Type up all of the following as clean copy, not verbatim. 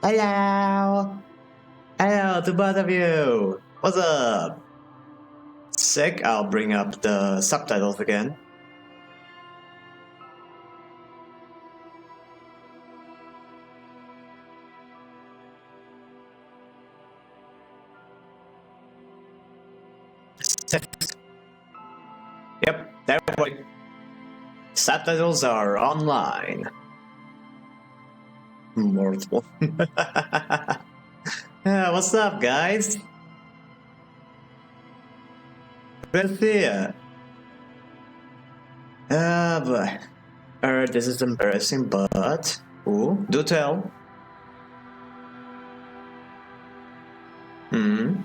Hello! Hello to both of you! What's up? Sick, I'll bring up the subtitles again. Yep, there we go. Subtitles are online. Mortal. Yeah, what's up, guys? Good to see ya. But this is embarrassing, but ooh, do tell. Hmm.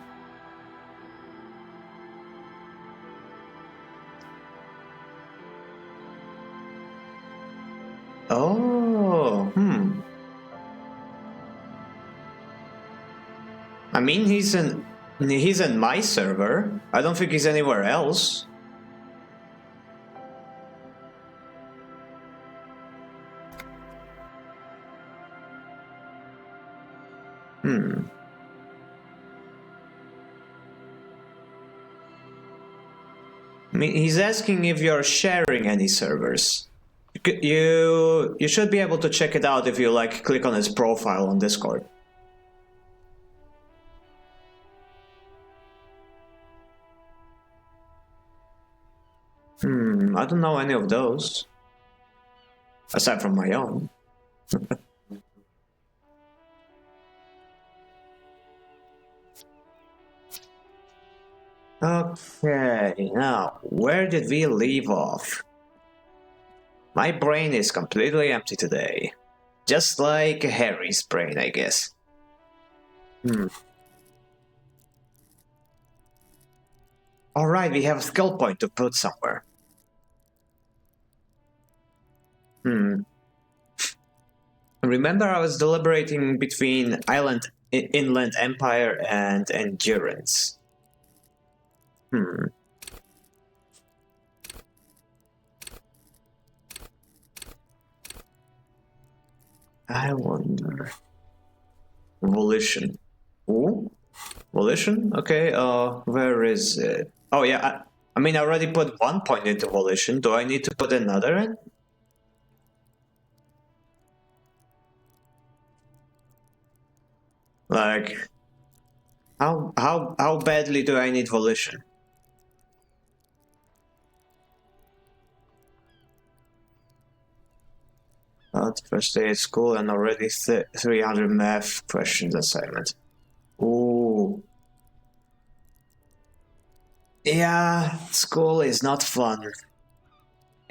Oh, I mean, he's in my server. I don't think he's anywhere else. I mean, he's asking if you're sharing any servers. You should be able to check it out if you like click on his profile on Discord. I don't know any of those. Aside from my own. Okay, now, where did we leave off? My brain is completely empty today. Just like Harry's brain, I guess. Alright, we have a skill point to put somewhere. Remember, I was deliberating between Inland Empire and Endurance. I wonder. Volition. Ooh? Volition? Okay, where is it? Oh yeah, I mean, I already put 1 point into Volition. Do I need to put another in? Like, how badly do I need Volition? First day at school and already 300 math questions assignment. Ooh. Yeah, school is not fun.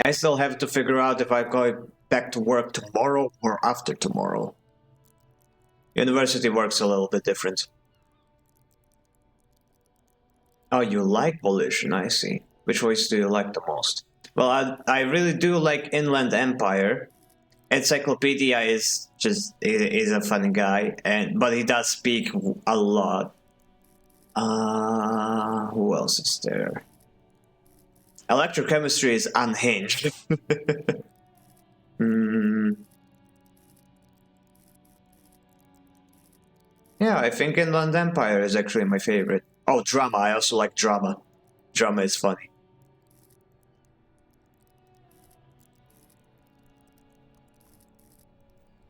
I still have to figure out if I go back to work tomorrow or after tomorrow. University works a little bit different. Oh, you like Volition, I see. Which voice do you like the most? Well, I really do like Inland Empire. Encyclopedia is a funny guy, but he does speak a lot. Who else is there? Electrochemistry is unhinged. Yeah, I think Inland Empire is actually my favorite. Oh, drama. I also like drama. Drama is funny.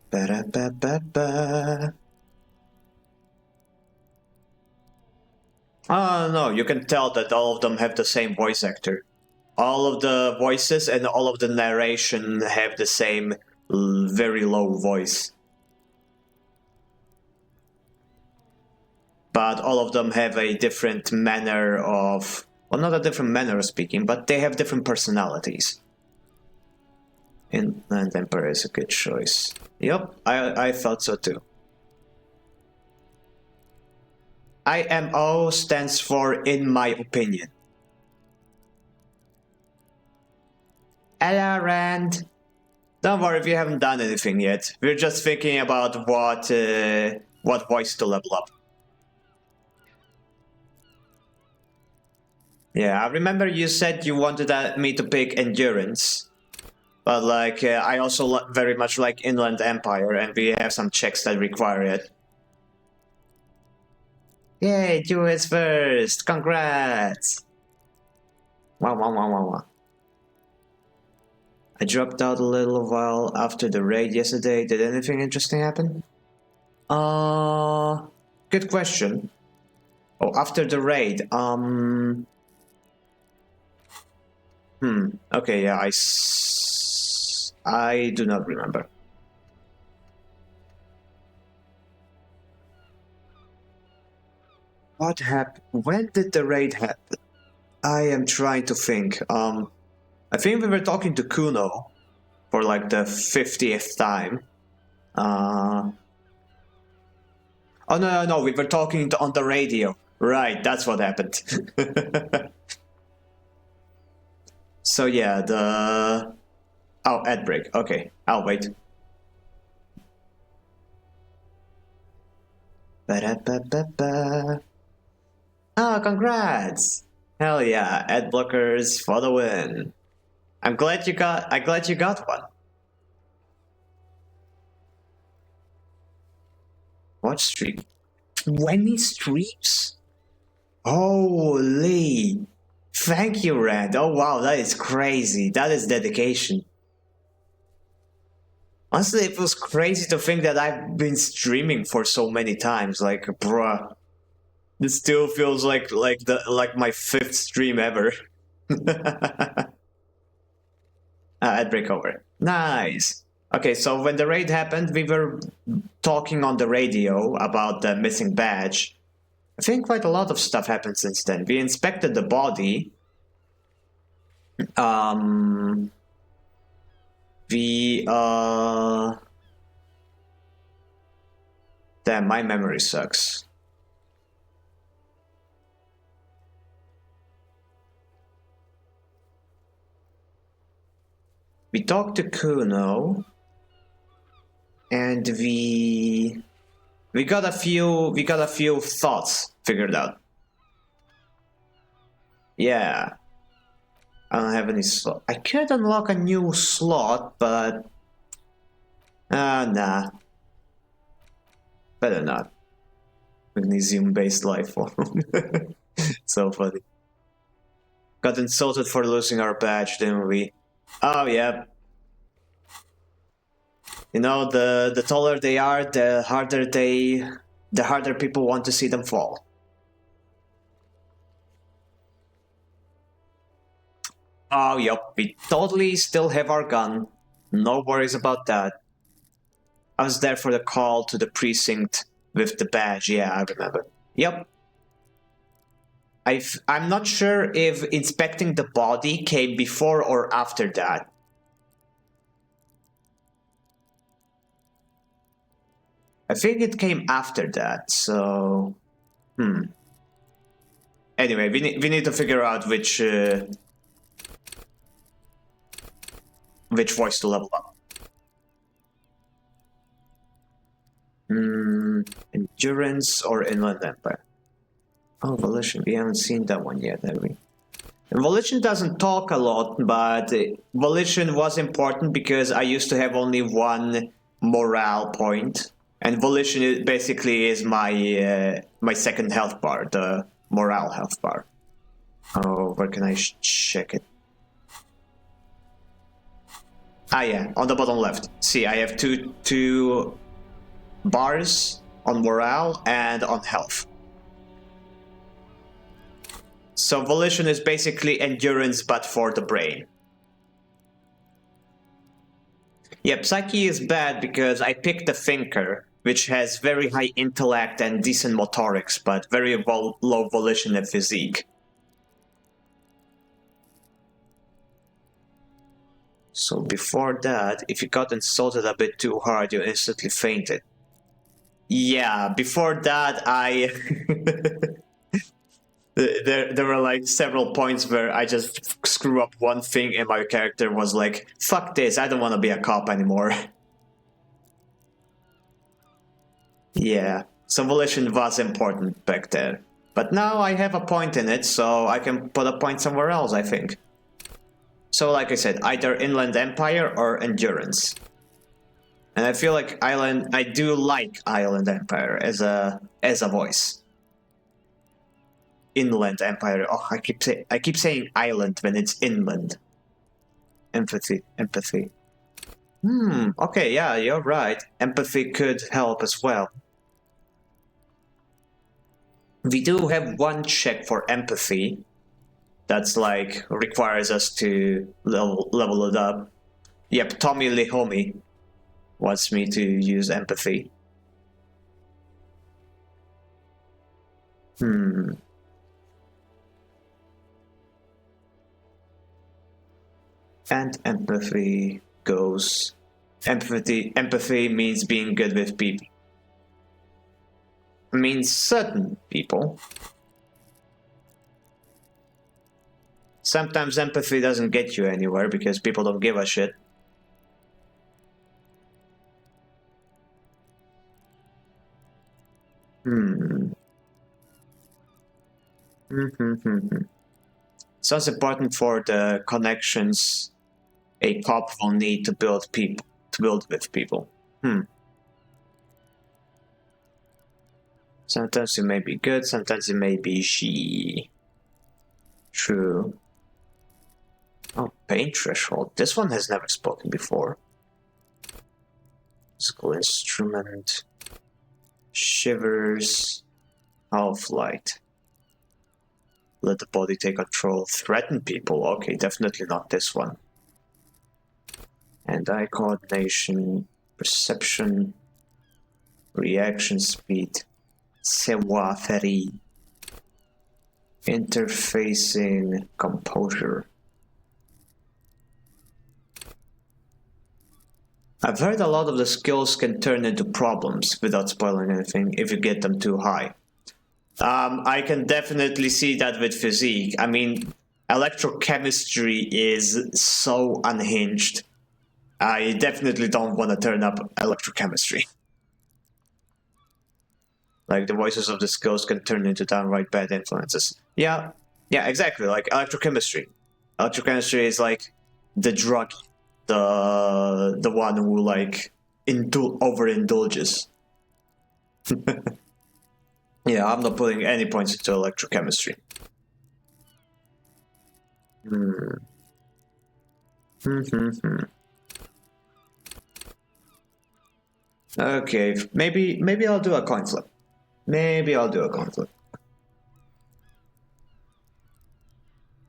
Ba-da-ba-ba-ba. No, you can tell that all of them have the same voice actor. All of the voices and all of the narration have the same very low voice. But all of them have a different manner of... Well, not a different manner of speaking, but they have different personalities. Inland Empire is a good choice. Yep, I thought so too. IMO stands for in my opinion. Hello, Rand. Don't worry, we haven't done anything yet. We're just thinking about what voice to level up. Yeah, I remember you said you wanted me to pick endurance, but like I also very much like Inland Empire, and we have some checks that require it. Yay, do it first! Congrats! Wow, wow, wow, wow, wow. I dropped out a little while after the raid yesterday. Did anything interesting happen? Good question. Oh, after the raid, okay, yeah, I do not remember. What happened? When did the raid happen? I am trying to think. I think we were talking to Kuno for like the 50th time. Oh no, we were talking on the radio. Right, that's what happened. So yeah, ad break. Okay, I'll wait. Ba-da-ba-ba-ba. Oh, congrats! Hell yeah, ad blockers for the win. I'm glad you got one. What streak? 20 streaks? Holy! Thank you, Rand. Oh wow, that is crazy. That is dedication. Honestly, it was crazy to think that I've been streaming for so many times. Like, bruh, this still feels like my 5th stream ever. Ad break over. Nice. Okay, so when the raid happened, we were talking on the radio about the missing badge. I think quite a lot of stuff happened since then. We inspected the body. Damn, my memory sucks. We talked to Kuno, and we got a few thoughts figured out. Yeah. I don't have any slot. I could unlock a new slot, but nah. Better not. Magnesium-based life form. So funny. Got insulted for losing our badge, didn't we? Oh yeah. You know, the taller they are, the harder people want to see them fall. Oh yep, we totally still have our gun. No worries about that. I was there for the call to the precinct with the badge, yeah, I remember. Yep. I'm not sure if inspecting the body came before or after that. I think it came after that, so... Anyway, we need to figure out which voice to level up. Endurance or Inland Empire? Oh, Volition, we haven't seen that one yet, have we? And Volition doesn't talk a lot, but Volition was important because I used to have only one morale point. And Volition basically is my my second health bar, the morale health bar. Oh, where can I check it? Ah yeah, on the bottom left. See, I have two bars on morale and on health. So Volition is basically endurance but for the brain. Yeah, Psyche is bad because I picked the Thinker, which has very high intellect and decent motorics, but very low volition and physique. So before that, if you got insulted a bit too hard, you instantly fainted. Yeah, before that, There were like several points where I just screw up one thing and my character was like, fuck this, I don't want to be a cop anymore. Yeah, so volition was important back there. But now I have a point in it, so I can put a point somewhere else, I think. So like I said, either Inland Empire or Endurance. And I feel like I do like Island Empire as a voice. Inland Empire. Oh, I keep saying island when it's inland. Empathy. Okay, yeah, you're right. Empathy could help as well. We do have one check for empathy. That's like requires us to level it up. Yep, Tommy Lehomi wants me to use empathy. And empathy goes. Empathy means being good with people. Means certain people. Sometimes empathy doesn't get you anywhere because people don't give a shit. So it's important for the connections a cop will need to build with people. Sometimes it may be good, sometimes it may be she. True. Oh, pain threshold. This one has never spoken before. Musical instrument. Shivers. Half-light. Let the body take control. Threaten people. Okay, definitely not this one. Hand-eye coordination. Perception. Reaction speed. Savoir-faire. Interfacing. Composure. I've heard a lot of the skills can turn into problems without spoiling anything if you get them too high. I can definitely see that with physique. I mean, electrochemistry is so unhinged. I definitely don't want to turn up electrochemistry. Like, the voices of the skills can turn into downright bad influences. Yeah, exactly, like electrochemistry. Electrochemistry is like the drug, the one who like overindulges. Yeah, I'm not putting any points into electrochemistry. Okay, maybe I'll do a coin flip.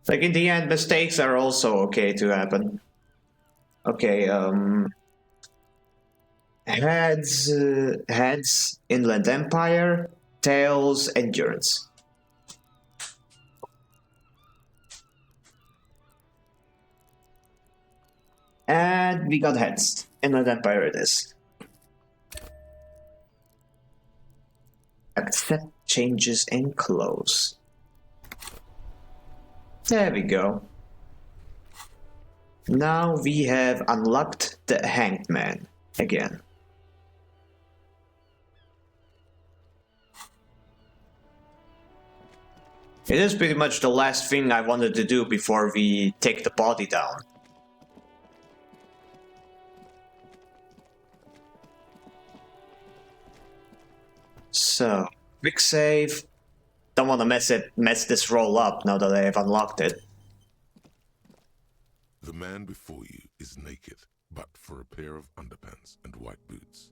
Like, in the end, mistakes are also okay to happen. Okay, heads, Inland Empire, tails, Endurance. And we got heads. Inland Empire it is. Accept changes in clothes. There we go. Now we have unlocked the Hanged Man again. It is pretty much the last thing I wanted to do before we take the body down. So, quick save. Don't want to mess this roll up now that I have unlocked it. The man before you is naked, but for a pair of underpants and white boots.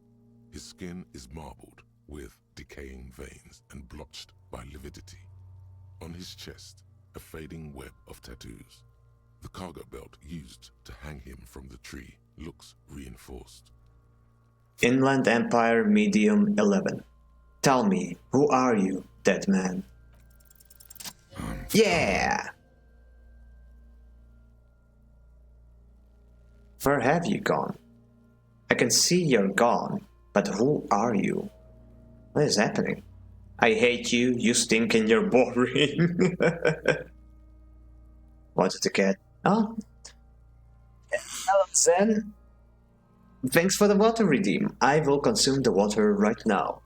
His skin is marbled with decaying veins and blotched by lividity. On his chest, a fading web of tattoos. The cargo belt used to hang him from the tree looks reinforced. Inland Empire Medium 11. Tell me, who are you, dead man? Yeah! Where have you gone? I can see you're gone, but who are you? What is happening? I hate you, you stink and you're boring. Wanted to get. Oh, hello, Zen. Thanks for the water redeem. I will consume the water right now.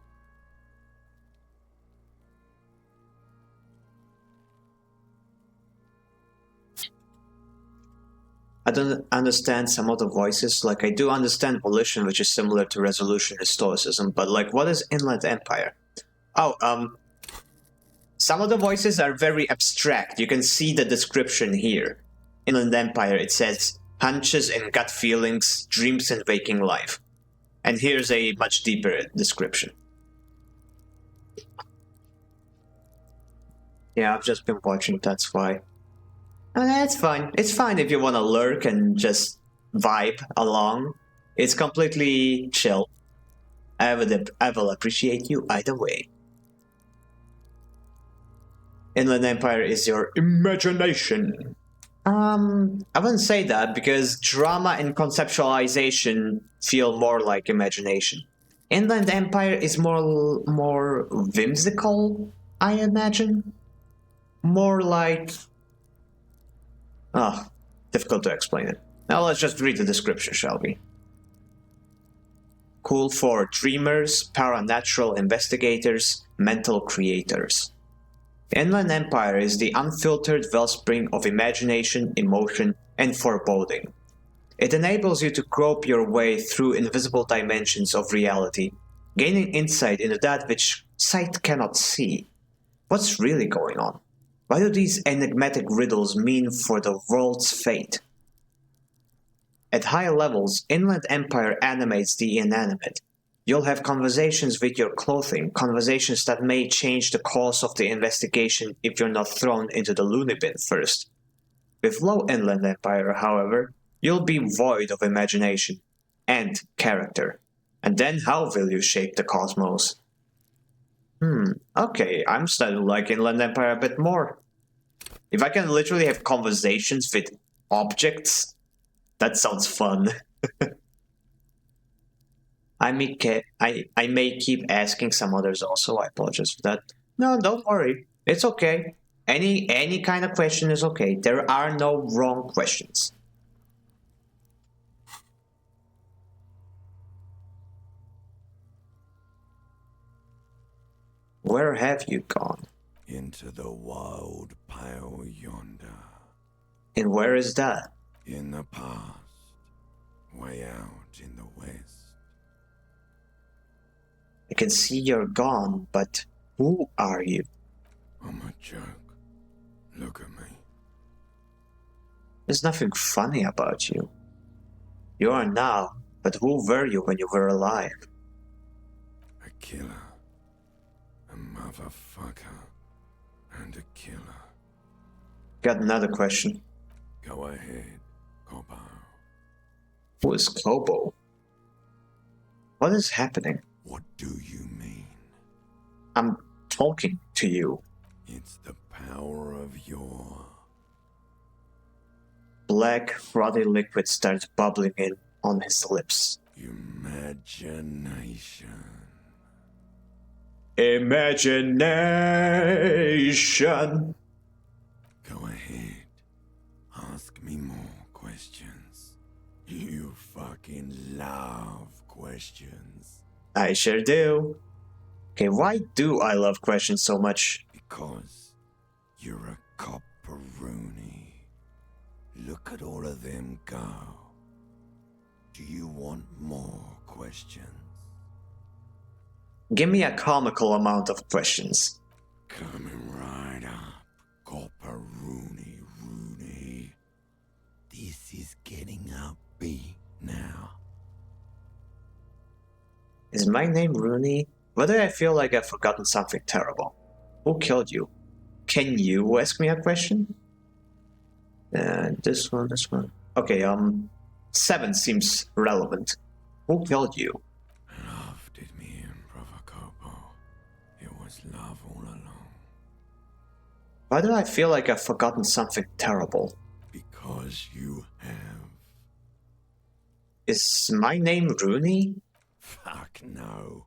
I don't understand some of the voices. Like, I do understand volition, which is similar to resolution and stoicism, but like, what is Inland Empire? Oh, some of the voices are very abstract. You can see the description here. Inland Empire, it says hunches and gut feelings, dreams and waking life. And here's a much deeper description. Yeah, I've just been watching, that's why. Oh, that's fine. It's fine if you want to lurk and just vibe along. It's completely chill. I will appreciate you either way. Inland Empire is your imagination. I wouldn't say that because drama and conceptualization feel more like imagination. Inland Empire is more whimsical, I imagine. More like... Ah, difficult to explain it. Now let's just read the description, shall we? Cool for dreamers, paranatural investigators, mental creators. Inland Empire is the unfiltered wellspring of imagination, emotion, and foreboding. It enables you to grope your way through invisible dimensions of reality, gaining insight into that which sight cannot see. What's really going on? What do these enigmatic riddles mean for the world's fate? At high levels, Inland Empire animates the inanimate. You'll have conversations with your clothing, conversations that may change the course of the investigation if you're not thrown into the loony bin first. With low Inland Empire, however, you'll be void of imagination and character. And then how will you shape the cosmos? Okay, I'm starting to like Inland Empire a bit more. If I can literally have conversations with objects, that sounds fun. I may keep asking some others also. I apologize for that. No, don't worry. It's okay. Any kind of question is okay. There are no wrong questions. Where have you gone? Into the wild pale yonder. And where is that? In the past. Way out in the west. I can see you're gone, but who are you? I'm a joke. Look at me. There's nothing funny about you. You are now, but who were you when you were alive? A killer. A motherfucker. And a killer. Got another question. Go ahead, Coppo. Who is Kobo? What is happening? What do you mean? I'm talking to you. It's the power of your... Black, ruddy liquid starts bubbling in on his lips. imagination. Imagination! Go ahead. Ask me more questions. You fucking love questions. I sure do. Okay, why do I love questions so much? Because you're a copperoonie. Look at all of them go. Do you want more questions? Give me a comical amount of questions. Coming right up, copperoonie rooney. This is getting upbeat now. Is my name Rooney? Whether I feel like I've forgotten something terrible. Who killed you? Can you ask me a question? This one. Okay, 7 seems relevant. Who killed you? Love did me in, brother Copo. It was love all along. Why do I feel like I've forgotten something terrible? Because you have. Is my name Rooney? Fuck no.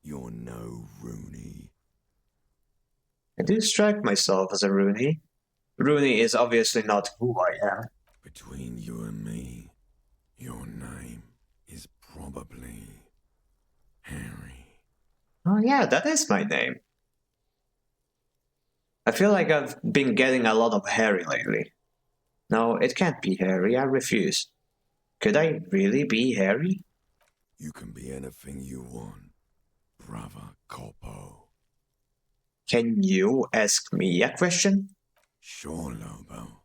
You're no Rooney. I do strike myself as a Rooney. Rooney is obviously not who I am. Between you and me, your name is probably Harry. Oh yeah, that is my name. I feel like I've been getting a lot of Harry lately. No, it can't be Harry, I refuse. Could I really be Harry? You can be anything you want, brother Corpo. Can you ask me a question? Sure, Lobo.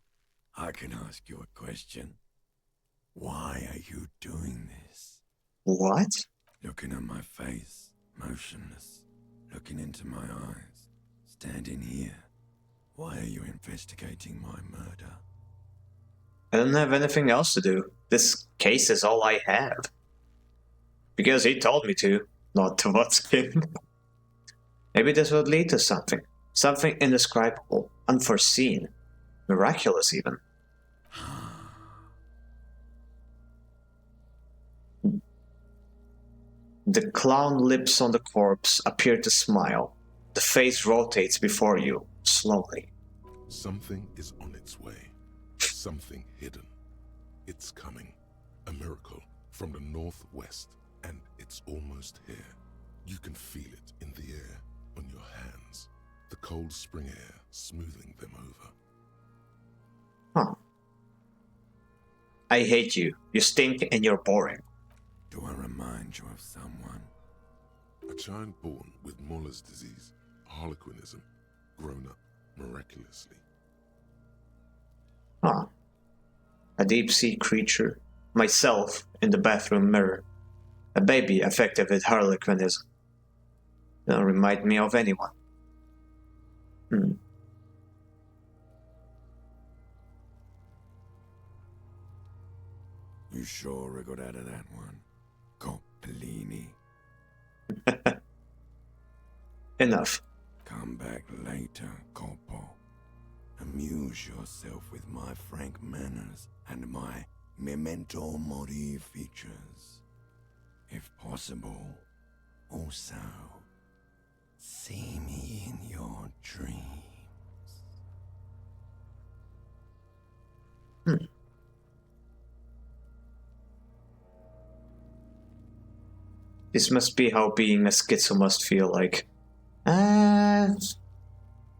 I can ask you a question. Why are you doing this? What? Looking at my face, motionless, looking into my eyes, standing here. Why are you investigating my murder? I don't have anything else to do. This case is all I have. Because he told me to, not to what's him. Maybe this would lead to something. Something indescribable, unforeseen, miraculous even. The clown lips on the corpse appear to smile. The face rotates before you, slowly. Something is on its way. Something hidden. It's coming. A miracle from the northwest, and it's almost here. You can feel it in the air, on your hands. The cold spring air smoothing them over. Huh. I hate you. You stink and you're boring. Do I remind you of someone? A child born with Muller's disease, harlequinism, grown up miraculously. Huh. A deep-sea creature. Myself in the bathroom mirror. A baby affected with harlequinism. Don't remind me of anyone. You sure wriggled out of that one, Coppellini. Enough. Come back later, Corpo. Amuse yourself with my frank manners and my memento mori features. If possible, also see me in your dreams. This must be how being a schizo must feel like.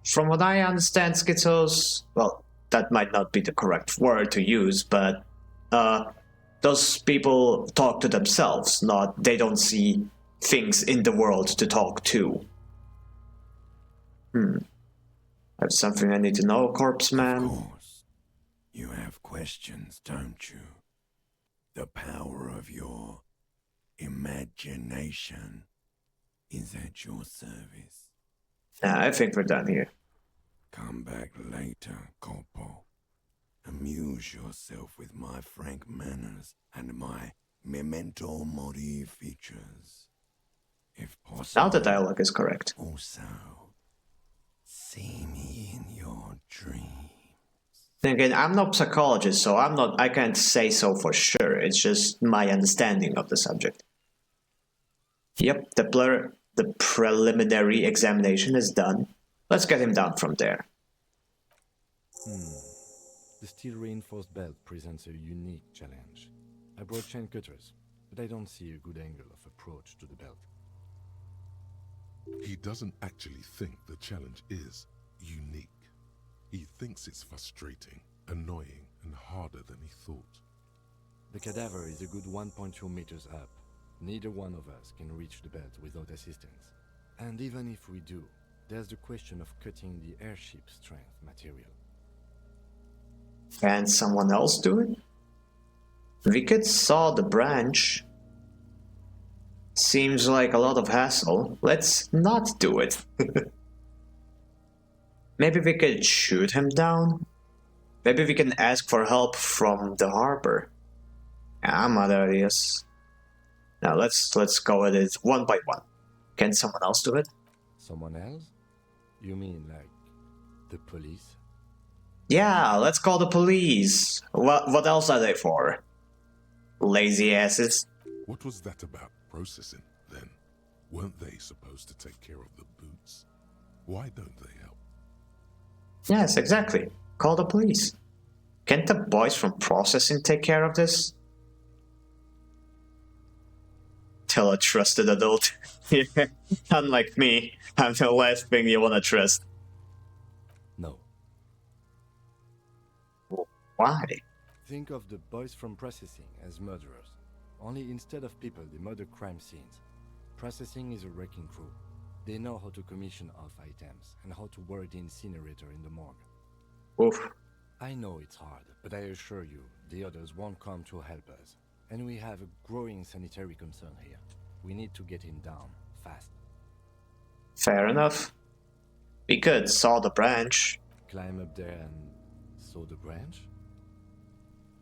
From what I understand, schizos, well, that might not be the correct word to use, but those people talk to themselves, not they don't see things in the world to talk to. That's something I need to know, Corpse Man. Of course, you have questions, don't you? The power of your imagination is at your service. I think we're done here. Come back later, Corpo. Amuse yourself with my frank manners and my memento mori features. If possible, Now the dialogue is correct. also see me in your dreams. Then again, I'm not a psychologist, so I can't say so for sure. It's just my understanding of the subject. Yep, the preliminary examination is done. Let's get him down from there. The steel-reinforced belt presents a unique challenge. I brought chain cutters, but I don't see a good angle of approach to the belt. He doesn't actually think the challenge is unique. He thinks it's frustrating, annoying, and harder than he thought. The cadaver is a good 1.2 meters up. Neither one of us can reach the belt without assistance. And even if we do, there's the question of cutting the airship strength material. Can someone else do it? We could saw the branch. Seems like a lot of hassle. Let's not do it. Maybe we could shoot him down? Maybe we can ask for help from the harbor. I'm other ideas. Now let's go at it one by one. Can someone else do it? Someone else? You mean like the police? Yeah, let's call the police. What else are they for? Lazy asses. What was that about processing, then? Weren't they supposed to take care of the boots? Why don't they help? Yes, exactly. Call the police. Can't the boys from processing take care of this? Tell a trusted adult. Yeah, unlike me, I'm the last thing you wanna trust. No. Why? Think of the boys from processing as murderers. Only instead of people, they murder crime scenes. Processing is a wrecking crew. They know how to commission off items and how to work the incinerator in the morgue. Oof. I know it's hard, but I assure you, the others won't come to help us. And we have a growing sanitary concern here. We need to get him down, fast. Fair enough. We could saw the branch. Climb up there and saw the branch?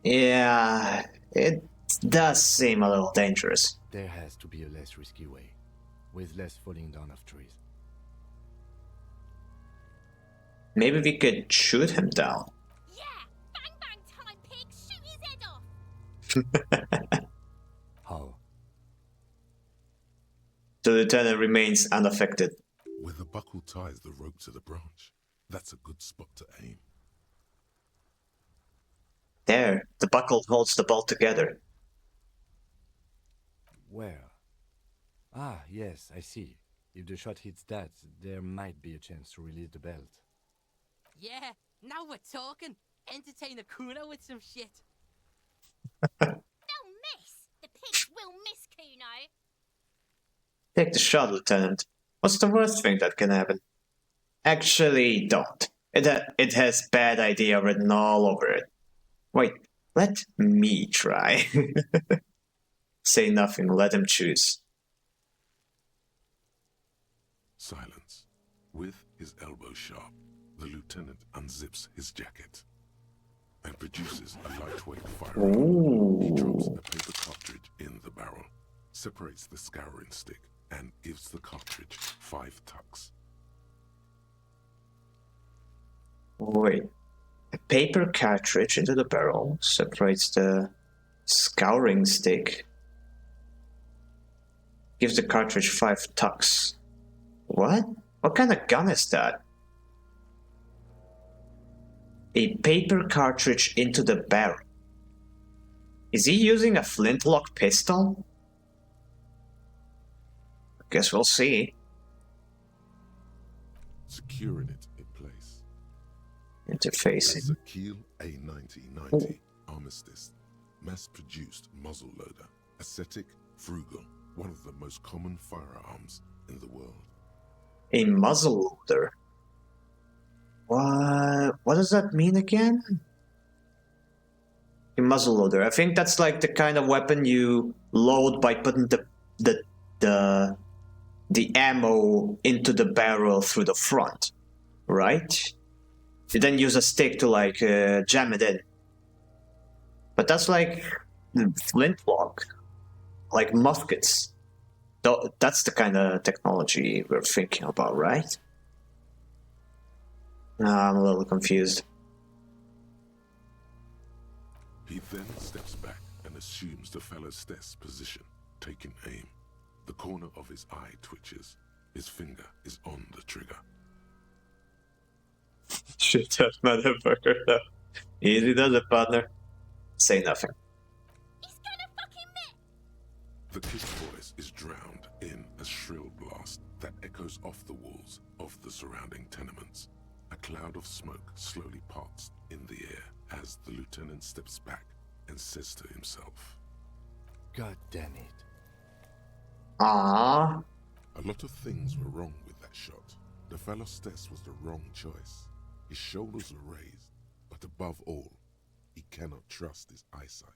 Yeah, it does seem a little dangerous. There has to be a less risky way, with less falling down of trees. Maybe we could shoot him down. Yeah! Bang bang time, pig! Shoot his head off! How? The lieutenant remains unaffected. Where the buckle ties the rope to the branch, that's a good spot to aim. There, the buckle holds the bolt together. Where? Ah, yes, I see. If the shot hits that, there might be a chance to release the belt. Yeah, now we're talking. Entertain a Kuno with some shit. They'll miss! The pigs will miss Kuno! Take the shot, Lieutenant. What's the worst thing that can happen? Actually, don't. It has bad idea written all over it. Wait, let me try. Say nothing, let him choose. Silence. With his elbow sharp, the lieutenant unzips his jacket and produces a lightweight firearm. He drops a paper cartridge in the barrel, separates the scouring stick, and gives the cartridge 5 tucks. Wait. A paper cartridge into the barrel separates the scouring stick. Gives the cartridge 5 tucks. What? What kind of gun is that? A paper cartridge into the barrel. Is he using a flintlock pistol? Guess we'll see. Securing it in place. Interfacing. It's a Kiel A9090 Armistice, mass-produced muzzleloader, ascetic, frugal, one of the most common firearms in the world. A muzzleloader. What does that mean again? A muzzleloader. I think that's like the kind of weapon you load by putting the ammo into the barrel through the front, right? You then use a stick to like jam it in. But that's like flintlock, like muskets. That's the kind of technology we're thinking about, right? I'm a little confused. He then steps back and assumes the fellow's desk position, taking aim. The corner of his eye twitches. His finger is on the trigger. Shoot that motherfucker though. Easy does it, partner. Say nothing. He's gonna fucking miss! The kiss voice is drowned in a shrill blast that echoes off the walls of the surrounding tenements. A cloud of smoke slowly parts in the air as the lieutenant steps back and says to himself, God damn it. Ah, a lot of things were wrong with that shot. The fellow's test was the wrong choice. His shoulders were raised, but above all, he cannot trust his eyesight.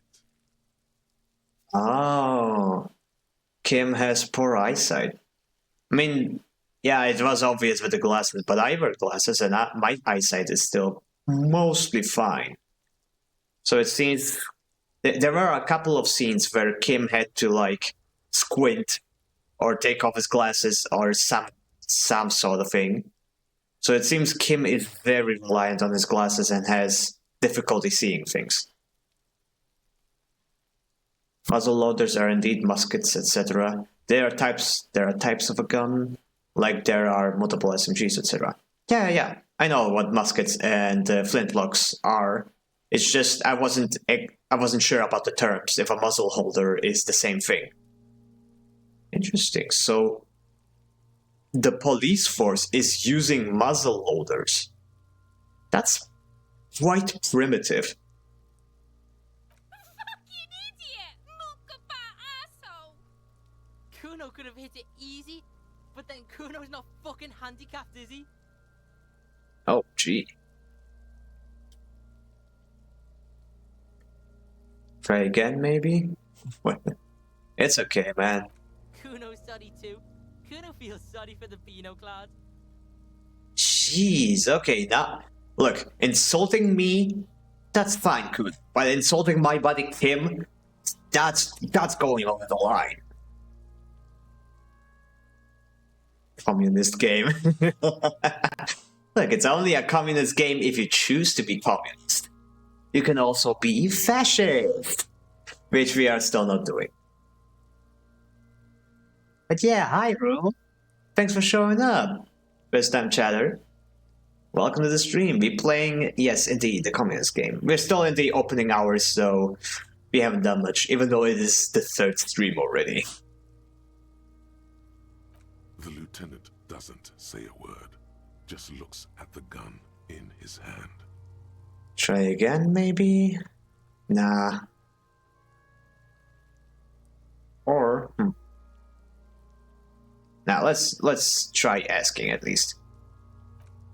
oh. Kim has poor eyesight. I mean, yeah, it was obvious with the glasses, but I wear glasses and my eyesight is still mostly fine. So it seems there were a couple of scenes where Kim had to like squint or take off his glasses or some sort of thing. So it seems Kim is very reliant on his glasses and has difficulty seeing things. Muzzle loaders are indeed muskets, etc. There are types of a gun. Like there are multiple SMGs, etc. Yeah, I know what muskets and flintlocks are. It's just I wasn't sure about the terms. If a muzzle holder is the same thing. Interesting. So the police force is using muzzle holders. That's quite primitive. Fucking idiot! Mukabat asshole! Kuno could have hit it easy, but then Kuno's not fucking handicapped, is he? Oh, gee. Try again, maybe? It's okay, man. Kuno's sorry too. Kuno feels sorry for the Beano Cloud. Jeez, okay, now, look, insulting me, that's fine, Kun. But insulting my buddy Kim, that's going over the line. Communist game. Look, it's only a communist game if you choose to be communist. You can also be fascist, which we are still not doing. But yeah, hi, Rule. Thanks for showing up. First time chatter. Welcome to the stream. We're playing, yes, indeed, the communist game. We're still in the opening hours, so we haven't done much, even though it is the third stream already. The lieutenant doesn't say a word, just looks at the gun in his hand. Try again, maybe? Nah. Or, Now, let's try asking at least.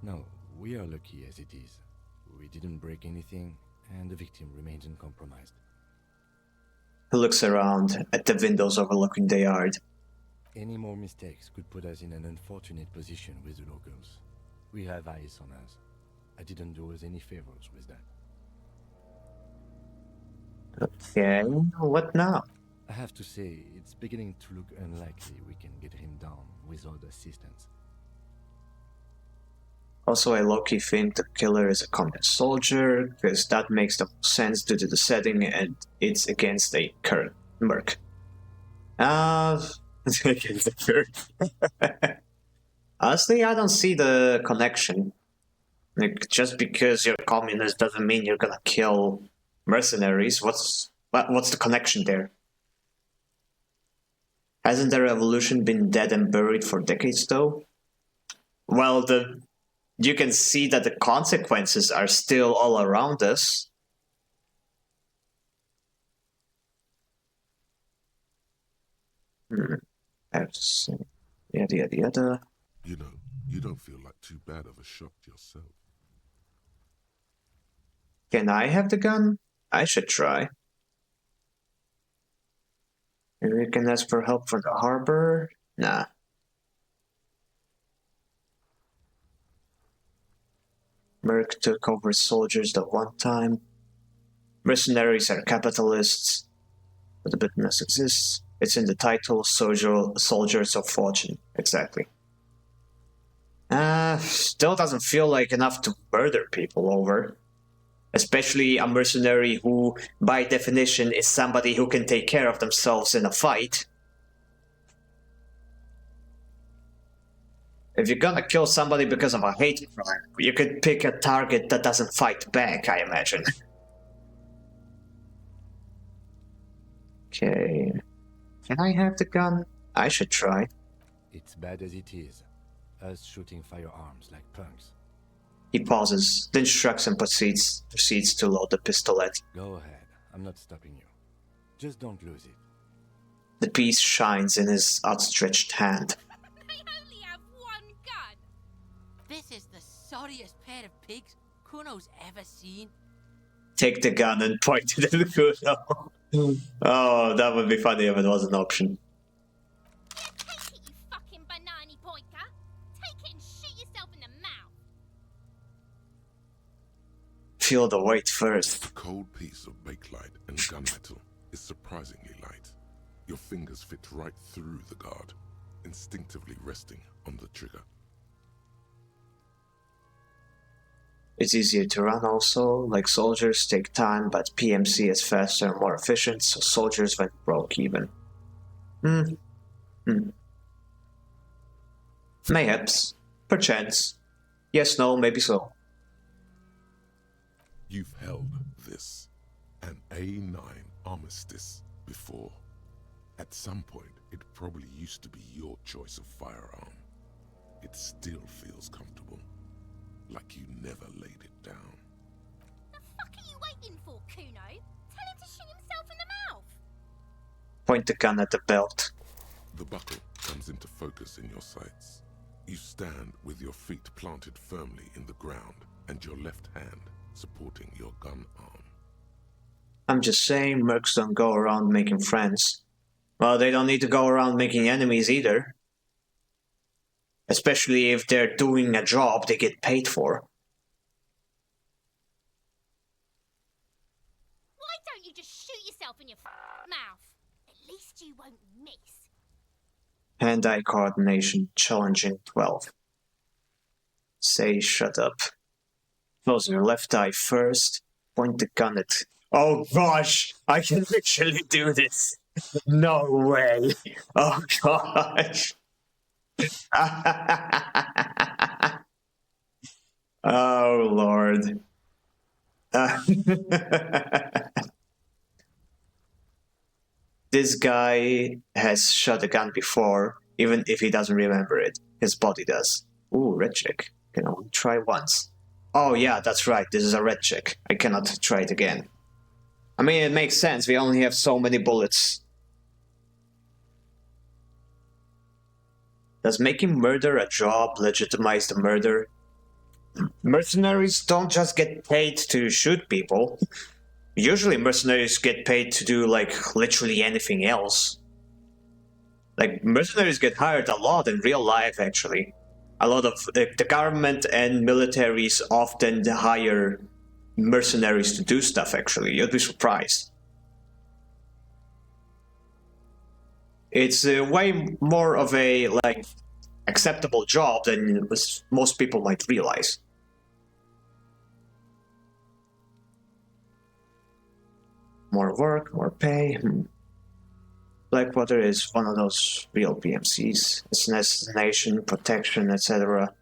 No, we are lucky as it is. We didn't break anything, and the victim remains uncompromised. He looks around at the windows overlooking the yard. Any more mistakes could put us in an unfortunate position with the locals. We have eyes on us. I didn't do us any favors with that. Okay, what now? I have to say, it's beginning to look unlikely we can get him down without assistance. Also, I low-key think the killer is a communist soldier, because that makes the most sense due to the setting and it's against a current merc. Against the current. Honestly, I don't see the connection. Like, just because you're communist doesn't mean you're gonna kill mercenaries. What's the connection there? Hasn't the revolution been dead and buried for decades, though? Well, you can see that the consequences are still all around us. I have to see. Yada. You know, you don't feel like too bad of a shot yourself. Can I have the gun? I should try. Maybe we can ask for help from the harbor? Nah. Merc took over soldiers the one time. Mercenaries are capitalists. But the business exists. It's in the title, Soldiers of Fortune. Exactly. Still doesn't feel like enough to murder people over. Especially a mercenary who, by definition, is somebody who can take care of themselves in a fight. If you're gonna kill somebody because of a hate crime, you could pick a target that doesn't fight back, I imagine. Okay. Can I have the gun? I should try. It's bad as it is. Us shooting firearms like punks. He pauses, then shrugs and proceeds to load the pistolet. Go ahead. I'm not stopping you. Just don't lose it. The piece shines in his outstretched hand. I only have one gun. This is the sorriest pair of pigs Kuno's ever seen. Take the gun and point it at Kuno. Oh, that would be funny if it was an option. Take it, you fucking banana boyka. Take it and shoot yourself in the mouth. Feel the weight first. The cold piece of bakelite and gunmetal is surprisingly light. Your fingers fit right through the guard, instinctively resting on the trigger. It's easier to run also, like soldiers take time, but PMC is faster and more efficient, so soldiers went broke even. Mayhaps. Perchance. Yes, no, maybe so. You've held this, an A9 armistice, before. At some point, it probably used to be your choice of firearm. It still feels comfortable, like you never laid it down. The fuck are you waiting for, Kuno? Tell him to shoot himself in the mouth. Point the gun at the belt. The buckle comes into focus in your sights. You stand with your feet planted firmly in the ground and your left hand supporting your gun arm. I'm just saying, mercs don't go around making friends. Well, they don't need to go around making enemies either. Especially if they're doing a job they get paid for. Why don't you just shoot yourself in your mouth? At least you won't miss. Hand-eye coordination, challenging 12. Say shut up. Close your left eye first. Point the gun at... Oh gosh! I can literally do this! No way! Oh gosh! Oh lord. This guy has shot a gun before, even if he doesn't remember it. His body does. Ooh, red check. Can only try once. Oh yeah, that's right, this is a red check. I cannot try it again. I mean, it makes sense, we only have so many bullets. Does making murder a job legitimize the murder? Mercenaries don't just get paid to shoot people. Usually mercenaries get paid to do, like, literally anything else. Like, mercenaries get hired a lot in real life, actually. A lot of the government and militaries often hire mercenaries to do stuff, actually. You'd be surprised. It's way more of a, like, acceptable job than most people might realize. More work, more pay. Blackwater is one of those real PMCs. It's an assassination, protection, etc.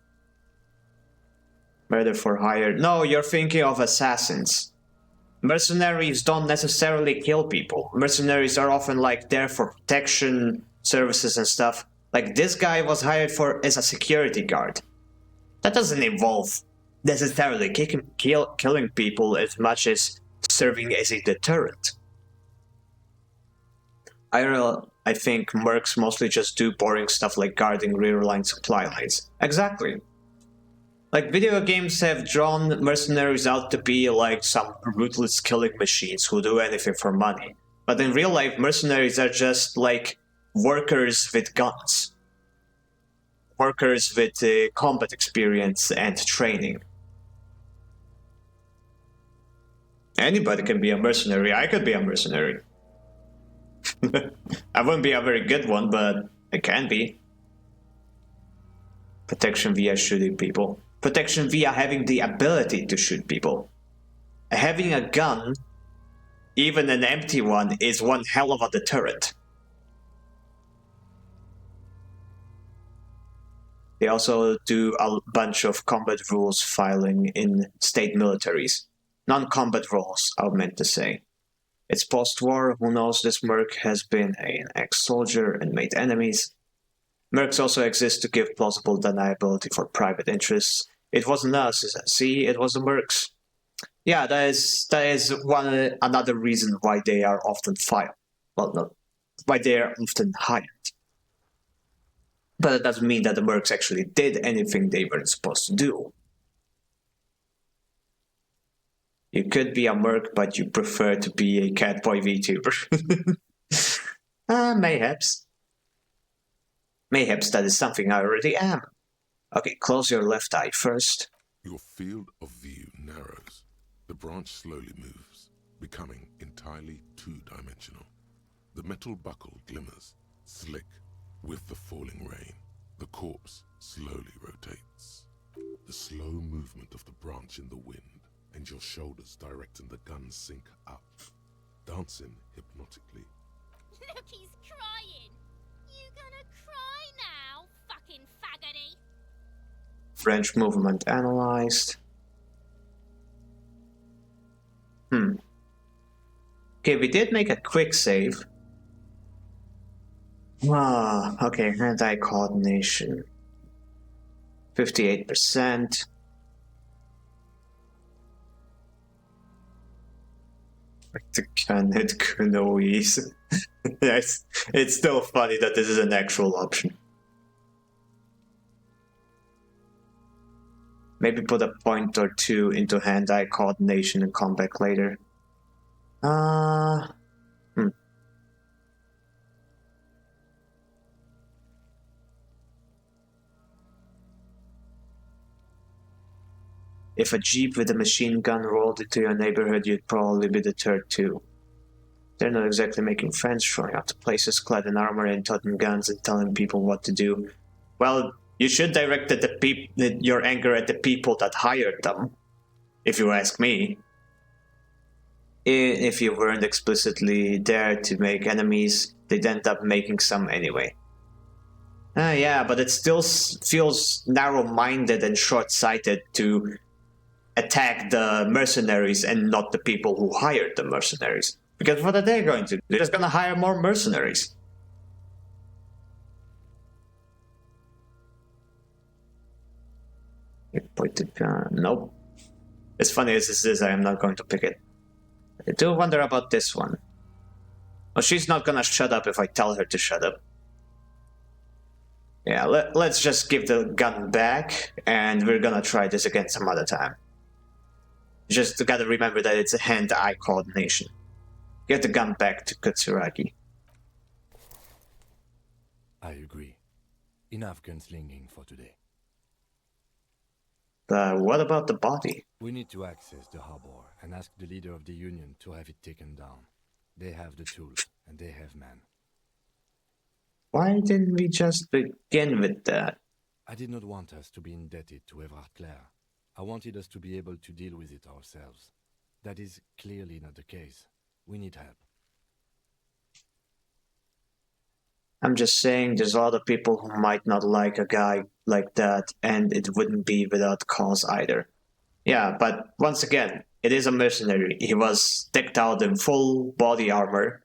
Murder for hire. No, you're thinking of assassins. Mercenaries don't necessarily kill people. Mercenaries are often like there for protection, services and stuff. Like this guy was hired for as a security guard. That doesn't involve necessarily killing people as much as serving as a deterrent. I think mercs mostly just do boring stuff like guarding rear line supply lines. Exactly. Like, video games have drawn mercenaries out to be like some ruthless killing machines who do anything for money. But in real life, mercenaries are just like workers with guns. Workers with combat experience and training. Anybody can be a mercenary. I could be a mercenary. I wouldn't be a very good one, but I can be. Protection via shooting people. Protection via having the ability to shoot people. Having a gun, even an empty one, is one hell of a deterrent. They also do a bunch of combat rules filing in state militaries. Non-combat roles, I meant to say. It's post-war, who knows, this merc has been an ex-soldier and made enemies. Mercs also exist to give plausible deniability for private interests. It wasn't us, see, it was the mercs. Yeah, that is another reason why they are often fired. Well, no, why they are often hired. But it doesn't mean that the mercs actually did anything they weren't supposed to do. You could be a merc, but you prefer to be a catboy VTuber. Mayhaps. Mayhaps that is something I already am. Okay, close your left eye first. Your field of view narrows. The branch slowly moves, becoming entirely two-dimensional. The metal buckle glimmers, slick, with the falling rain. The corpse slowly rotates. The slow movement of the branch in the wind, and your shoulders directing the gun sink up, dancing hypnotically. Look, he's crying. You gonna cry now, fucking faggoty? range movement analyzed. Okay, we did make a quick save. Okay, hand-eye coordination. 58%. The candid Kunois. Yes, it's still funny that this is an actual option. Maybe put a point or two into hand-eye coordination and come back later. If a jeep with a machine gun rolled into your neighborhood, you'd probably be deterred too. They're not exactly making friends, showing up to places clad in armor and toting guns and telling people what to do. Well, you should direct your anger at the people that hired them, if you ask me. If you weren't explicitly there to make enemies, they'd end up making some anyway. Yeah, but it still feels narrow-minded and short-sighted to attack the mercenaries and not the people who hired the mercenaries. Because what are they going to do? They're just going to hire more mercenaries. Pointed gun. Nope. As funny as this is, I am not going to pick it. I do wonder about this one. Well, she's not gonna shut up if I tell her to shut up. Yeah, let's just give the gun back, and we're gonna try this again some other time. Just gotta remember that it's a hand-eye coordination. Get the gun back to Kutsuragi. I agree. Enough gunslinging for today. What about the body? We need to access the harbor and ask the leader of the Union to have it taken down. They have the tools, and they have men. Why didn't we just begin with that? I did not want us to be indebted to Everard Clare. I wanted us to be able to deal with it ourselves. That is clearly not the case. We need help. I'm just saying there's a lot of people who might not like a guy like that, and it wouldn't be without cause either. Yeah, but once again, it is a mercenary. He was decked out in full body armor,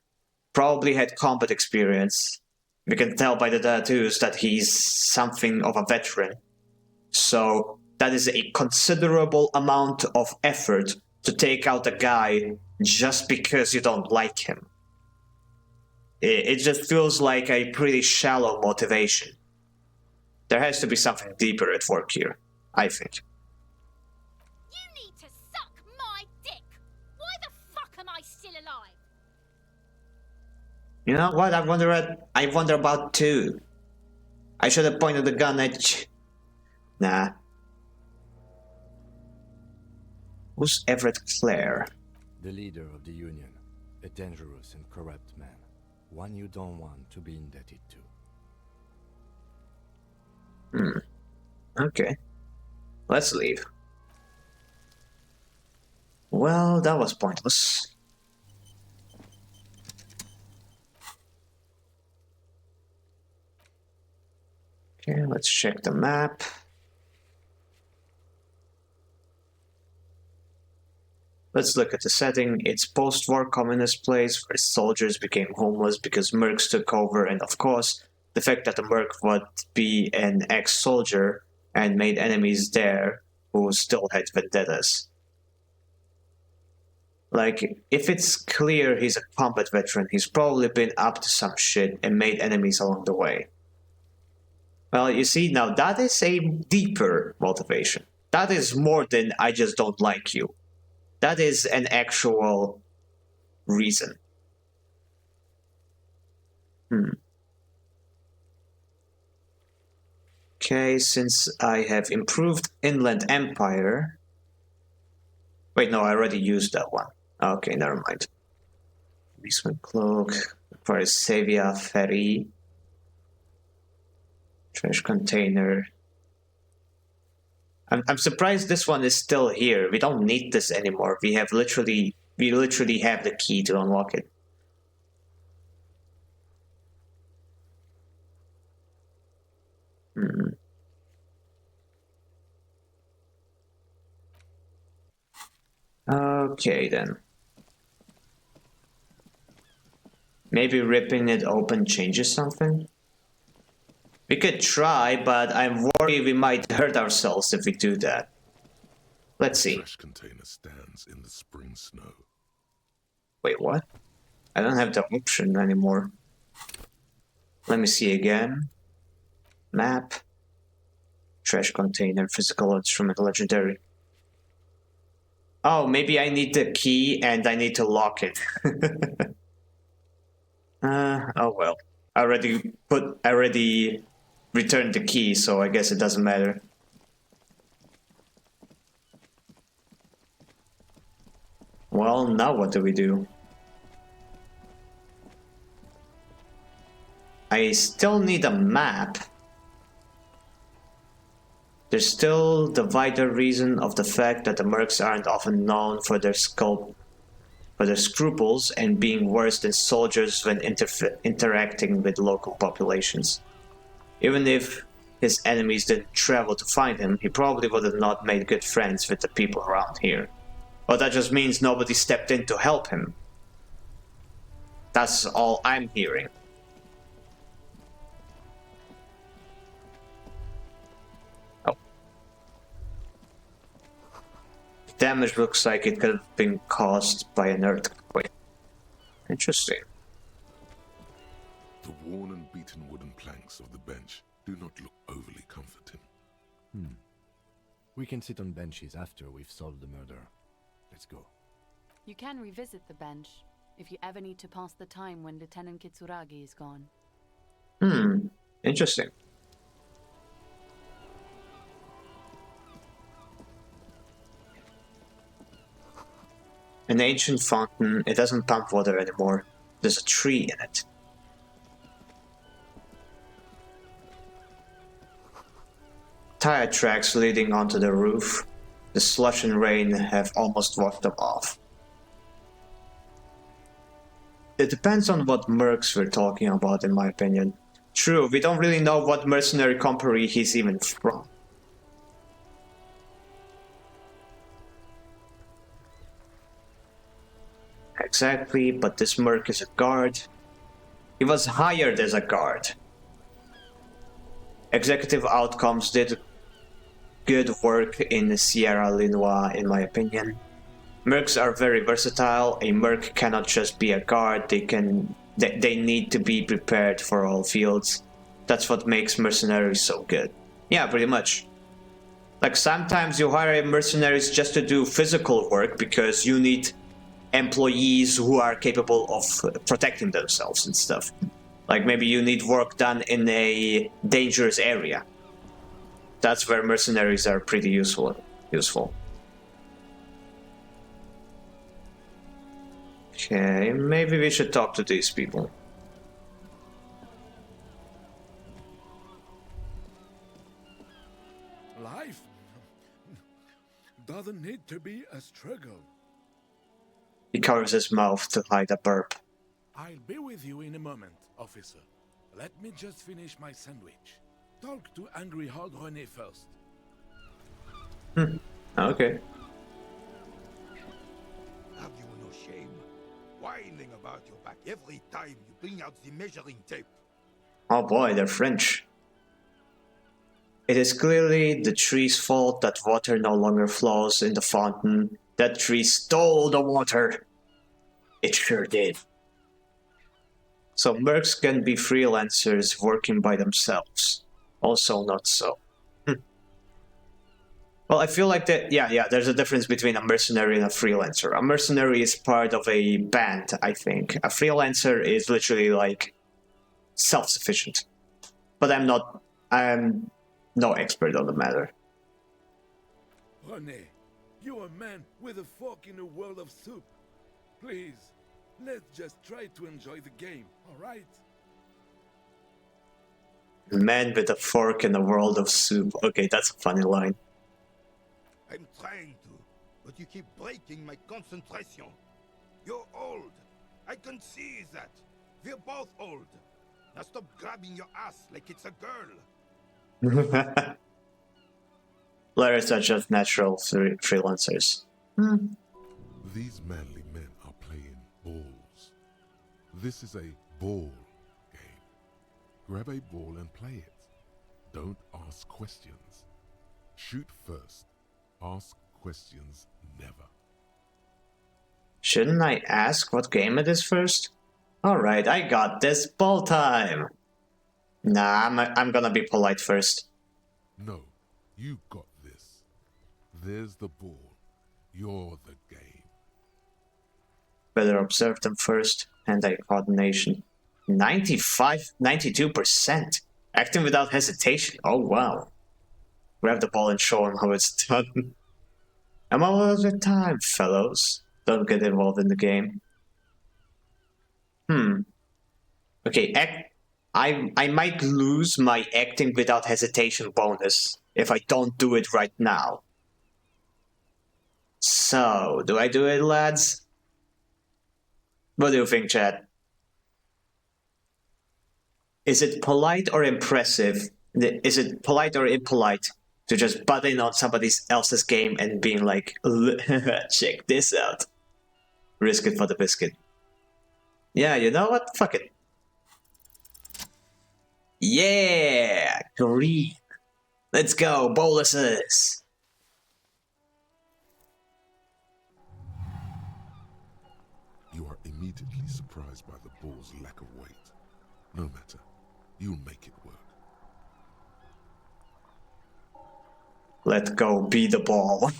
probably had combat experience. We can tell by the tattoos that he's something of a veteran. So that is a considerable amount of effort to take out a guy just because you don't like him. It just feels like a pretty shallow motivation. There has to be something deeper at work here, I think. You need to suck my dick! Why the fuck am I still alive? You know what? I wonder about too. I should have pointed the gun at. Nah. Who's Everett Clare? The leader of the Union. A dangerous and corrupt man. One you don't want to be indebted to. Okay. Let's leave. Well, that was pointless. Okay, let's check the map. Let's look at the setting. It's post-war communist place where soldiers became homeless because mercs took over, and of course, the fact that the merc would be an ex-soldier and made enemies there who still had vendettas. Like, if it's clear he's a combat veteran, he's probably been up to some shit and made enemies along the way. Well, you see, now that is a deeper motivation. That is more than I just don't like you. That is an actual reason. Okay, since I have improved Inland Empire... Wait, no, I already used that one. Okay, never mind. Policeman Cloak, for Sevilla Ferry. Trash container. I'm surprised this one is still here. We don't need this anymore. We literally have the key to unlock it. Okay then. Maybe ripping it open changes something? We could try, but I'm worried we might hurt ourselves if we do that. Let's The see. trash container stands in the spring snow. Wait, what? I don't have the option anymore. Let me see again. Map. Trash container, physical instrument, legendary. Oh, maybe I need the key and I need to lock it. Oh well. I already returned the key, so I guess it doesn't matter. Well, now what do we do? I still need a map. There's still the wider reason of the fact that the mercs aren't often known for their scruples and being worse than soldiers when interacting with local populations. Even if his enemies didn't travel to find him, he probably would have not made good friends with the people around here. But that just means nobody stepped in to help him. That's all I'm hearing. Oh. Damage looks like it could have been caused by an earthquake. Interesting. The worn and beaten wooden planks of the bench do not look overly comforting. We can sit on benches after we've solved the murder. Let's go. You can revisit the bench if you ever need to pass the time when Lieutenant Kitsuragi is gone. Interesting. An ancient fountain, it doesn't pump water anymore. There's a tree in it. Tire tracks leading onto the roof. The slush and rain have almost washed them off. It depends on what mercs we're talking about, in my opinion. True, we don't really know what mercenary company he's even from. Exactly, but this merc is a guard. He was hired as a guard. Executive Outcomes did good work in Sierra Leone, in my opinion. Mercs are very versatile. A merc cannot just be a guard. They need to be prepared for all fields. That's what makes mercenaries so good. Yeah, pretty much. Like sometimes you hire mercenaries just to do physical work because you need employees who are capable of protecting themselves and stuff. Like maybe you need work done in a dangerous area. That's where mercenaries are pretty useful. Okay, maybe we should talk to these people. Life doesn't need to be a struggle. He covers his mouth to hide a burp. I'll be with you in a moment, officer. Let me just finish my sandwich. Talk to Angry Hard René first. Okay. Have you no shame? Whining about your back every time you bring out the measuring tape. Oh boy, they're French. It is clearly the tree's fault that water no longer flows in the fountain. That tree stole the water. It sure did. So mercs can be freelancers working by themselves. Also not so. Well, I feel like that, yeah, there's a difference between a mercenary and a freelancer. A mercenary is part of a band, I think. A freelancer is literally like self-sufficient. But I'm no expert on the matter. René, you're a man with a fork in a world of soup. Please, let's just try to enjoy the game, alright? Man with a fork in a world of soup. Okay, that's a funny line. I'm trying to, but you keep breaking my concentration. You're old. I can see that. We're both old. Now stop grabbing your ass like it's a girl. Letters are just natural freelancers. These manly men are playing balls. This is a ball game. Grab a ball and play it. Don't ask questions. Shoot first. Ask questions never. Shouldn't I ask what game it is first? Alright, I got this. Ball time! Nah, I'm gonna be polite first. No, you got this. There's the ball. You're the game. Better observe them first. Hand-eye coordination. 92%. Acting without hesitation. Oh wow. Grab the ball and show him how it's done. I'm all out of time, fellows. Don't get involved in the game. Okay, I might lose my acting without hesitation bonus if I don't do it right now. So, do I do it, lads? What do you think, Chad? Is it polite or impressive? Is it polite or impolite to just butt in on somebody else's game and being like, check this out? Risk it for the biscuit. Yeah, you know what? Fuck it. Yeah! Green. Let's go, boluses! You are immediately surprised by the ball's lack of weight. No matter, you'll make it work. Let go, be the ball.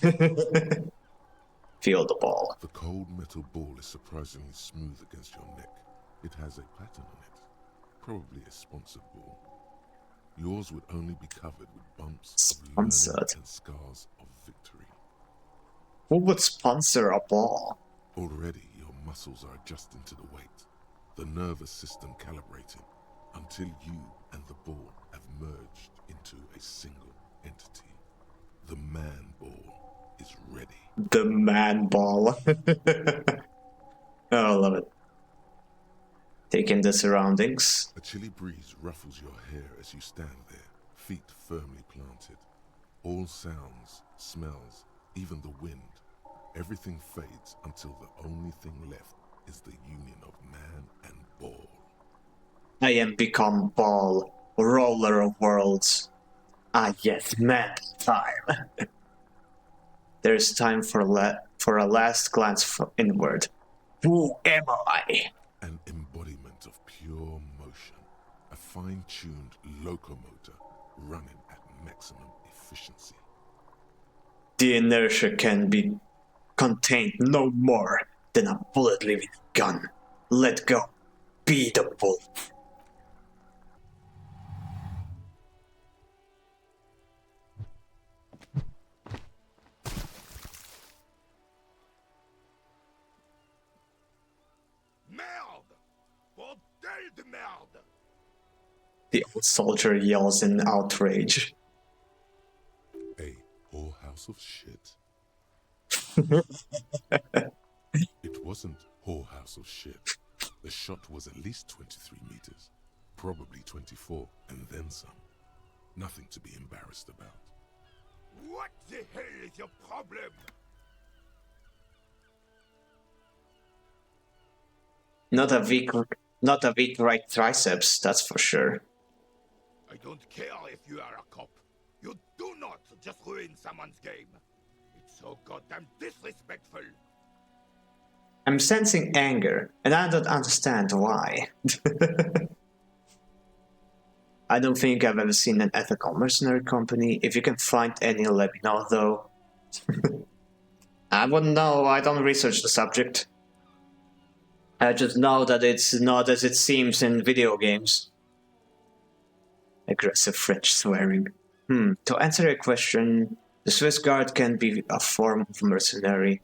Feel the ball. The cold metal ball is surprisingly smooth against your neck. It has a pattern on it. Probably a sponsored ball. Yours would only be covered with bumps of learning Sponsored? and scars of victory. Who would sponsor a ball? Already, your muscles are adjusting to the weight, the nervous system calibrating, until you and the ball have merged into a single entity. The man ball is ready. The man ball. Oh, I love it. Take in the surroundings. A chilly breeze ruffles your hair as you stand there, feet firmly planted. All sounds, smells, even the wind, everything fades until the only thing left is the union of man and ball. I am become ball, roller of worlds. Ah yes, man time. There's time for a last glance inward. Who am I? An embodiment of pure motion, a fine-tuned locomotor running at maximum efficiency. The inertia can be contained no more than a bullet-leaving gun. Let go. Be the bull. Merde! Bordel de merde! The old soldier yells in outrage. A whorehouse of shit? It wasn't whorehouse of shit. The shot was at least 23 meters, probably 24, and then some. Nothing to be embarrassed about. What the hell is your problem? Not a weak right triceps, that's for sure. I don't care if you are a cop. You do not just ruin someone's game. It's so goddamn disrespectful. I'm sensing anger, and I don't understand why. I don't think I've ever seen an ethical mercenary company. If you can find any, let me know, though. I wouldn't know, I don't research the subject. I just know that it's not as it seems in video games. Aggressive French swearing. To answer your question, the Swiss Guard can be a form of mercenary.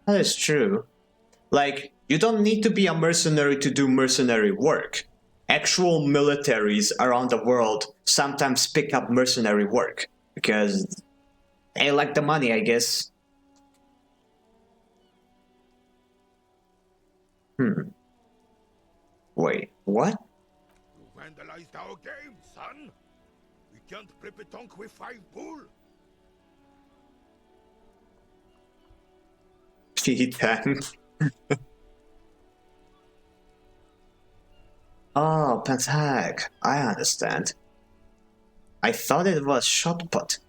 That is true. Like, you don't need to be a mercenary to do mercenary work. Actual militaries around the world sometimes pick up mercenary work because they like the money, I guess. Wait, what? You vandalized our game, son. We can't play pétanque with 5 bull. tank. Oh, Pentag. I understand. I thought it was shot put.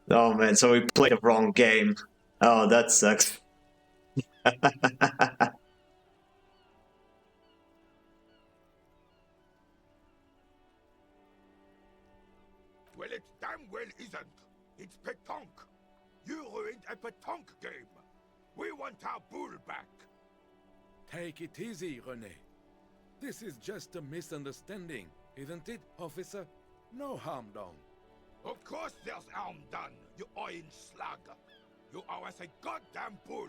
Oh man, so we played the wrong game. Oh, that sucks. Well, it damn well isn't. It's pétanque. You ruined a pétanque game. We want our bull back. Take it easy, René. This is just a misunderstanding, isn't it, officer? No harm done. Of course there's harm done, you orange slug. You owe us a goddamn bull.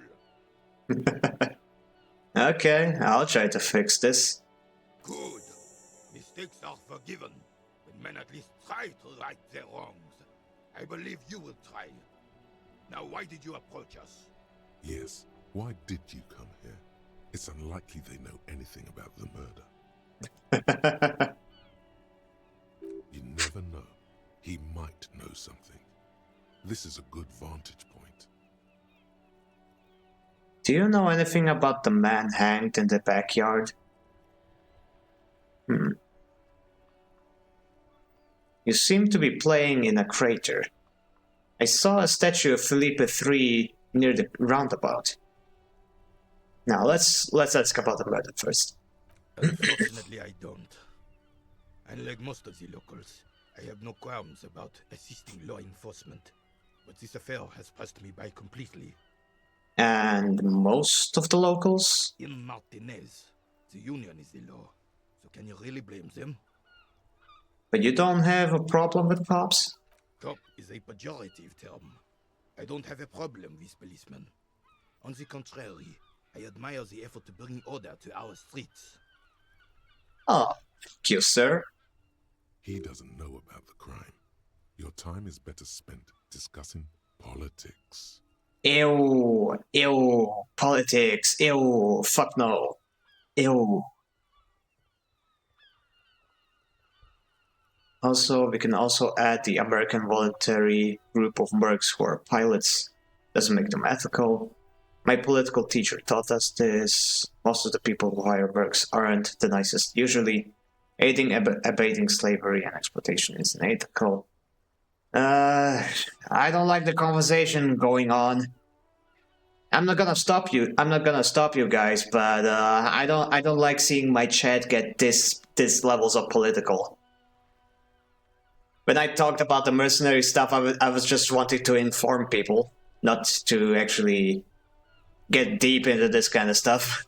Okay, I'll try to fix this. Good. Mistakes are forgiven when men at least try to right their wrongs. I believe you will try. Now, why did you approach us? Yes, why did you come here? It's unlikely they know anything about the murder. You never know. He might know something. This is a good vantage point. Do you know anything about the man hanged in the backyard? You seem to be playing in a crater. I saw a statue of Felipe III near the roundabout. Now let's ask about the murder first. Unfortunately, I don't. Unlike most of the locals, I have no qualms about assisting law enforcement. But this affair has passed me by completely. And most of the locals? In Martinez, the union is the law. So can you really blame them? But you don't have a problem with cops? Cop is a pejorative term. I don't have a problem with policemen. On the contrary, I admire the effort to bring order to our streets. Oh, thank you, sir. He doesn't know about the crime. Your time is better spent discussing politics. Ew, ew, politics, ew, fuck no, ew. Also, we can also add the American voluntary group of mercs who are pilots. Doesn't make them ethical. My political teacher taught us this. Most of the people who hire mercs aren't the nicest. Usually, aiding abating slavery and exploitation is unethical. I don't like the conversation going on. I'm not gonna stop you. I'm not gonna stop you guys, but I don't like seeing my chat get this levels of political. When I talked about the mercenary stuff, I was just wanting to inform people, not to actually get deep into this kind of stuff.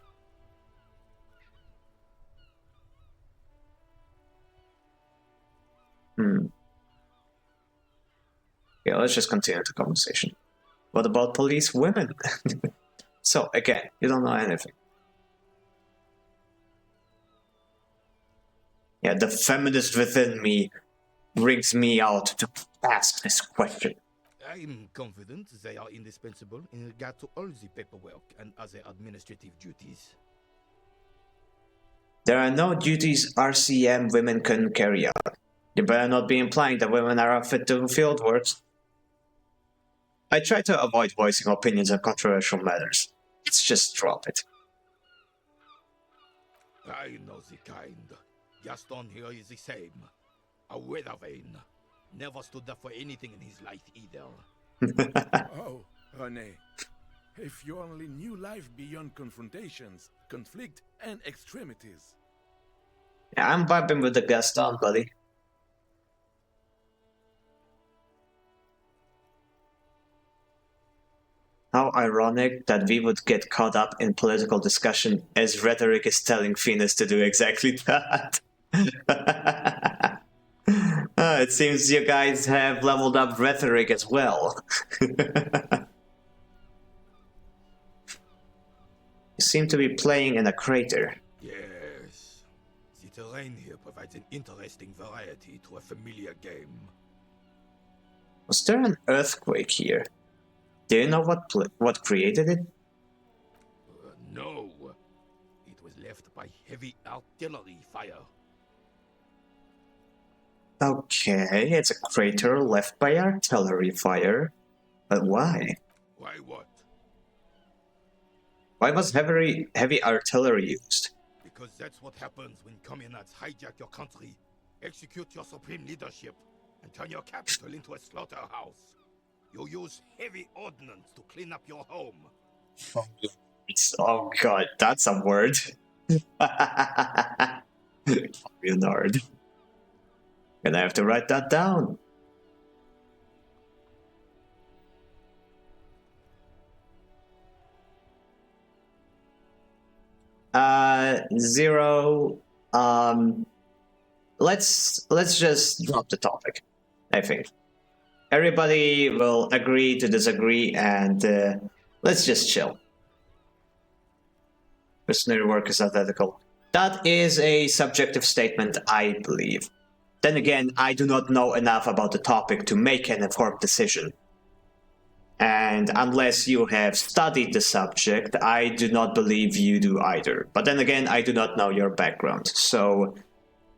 Yeah, let's just continue the conversation. What about police women? So, again, you don't know anything. Yeah, the feminist within me brings me out to ask this question. I'm confident they are indispensable in regard to all the paperwork and other administrative duties. There are no duties RCM women can carry out. You better not be implying that women are unfit to field work. I try to avoid voicing opinions on controversial matters. Let's just drop it. I know the kind. Gaston here is the same. A weather vane. Never stood up for anything in his life either. Oh, René. If you only knew life beyond confrontations, conflict, and extremities. Yeah, I'm vibing with the Gaston, buddy. How ironic that we would get caught up in political discussion as rhetoric is telling Finis to do exactly that. It seems you guys have leveled up rhetoric as well. You seem to be playing in a crater. Yes. The terrain here provides an interesting variety to a familiar game. Was there an earthquake here? Do you know what created it? No. It was left by heavy artillery fire. Okay, it's a crater left by artillery fire. But why? Why what? Why was heavy artillery used? Because that's what happens when communards hijack your country, execute your supreme leadership, and turn your capital into a slaughterhouse. You use heavy ordnance to clean up your home. Oh god, that's a word. Leonard. Gonna have to write that down. Zero. Let's just drop the topic. I think everybody will agree to disagree, and let's just chill. Mercenary work is identical. That is a subjective statement, I believe. Then again, I do not know enough about the topic to make an informed decision. And unless you have studied the subject, I do not believe you do either. But then again, I do not know your background. So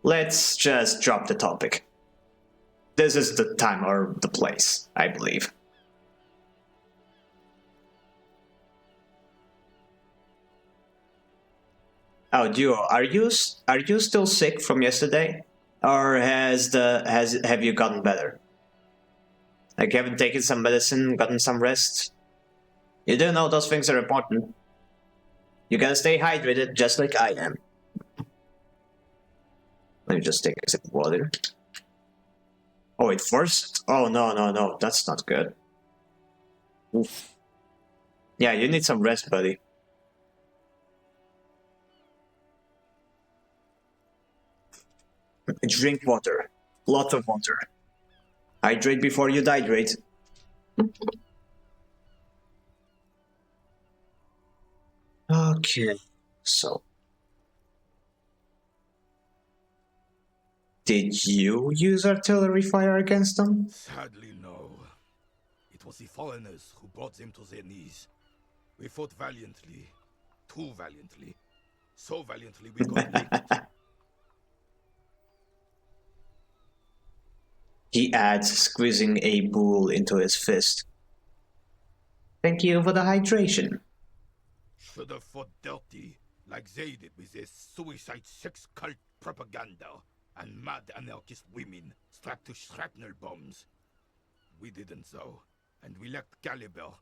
let's just drop the topic. This is the time or the place, I believe. Oh, Duo, are you still sick from yesterday, or have you gotten better? Like, haven't taken some medicine, gotten some rest? You do know those things are important. You gotta stay hydrated, just like I am. Let me just take a sip of water. Oh wait, first? Oh no, that's not good. Oof. Yeah, you need some rest, buddy. Drink water. Lots of water. Hydrate before you dihydrate. Okay, so. Did you use artillery fire against them? Sadly, no. It was the foreigners who brought them to their knees. We fought valiantly. Too valiantly. So valiantly we got naked. He adds, squeezing a bull into his fist. Thank you for the hydration. Should have fought dirty, like they did with their suicide sex cult propaganda and mad anarchist women strapped to shrapnel bombs. We didn't though, and we lacked caliber.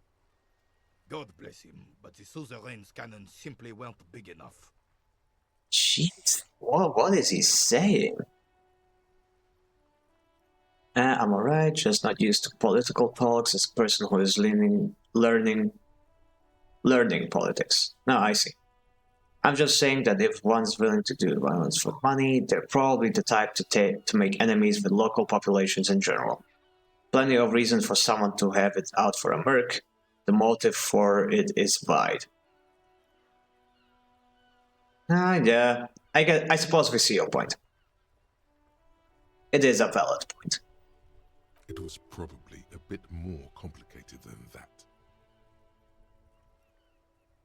God bless him, but the suzerain's cannons simply weren't big enough. Jeez, what is he saying? I'm alright, just not used to political talks as a person who is learning politics. No, I see. I'm just saying that if one's willing to do violence for money, they're probably the type to make enemies with local populations in general. Plenty of reasons for someone to have it out for a merc. The motive for it is wide. Yeah, I suppose we see your point. It is a valid point. It was probably a bit more complicated than that.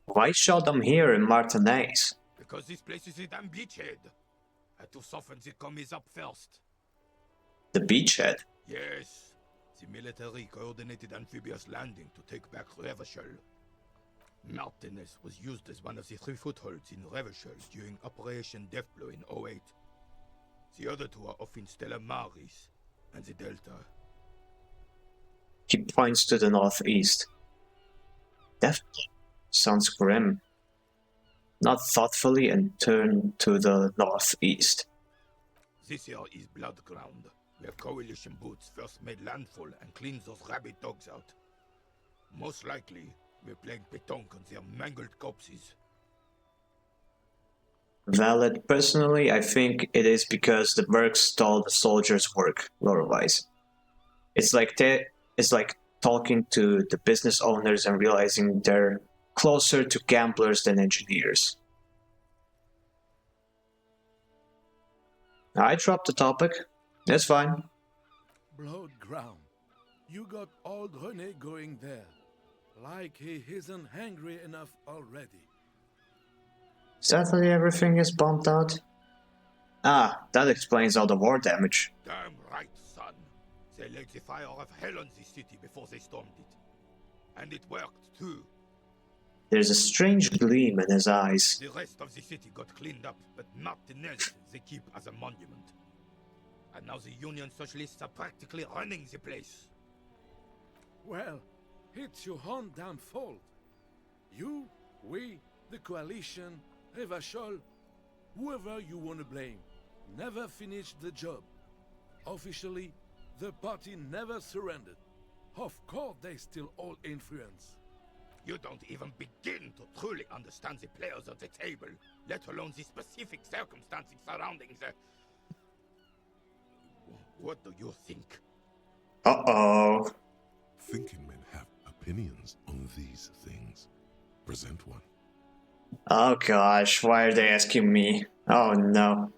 Why show them here in Martinez? Because this place is a damn beachhead. Had to soften the commies up first. The beachhead? Yes. The military coordinated amphibious landing to take back Revachol. Martinez was used as one of the 3 footholds in Revachol during Operation Deathblow in 08. The other 2 are off in Stella Maris and the Delta. He points to the northeast. Definitely sounds grim. Not thoughtfully and turn to the northeast. This here is Blood Ground, where coalition boots first made landfall and cleaned those rabid dogs out. Most likely, we're playing pétanque on their mangled corpses. Valid. Personally, I think it is because the mercs stole the soldiers' work, lore-wise. It's like talking to the business owners and realizing they're closer to gamblers than engineers. I dropped the topic. That's fine. Blood ground. You got old René going there. Like he isn't hungry enough already. Sadly, everything is bombed out. Ah, that explains all the war damage. Damn right, son. They laid the fire of hell on the city before they stormed it. And it worked, too. There's a strange gleam in his eyes. The rest of the city got cleaned up, but nothing else they keep as a monument. And now the Union Socialists are practically running the place. Well, it's your own damn fault. You, we, the coalition, Revachol, whoever you want to blame, never finished the job. Officially, the party never surrendered. Of course they still hold influence. You don't even begin to truly understand the players at the table, let alone the specific circumstances surrounding the... What do you think? Uh-oh. Thinking men have opinions on these things. Present one. Oh gosh, why are they asking me? Oh no.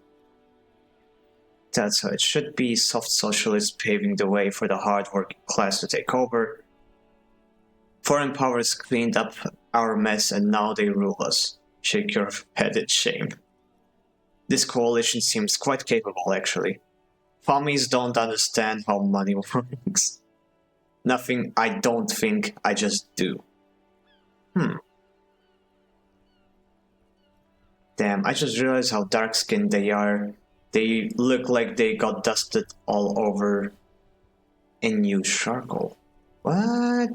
That's how it should be. Soft socialists paving the way for the hard-working class to take over. Foreign powers cleaned up our mess and now they rule us. Shake your head in shame. This coalition seems quite capable, actually. Fommies don't understand how money works. Nothing I don't think, I just do. Damn, I just realized how dark-skinned they are. They look like they got dusted all over in used charcoal. What?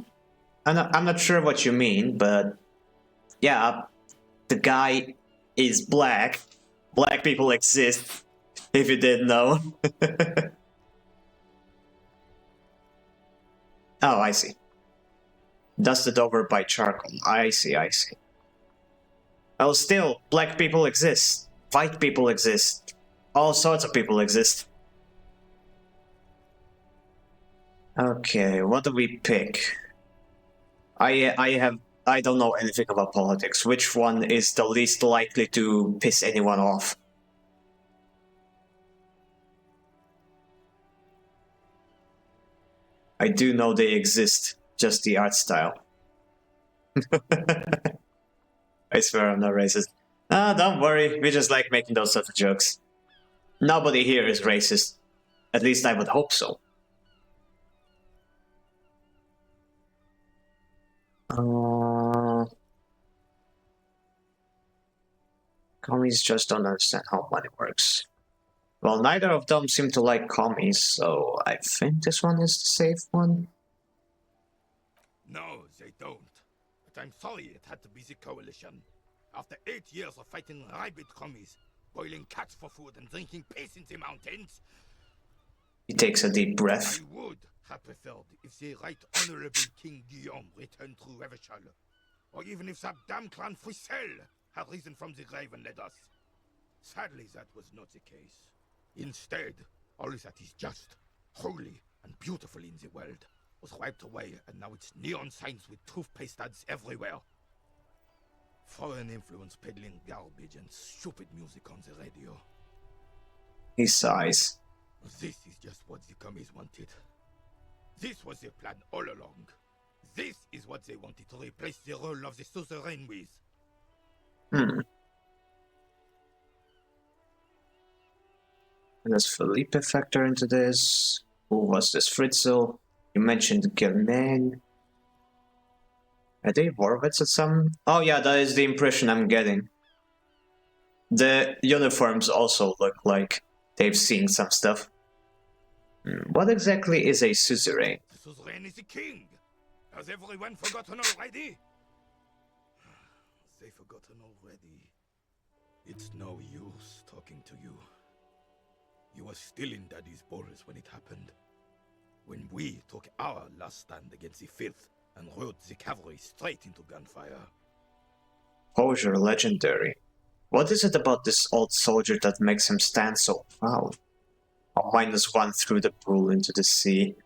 I'm not sure what you mean, but yeah, the guy is black. Black people exist, if you didn't know. Oh, I see. Dusted over by charcoal. I see. Oh, still, black people exist. White people exist. All sorts of people exist. Okay, what do we pick? I don't know anything about politics. Which one is the least likely to piss anyone off? I do know they exist, just the art style. I swear I'm not racist. Ah, don't worry, we just like making those sorts of jokes. Nobody here is racist. At least I would hope so. Commies just don't understand how money works. Well, neither of them seem to like commies, so I think this one is the safe one. No, they don't. But I'm sorry it had to be the coalition. After 8 years of fighting rabid commies, boiling cats for food and drinking piss in the mountains, He takes a deep breath. I would have preferred if the Right Honorable King Guillaume returned through Revachol, or even if that damn clan Frisel had risen from the grave and led us. Sadly, that was not the case. Instead, all that is just, holy, and beautiful in the world was wiped away, and now it's neon signs with toothpaste ads everywhere. Foreign influence peddling garbage and stupid music on the radio. He sighs. This is just what the commies wanted. This was their plan all along. This is what they wanted to replace the role of the suzerain with. And does Felipe factor into this? Who was this Fritzl? You mentioned Germain. Are they Warwitz at some? Oh yeah, that is the impression I'm getting. The uniforms also look like they've seen some stuff. What exactly is a suzerain? The suzerain is the king. Has everyone forgotten already? They've forgotten already. It's no use talking to you. You were still in Daddy's balls when it happened. When we took our last stand against the filth and rode the cavalry straight into gunfire. Posure legendary. What is it about this old soldier that makes him stand so proud? A -1 through the pool into the sea.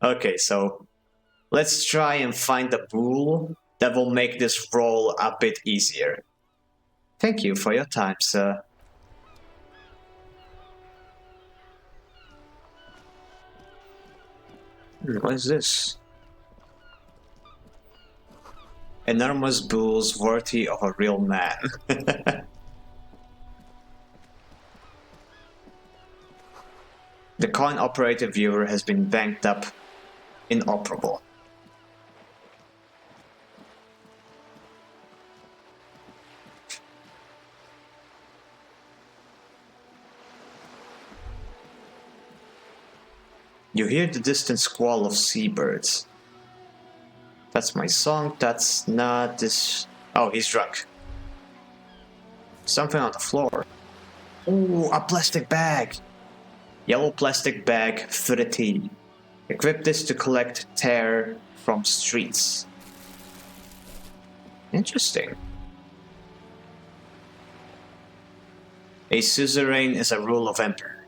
Okay, so let's try and find the pool that will make this roll a bit easier. Thank you for your time, sir. What is this? Enormous bulls worthy of a real man. The coin-operated viewer has been banked up inoperable. You hear the distant squall of seabirds. That's my song. That's not this. Oh, he's drunk. Something on the floor. Ooh, a plastic bag. Yellow plastic bag for the tea. Equip this to collect tear from streets. Interesting. A suzerain is a rule of emperor.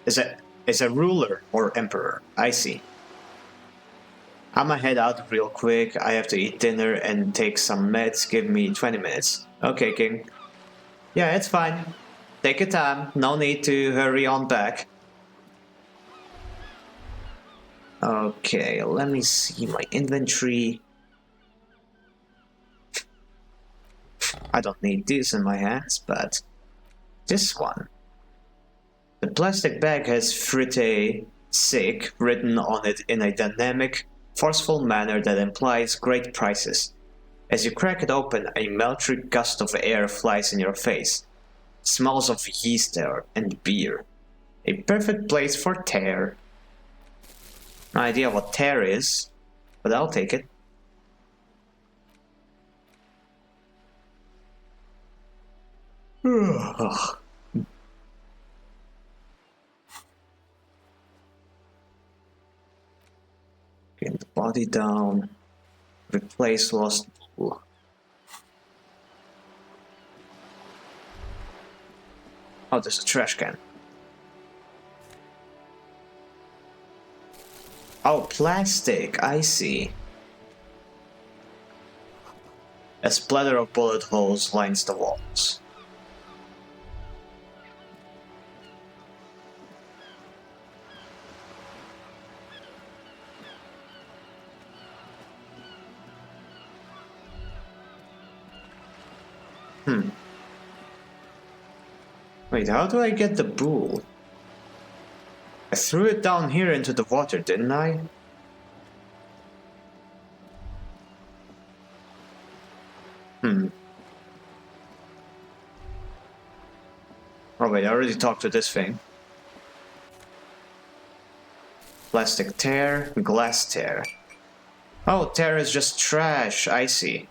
Is a ruler or emperor. I see. I'ma head out real quick. I have to eat dinner and take some meds. Give me 20 minutes. Okay, King. Yeah, it's fine. Take your time. No need to hurry on back. Okay, let me see my inventory. I don't need this in my hands, but this one. The plastic bag has Frite Sick written on it in a dynamic, forceful manner that implies great prices. As you crack it open, a melting gust of air flies in your face. Smells of yeast there and beer. A perfect place for tear. No idea what tear is, but I'll take it. Get the body down. Replace lost pool. Oh, there's a trash can. Oh, plastic, I see. A splatter of bullet holes lines the walls. Wait, how do I get the bull? I threw it down here into the water, didn't I? Oh wait, I already talked to this thing. Plastic tear, glass tear. Oh, tear is just trash, I see.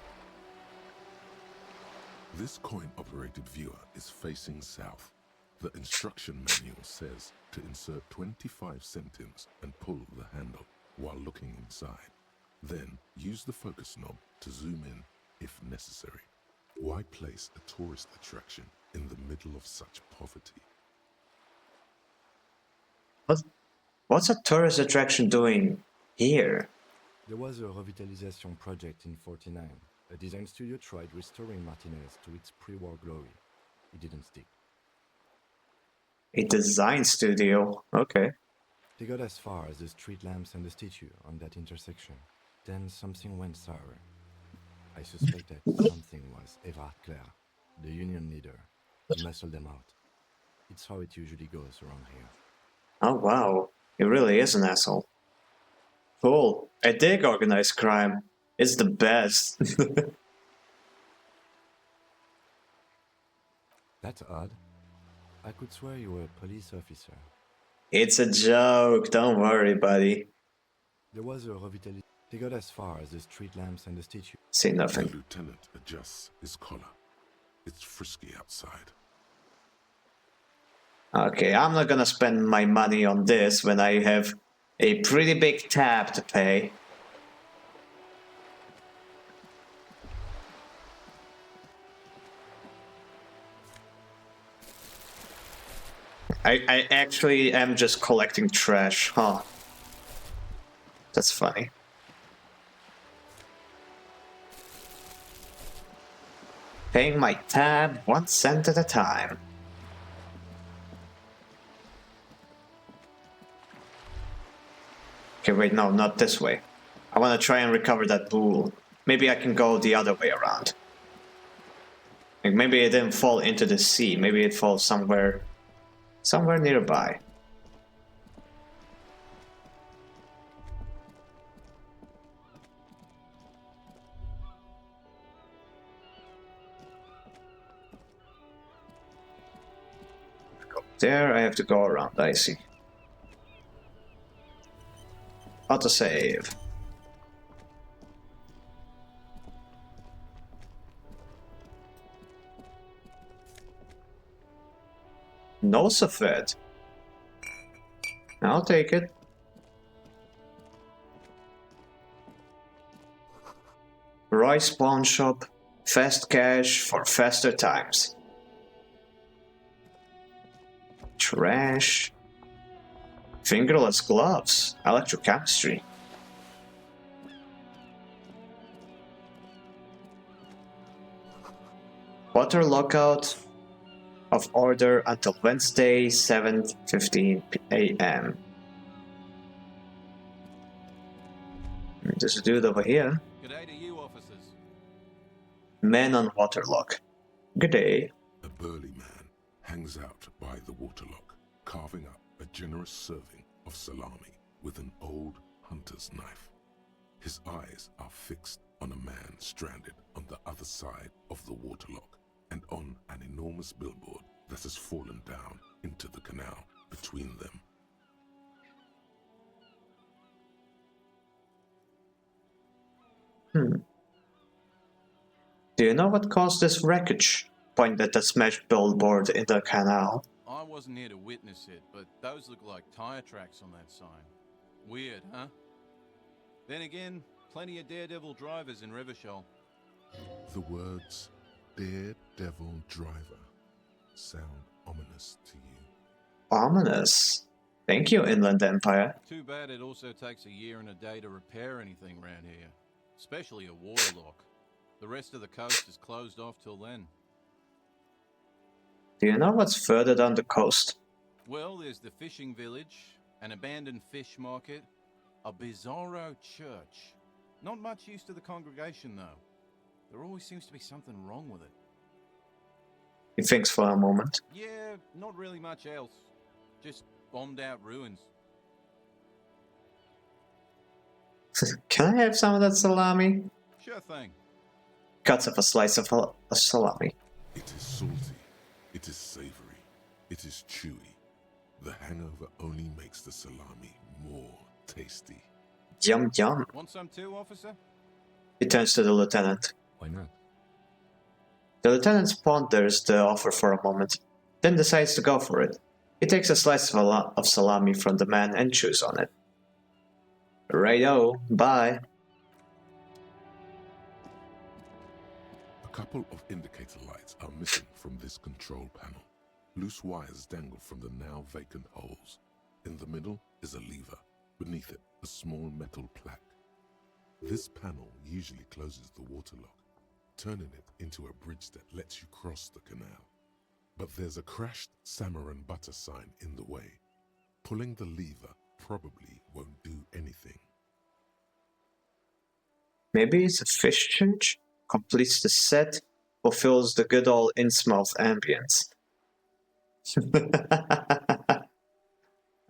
This coin-operated viewer is facing south. The instruction manual says to insert 25 centimes and pull the handle while looking inside. Then use the focus knob to zoom in if necessary. Why place a tourist attraction in the middle of such poverty? What's a tourist attraction doing here? There was a revitalization project in 49. A design studio tried restoring Martinez to its pre-war glory. It didn't stick. A design studio? Okay. They got as far as the street lamps and the statue on that intersection. Then something went sour. I suspect that something was Everard Clare, the union leader. He muscled them out. It's how it usually goes around here. Oh wow, he really is an asshole. Cool. I dig organized crime. It's the best. That's odd. I could swear you were a police officer. It's a joke, don't worry, buddy. There was a revitalization. They got as far as the street lamps and the statue. Say The nothing. lieutenant adjusts his collar. It's frisky outside. Okay, I'm not gonna spend my money on this when I have a pretty big tab to pay. I actually am just collecting trash, huh? That's funny. Paying my tab 1 cent at a time. Okay, wait, no, not this way. I want to try and recover that bull. Maybe I can go the other way around. Like maybe it didn't fall into the sea. Maybe it falls somewhere nearby. Go there, I have to go around, I see. Autosave. No Safed. I'll take it. Royce Pawn Shop. Fast cash for faster times. Trash. Fingerless gloves. Electrochemistry. Water lockout of order until Wednesday, 7:15 a.m. There's a dude over here. G'day to you, officers. Man on waterlock. Good day. A burly man hangs out by the waterlock, carving up a generous serving of salami with an old hunter's knife. His eyes are fixed on a man stranded on the other side of the waterlock and on an enormous billboard that has fallen down into the canal between them. Do you know what caused this wreckage? Point at the smashed billboard in the canal. I wasn't here to witness it, but those look like tire tracks on that sign. Weird, huh? Then again, plenty of daredevil drivers in Revachol. The words Daredevil Driver sound ominous to you. Ominous. Thank you, Inland Empire. Too bad it also takes a year and a day to repair anything around here, especially a waterlock. The rest of the coast is closed off till then. Do you know what's further down the coast? Well, there's the fishing village, an abandoned fish market, a bizarro church. Not much use to the congregation, though. There always seems to be something wrong with it. He thinks for a moment. Yeah, not really much else. Just bombed out ruins. Can I have some of that salami? Sure thing. Cuts up a slice of a salami. It is salty, it is savory, it is chewy. The hangover only makes the salami more tasty. Yum yum. Want some too, officer? He turns to the lieutenant. Why not? The lieutenant ponders the offer for a moment, then decides to go for it. He takes a slice of salami from the man and chews on it. Righto, bye. A couple of indicator lights are missing from this control panel. Loose wires dangle from the now vacant holes. In the middle is a lever. Beneath it, a small metal plaque. This panel usually closes the waterlock, turning it into a bridge that lets you cross the canal. But there's a crashed salmon and butter sign in the way. Pulling the lever probably won't do anything. Maybe it's a fish church? Completes the set, fulfills the good old Innsmouth ambience.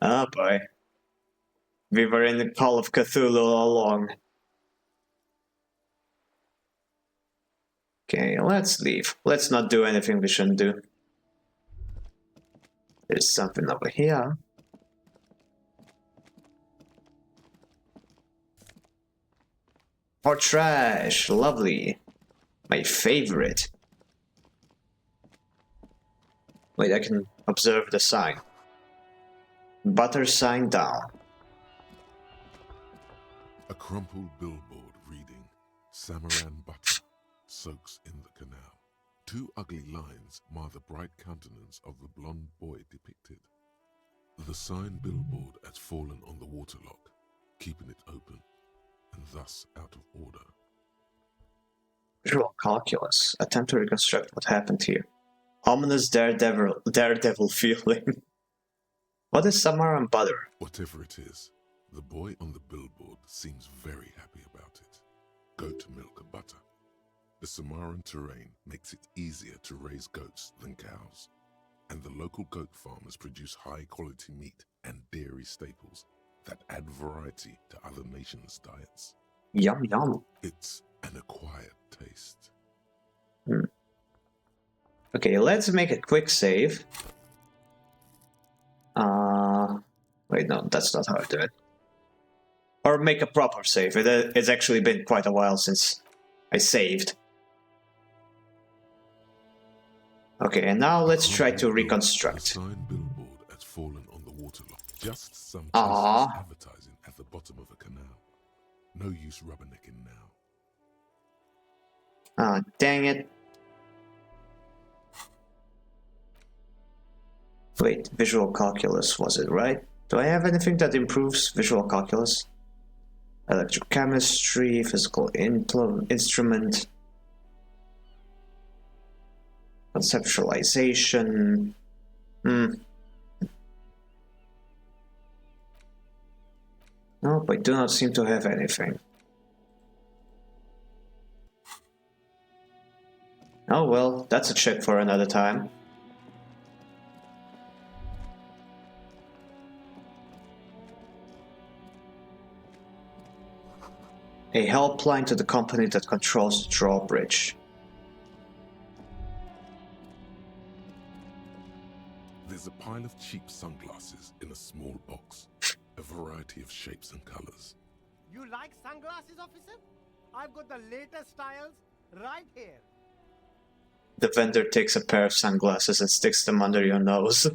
Oh boy. We were in the Call of Cthulhu all along. Okay, let's leave. Let's not do anything we shouldn't do. There's something over here. More trash, lovely. My favorite. Wait, I can observe the sign. Butter sign down. A crumpled billboard reading, Samaran butter soaks in the canal. Two ugly lines mar the bright countenance of the blonde boy depicted. The sign billboard has fallen on the waterlock, keeping it open, and thus out of order. Visual calculus. Attempt to reconstruct what happened here. Ominous daredevil feeling. What is Samaran butter? Whatever it is, the boy on the billboard seems very happy about it. Goat milk and butter. The Samaran terrain makes it easier to raise goats than cows, and the local goat farmers produce high-quality meat and dairy staples that add variety to other nations' diets. Yum yum. It's an acquired taste. Okay, let's make a quick save. Wait, no, that's not how I do it. Or make a proper save. It's actually been quite a while since I saved. Okay, and now let's try to reconstruct. The sign billboard has fallen on the waterlock. Just some Aww. tasteless advertising at the bottom of a canal. No use rubbernecking now. Ah, dang it. Wait, visual calculus, was it right? Do I have anything that improves visual calculus? Electrochemistry, physical instrument, conceptualization. Nope, I do not seem to have anything. Oh well, that's a check for another time. A helpline to the company that controls the drawbridge. There's a pile of cheap sunglasses in a small box. A variety of shapes and colors. You like sunglasses, officer? I've got the latest styles right here. The vendor takes a pair of sunglasses and sticks them under your nose.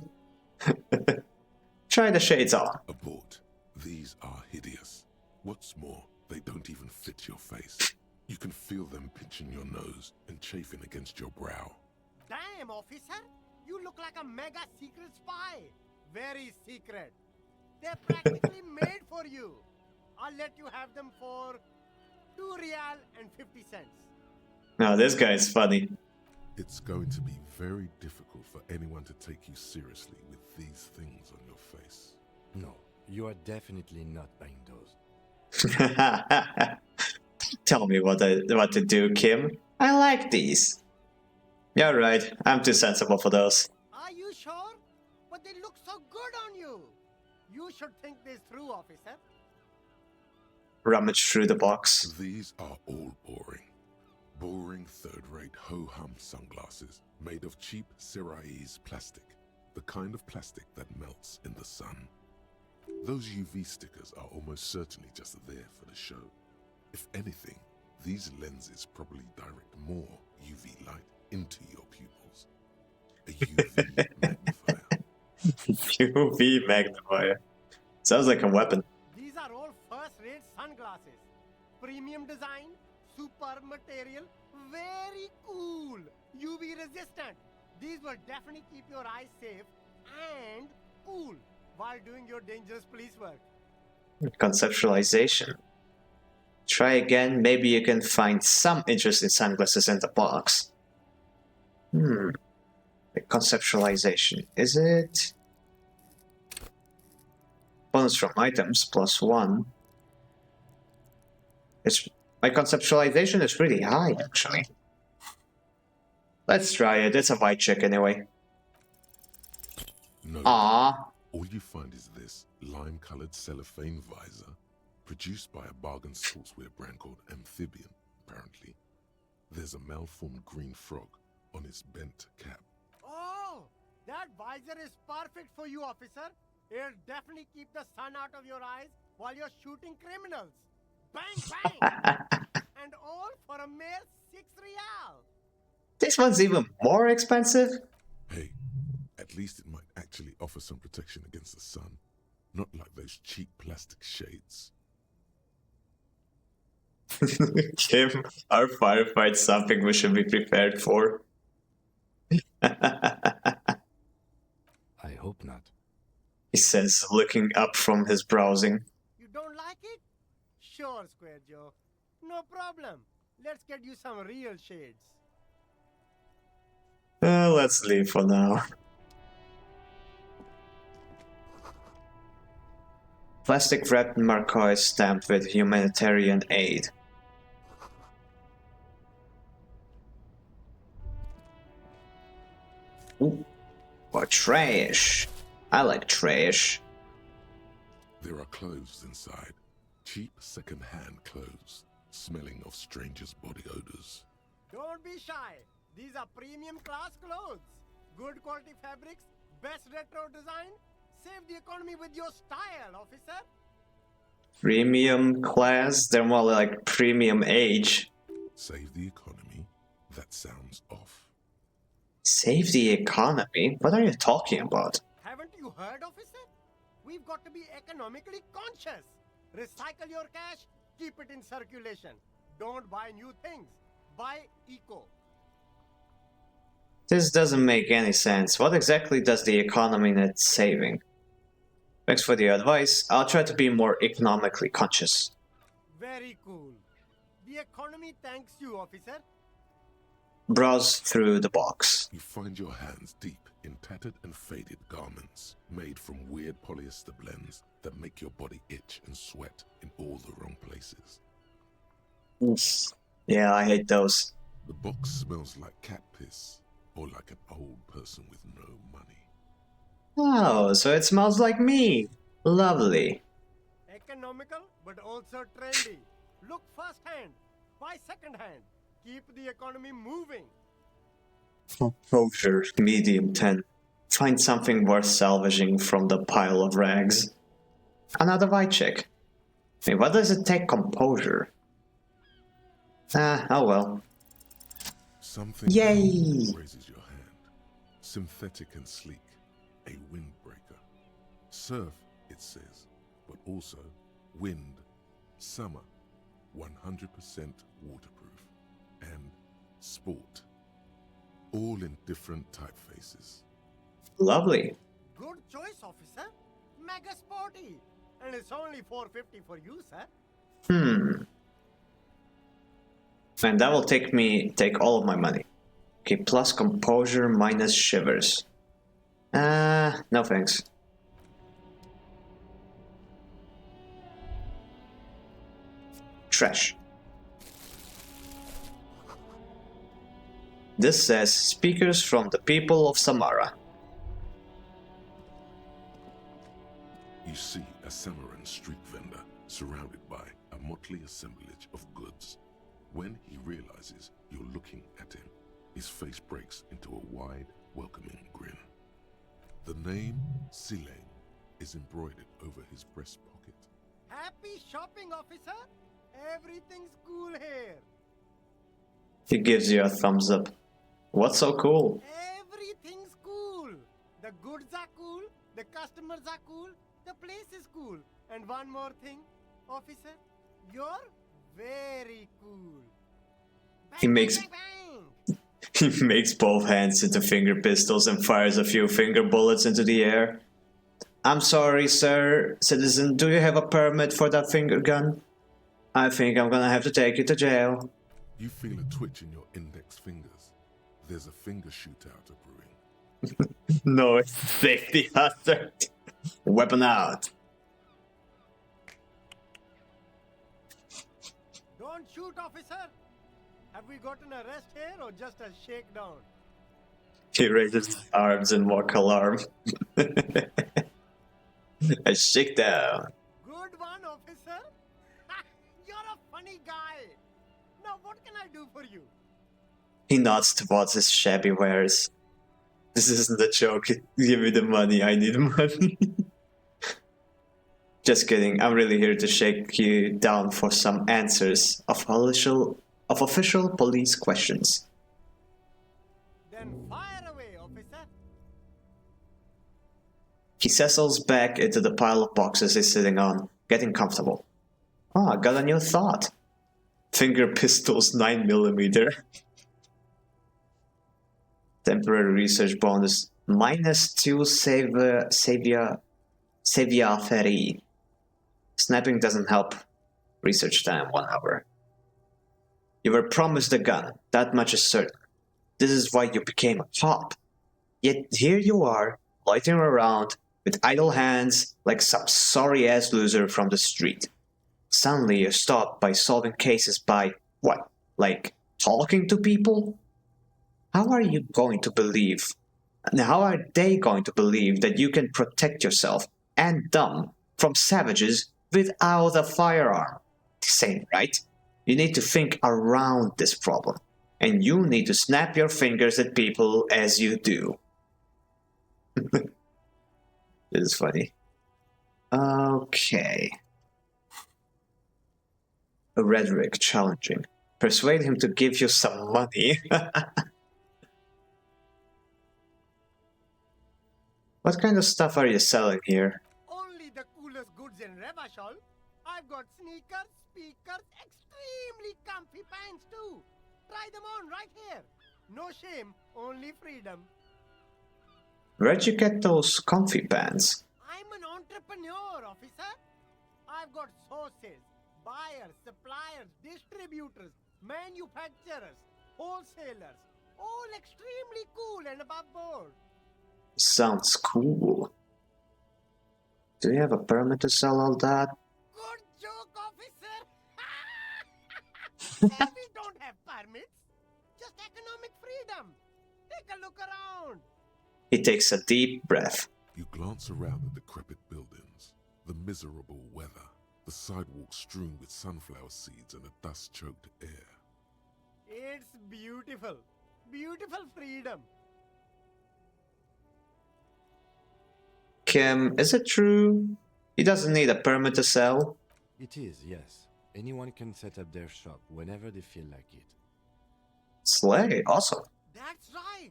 Try the shades on. Abort. These are hideous. What's more, they don't even fit your face. You can feel them pinching your nose and chafing against your brow. Damn, officer! You look like a mega secret spy. Very secret. They're practically made for you. I'll let you have them for 2 real and 50 cents. Now this guy is funny. It's going to be very difficult for anyone to take you seriously with these things on your face. No, you are definitely not buying those. Tell me what to do, Kim. I like these. You're right, I'm too sensible for those. Are you sure? But they look so good on you. You should think this through, officer. Rummage through the box. These are all boring. Boring third-rate ho-hum sunglasses made of cheap Syrahese plastic. The kind of plastic that melts in the sun. Those UV stickers are almost certainly just there for the show. If anything, these lenses probably direct more UV light into your pupils. A UV magnifier. UV magnifier. Sounds like a weapon. These are all first-rate sunglasses. Premium design, super material, very cool. UV resistant. These will definitely keep your eyes safe and cool while doing your dangerous police work. Conceptualization. Try again, maybe you can find some interesting sunglasses in the box. The conceptualization. Is it? Bonus from items, +1. My conceptualization is pretty high, actually. Let's try it, it's a white check anyway. No. Aww. All you find is this lime-colored cellophane visor, produced by a bargain sportswear brand called Amphibian, apparently. There's a malformed green frog on its bent cap. Oh, that visor is perfect for you, officer. It'll definitely keep the sun out of your eyes while you're shooting criminals. Bang, bang! And all for a mere 6 real. This one's even more expensive? Hey, at least it might actually offer some protection against the sun. Not like those cheap plastic shades. Kim, our firefight's something we should be prepared for. I hope not. He says, looking up from his browsing. You don't like it? Sure, Square Joe. No problem. Let's get you some real shades. Let's leave for now. Plastic wrapped marquise stamped with humanitarian aid. Ooh, or trash. I like trash. There are clothes inside. Cheap second-hand clothes, smelling of strangers' body odors. Don't be shy. These are premium class clothes. Good quality fabrics, best retro design. Save the economy with your style, officer. Premium class? They're more like premium age. Save the economy? That sounds off. Save the economy? What are you talking about? Haven't you heard, officer? We've got to be economically conscious. Recycle your cash, keep it in circulation. Don't buy new things. Buy eco. This doesn't make any sense. What exactly does the economy need saving? Thanks for the advice. I'll try to be more economically conscious. Very cool. The economy thanks you, officer. Browse through the box. You find your hands deep in tattered and faded garments made from weird polyester blends that make your body itch and sweat in all the wrong places. Oof. Yeah, I hate those. The box smells like cat piss or like an old person with no money. Oh, so it smells like me. Lovely. Economical, but also trendy. Look first hand, buy second hand. Keep the economy moving. Composure, medium 10. Find something worth salvaging from the pile of rags. Another white check. Hey, what does it take composure? Oh well. Something Yay! raises your hand. Synthetic and sleek. A windbreaker. Surf, it says, but also wind, summer, 100% waterproof, and sport. All in different typefaces. Lovely. Good choice, officer. Mega sporty. And it's only $4.50 for you, sir. And that will take all of my money. Okay, plus composure minus shivers. No thanks. Trash. This says speakers from the people of Samara. You see a Samaran street vendor surrounded by a motley assemblage of goods. When he realizes you're looking at him, his face breaks into a wide, welcoming grin. The name Silane is embroidered over his breast pocket. Happy shopping, officer. Everything's cool here. He gives you a thumbs up. What's so cool? Everything's cool. The goods are cool. The customers are cool. The place is cool. And one more thing, officer. You're very cool. Bang, He makes bang, bang. he makes both hands into finger pistols and fires a few finger bullets into the air. I'm sorry, sir. Citizen, do you have a permit for that finger gun? I think I'm gonna have to take you to jail. You feel a twitch in your index fingers. There's a finger shootout brewing. No, it's safety hazard. Weapon out. Don't shoot, officer. Have we got an arrest here or just a shakedown? He raises his arms in mock alarm. A shakedown. Good one, officer. You're a funny guy. Now, what can I do for you? He nods towards his shabby wares. This isn't a joke. Give me the money. I need money. Just kidding. I'm really here to shake you down for some answers of official police questions. Then fire away, officer. He settles back into the pile of boxes he's sitting on, getting comfortable. Oh, I got a new thought. Finger pistols 9mm. Temporary research bonus -2 Savia Ferry. Snapping doesn't help. Research time 1 hour. You were promised a gun, that much is certain. This is why you became a cop. Yet here you are, loitering around with idle hands like some sorry-ass loser from the street. Suddenly you're stopped by solving cases by, what, like talking to people? How are they going to believe that you can protect yourself and them from savages without a firearm? This ain't right. You need to think around this problem. And you need to snap your fingers at people as you do. This is funny. Okay. Rhetoric challenging. Persuade him to give you some money. What kind of stuff are you selling here? Only the coolest goods in Revachol. I've got sneakers, speakers, extremely comfy pants too. Try them on right here. No shame, only freedom. Where'd you get those comfy pants? I'm an entrepreneur, officer. I've got sources, buyers, suppliers, distributors, manufacturers, wholesalers, all extremely cool and above board. Sounds cool. Do you have a permit to sell all that? Good joke, officer. We don't have permits, just economic freedom. Take a look around. He takes a deep breath. You glance around the decrepit buildings, the miserable weather, the sidewalks strewn with sunflower seeds and a dust-choked air. It's beautiful. Beautiful freedom. Kim, is it true? He doesn't need a permit to sell? It is, yes. Anyone can set up their shop whenever they feel like it. Slay, awesome. That's right.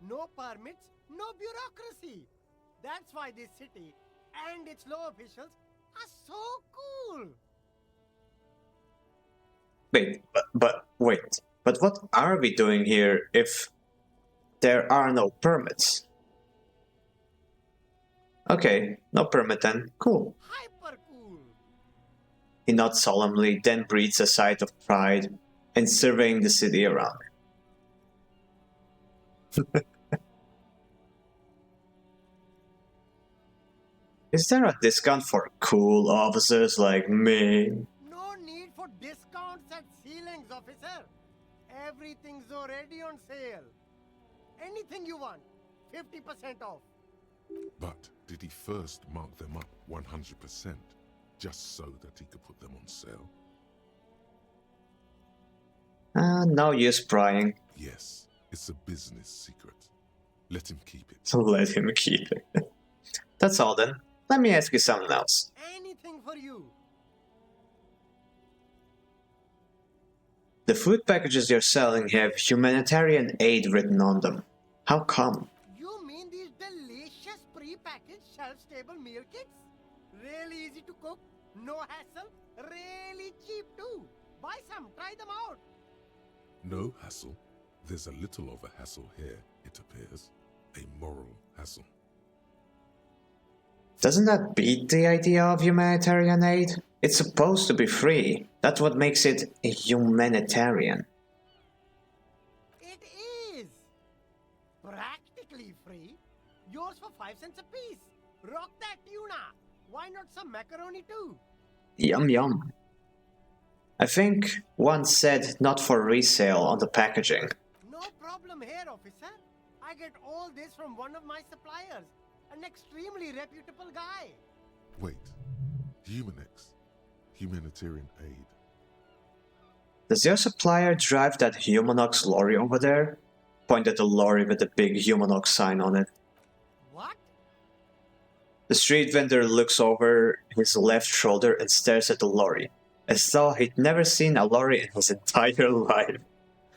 No permits, no bureaucracy. That's why this city and its law officials are so cool. Wait. But what are we doing here if there are no permits? Okay, no permit then. Cool. Hyper cool. He nods solemnly, then breathes a sigh of pride in surveying the city around him. Is there a discount for cool officers like me? No need for discounts at ceilings, officer. Everything's already on sale. Anything you want, 50% off. But did he first mark them up 100%, just so that he could put them on sale? No use prying. Yes, it's a business secret. Let him keep it. So let him keep it. That's all then. Let me ask you something else. Anything for you. The food packages you're selling have humanitarian aid written on them. How come? You mean these delicious pre-packaged shelf-stable meal kits? Really easy to cook, no hassle, really cheap too. Buy some, try them out. No hassle. There's a little of a hassle here, it appears. A moral hassle. Doesn't that beat the idea of humanitarian aid? It's supposed to be free. That's what makes it humanitarian. It is. Practically free. Yours for 5 cents a piece. Rock that tuna. Why not some macaroni too? Yum yum. I think one said not for resale on the packaging. No problem here, officer. I get all this from one of my suppliers. An extremely reputable guy. Wait. Humanex. Humanitarian aid. Does your supplier drive that Humanox lorry over there? Point at the lorry with the big Humanox sign on it. What? The street vendor looks over his left shoulder and stares at the lorry, as though he'd never seen a lorry in his entire life.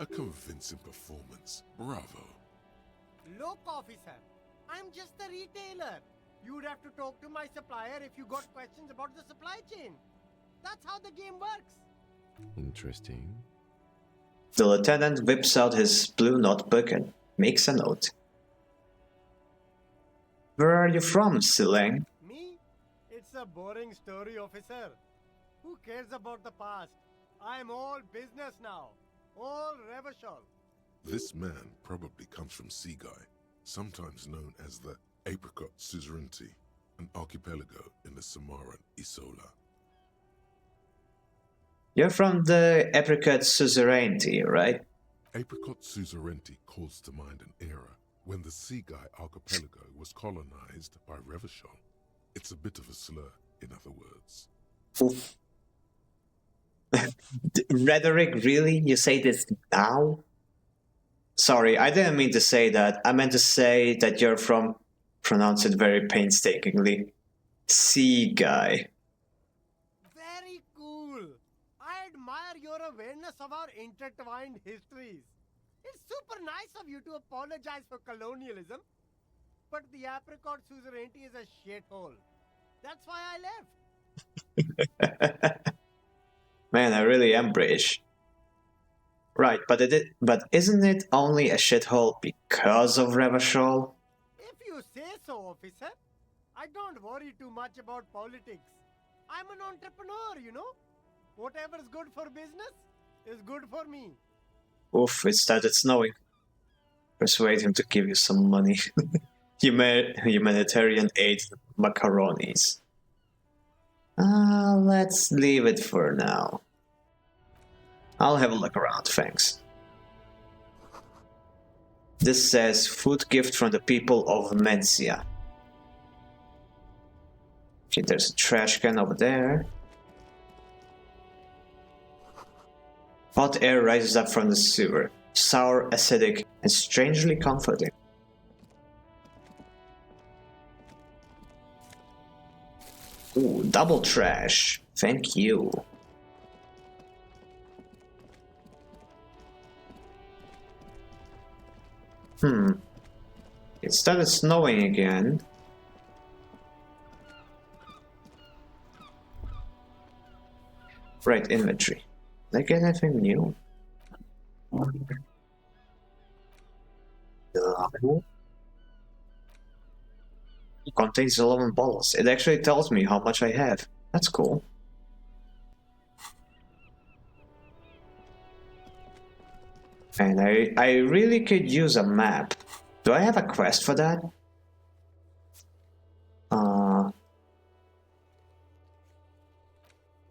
A convincing performance. Bravo. Look, officer. I'm just a retailer. You'd have to talk to my supplier if you got questions about the supply chain. That's how the game works. Interesting. The lieutenant whips out his blue notebook and makes a note. Where are you from, Sileng? Me? It's a boring story, officer. Who cares about the past? I'm all business now. All Revachol. This man probably comes from Seaguy, sometimes known as the Apricot Suzerainty, an archipelago in the Samaran Isola. You're from the Apricot Suzerainty, right? Apricot Suzerainty calls to mind an era when the Seaguy archipelago was colonized by Revachol. It's a bit of a slur, in other words. Oof. Rhetoric, really? You say this now? Sorry, I didn't mean to say that. I meant to say that you're from... Pronounce it very painstakingly. Sea guy. Very cool. I admire admire your awareness of our intertwined histories. It's super nice of you to apologize for colonialism, but the apricot suzerainty is a shithole. That's why I left. Man, I really am British. Right, but isn't it only a shithole because of Revachol? If you say so, officer. I don't worry too much about politics. I'm an entrepreneur, you know? Whatever's good for business is good for me. Oof, it started snowing. Persuade him to give you some money. Humanitarian aid macaronis. Let's leave it for now. I'll have a look around, thanks. This says food gift from the people of Mencia. Okay, there's a trash can over there. Hot air rises up from the sewer. Sour, acidic, and strangely comforting. Ooh, double trash. Thank you. It started snowing again. Right, inventory. Did I get anything new? No. It contains 11 bottles. It actually tells me how much I have. That's cool. And I really could use a map. Do I have a quest for that?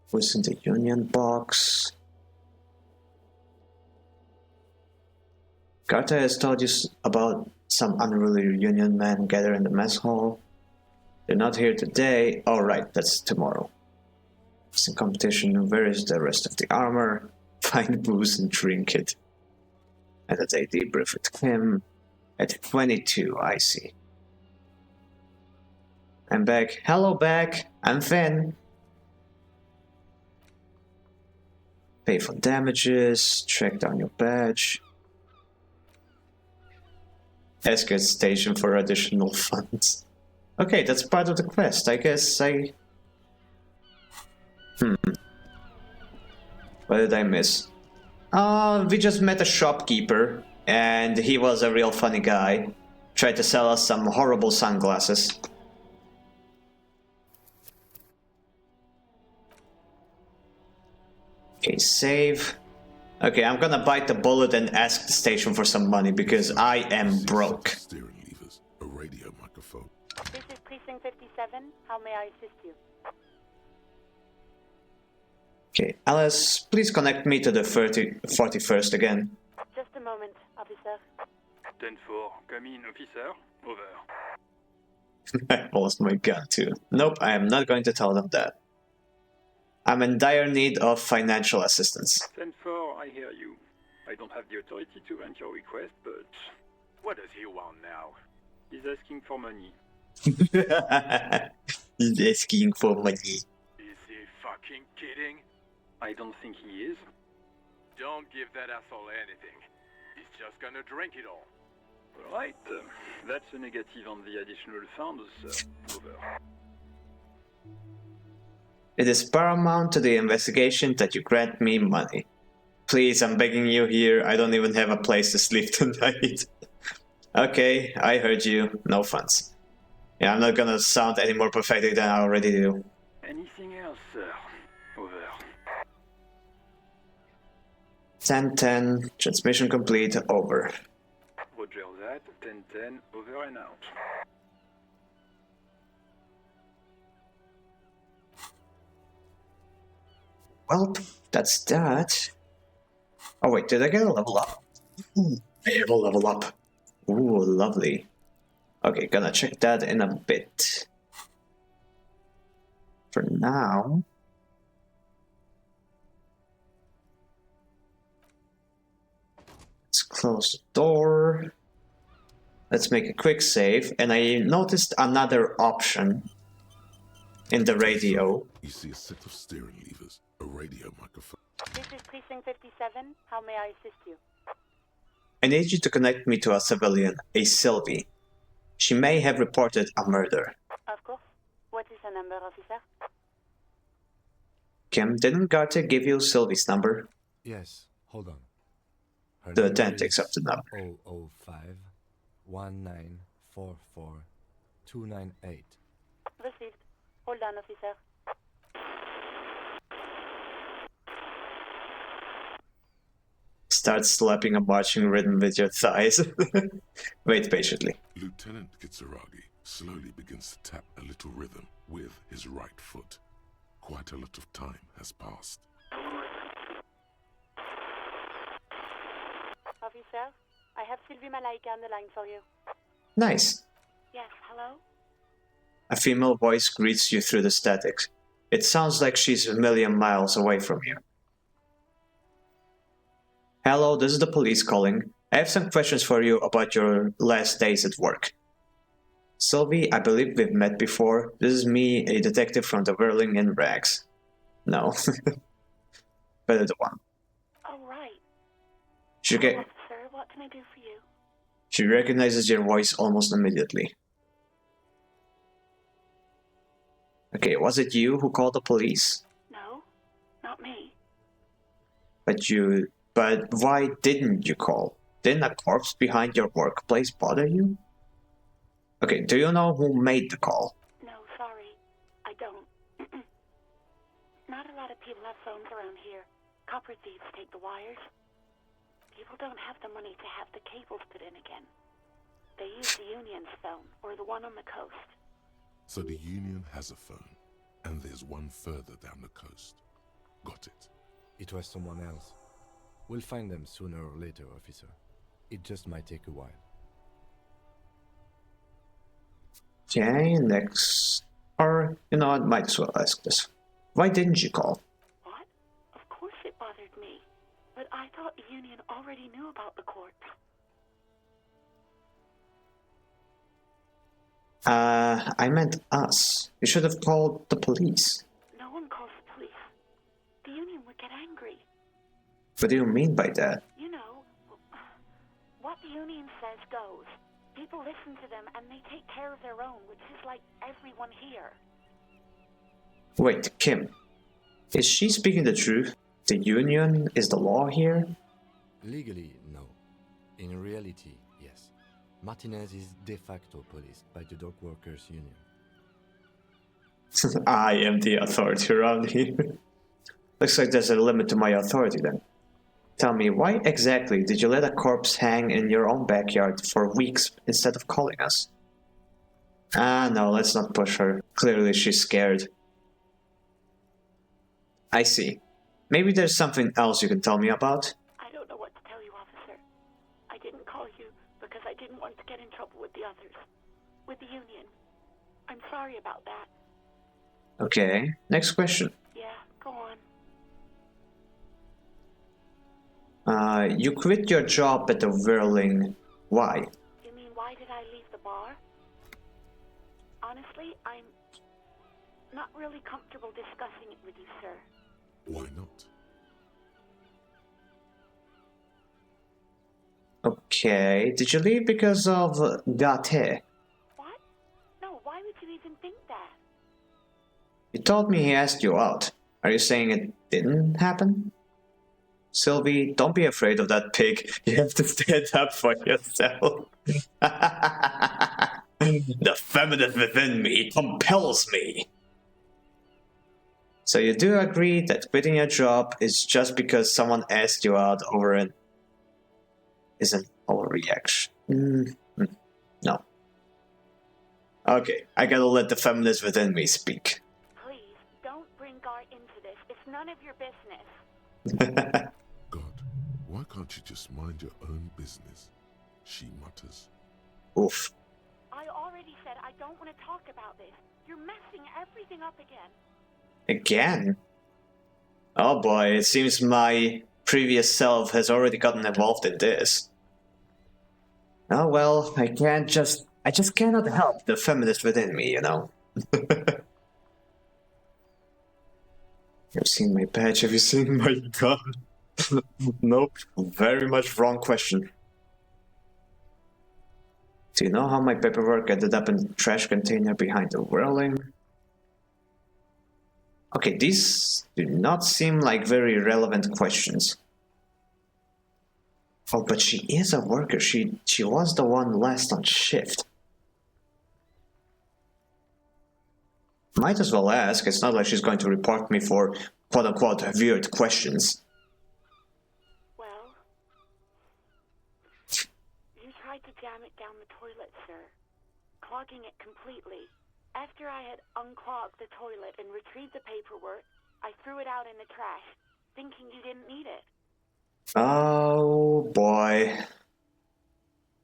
What's in the Union box? Carter has told you about some unruly Union men gathered in the mess hall. They're not here today. Oh, right, that's tomorrow. It's in competition. Where is the rest of the armor? Find booze and drink it. And that they debrief with him. At 22, I see. I'm back. Hello, back. I'm Finn. Pay for damages. Track down your badge. Escort station for additional funds. Okay, that's part of the quest. I guess I... What did I miss? We just met a shopkeeper, and he was a real funny guy. Tried to sell us some horrible sunglasses. Okay, save. Okay, I'm gonna bite the bullet and ask the station for some money because I am broke. Steering levers, a radio microphone. This is Precinct 57. How may I assist you? Okay, Alice, please connect me to the 41st again. Just a moment, officer. 10-4, come in, officer. Over. I lost my gun too. Nope, I am not going to tell them that. I'm in dire need of financial assistance. 10-4, I hear you. I don't have the authority to grant your request, but... What does he want now? He's asking for money. He's asking for money. Is he fucking kidding? I don't think he is. Don't give that asshole anything. He's just gonna drink it all. Alright, that's a negative on the additional funds, over. It is paramount to the investigation that you grant me money. Please, I'm begging you here. I don't even have a place to sleep tonight. Okay, I heard you. No funds. Yeah, I'm not gonna sound any more pathetic than I already do. Anything else, sir? Over. 10-10, transmission complete, over. Roger that, 10-10, over and out. Well, that's that. Oh wait, did I get a level up? I have a level up. Ooh, lovely. Okay, gonna check that in a bit. For now... Let's close the door. Let's make a quick save, and I noticed another option. in the radio. You see a set of steering levers, a radio microphone. This is Precinct 57. How may I assist you? I need you to connect me to a civilian, a Sylvie. She may have reported a murder. Of course. What is the number, officer? Kim, didn't Garter give you Sylvie's number? Yes, hold on. Her The number lieutenant is takes up the number. 005 1944 298. Received. Hold on, officer. Start slapping a marching rhythm with your thighs. Wait patiently. Lieutenant Kitsuragi slowly begins to tap a little rhythm with his right foot. Quite a lot of time has passed. Officer, I have Sylvie Malaika on the line for you. Nice. Yes, hello? A female voice greets you through the statics. It sounds like she's a million miles away from you. Hello, this is the police calling. I have some questions for you about your last days at work. Sylvie, I believe we've met before. This is me, a detective from the Whirling in Rags. No. Better the one. Oh, right. She, Officer, what can I do for you? she recognizes your voice almost immediately. Okay, was it you who called the police? No, not me. But why didn't you call? Didn't a corpse behind your workplace bother you? Okay, do you know who made the call? No, sorry. I don't. Not a lot of people have phones around here. Copper thieves take the wires. People don't have the money to have the cables put in again. They use the Union's phone, or the one on the coast. So the Union has a phone, and there's one further down the coast. Got it. It was someone else. We'll find them sooner or later, officer. It just might take a while. Okay, next. Or, you know, I might as well ask this. Why didn't you call? What? Of course it bothered me. But I thought the Union already knew about the corpse. I meant us. You should have called the police. No one calls the police. The Union would get angry. What do you mean by that? You know, what the Union says goes. People listen to them and they take care of their own, which is like everyone here. Wait, Kim. Is she speaking the truth? The Union is the law here? Legally, no. In reality, yes. Martinez is de facto policed by the Dock Workers Union. I am the authority around here. Looks like there's a limit to my authority then. Tell me, why exactly did you let a corpse hang in your own backyard for weeks instead of calling us? Ah, no, let's not push her. Clearly she's scared. I see. Maybe there's something else you can tell me about? I don't know what to tell you, officer. I didn't call you because I didn't want to get in trouble with the others. With the Union. I'm sorry about that. Okay, next question. Yeah, go on. You quit your job at the Whirling. Why? You mean why did I leave the bar? Honestly, I'm not really comfortable discussing it with you, sir. Why not? Okay, did you leave because of Gate? What? No, why would you even think that? You told me he asked you out. Are you saying it didn't happen? Sylvie, don't be afraid of that pig. You have to stand up for yourself. The feminine within me compels me. So you do agree that quitting your job is just because someone asked you out over an... is an overreaction. No. Okay, I gotta let the feminist within me speak. Please, don't bring Gar into this. It's none of your business. God, why can't you just mind your own business? She mutters. Oof. I already said I don't want to talk about this. You're messing everything up again. Again? Oh boy, it seems my previous self has already gotten involved in this. Oh well, I just cannot help the feminist within me, you know. Have you seen my badge? Have you seen my gun? Nope. Very much wrong question. Do you know how my paperwork ended up in the trash container behind the railing? Okay, these do not seem like very relevant questions. Oh, but she is a worker. She was the one last on shift. Might as well ask. It's not like she's going to report me for quote-unquote weird questions. Well, you tried to jam it down the toilet, sir, clogging it completely. After I had unclogged the toilet and retrieved the paperwork, I threw it out in the trash, thinking you didn't need it. Oh boy.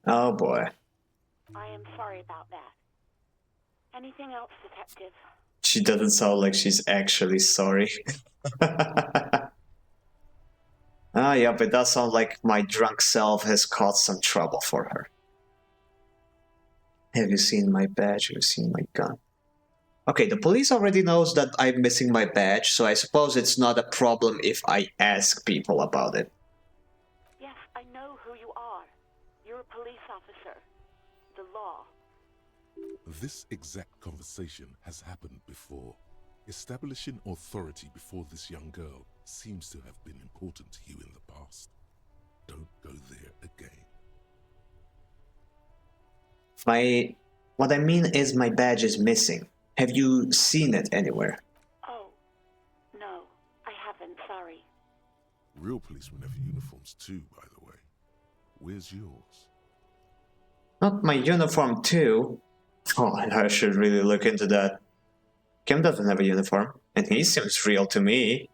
Oh boy. I am sorry about that. Anything else, Detective? She doesn't sound like she's actually sorry. Ah, yeah, but it does sound like my drunk self has caused some trouble for her. Have you seen my badge? Have you seen my gun? Okay, the police already knows that I'm missing my badge, so I suppose it's not a problem if I ask people about it. Yes, I know who you are. You're a police officer. The law. This exact conversation has happened before. Establishing authority before this young girl seems to have been important to you in the past. Don't go there again. What I mean is my badge is missing. Have you seen it anywhere? Oh, no, I haven't, sorry. Real policemen have uniforms too, by the way. Where's yours? Not my uniform too. Oh, I should really look into that. Kim doesn't have a uniform, and he seems real to me.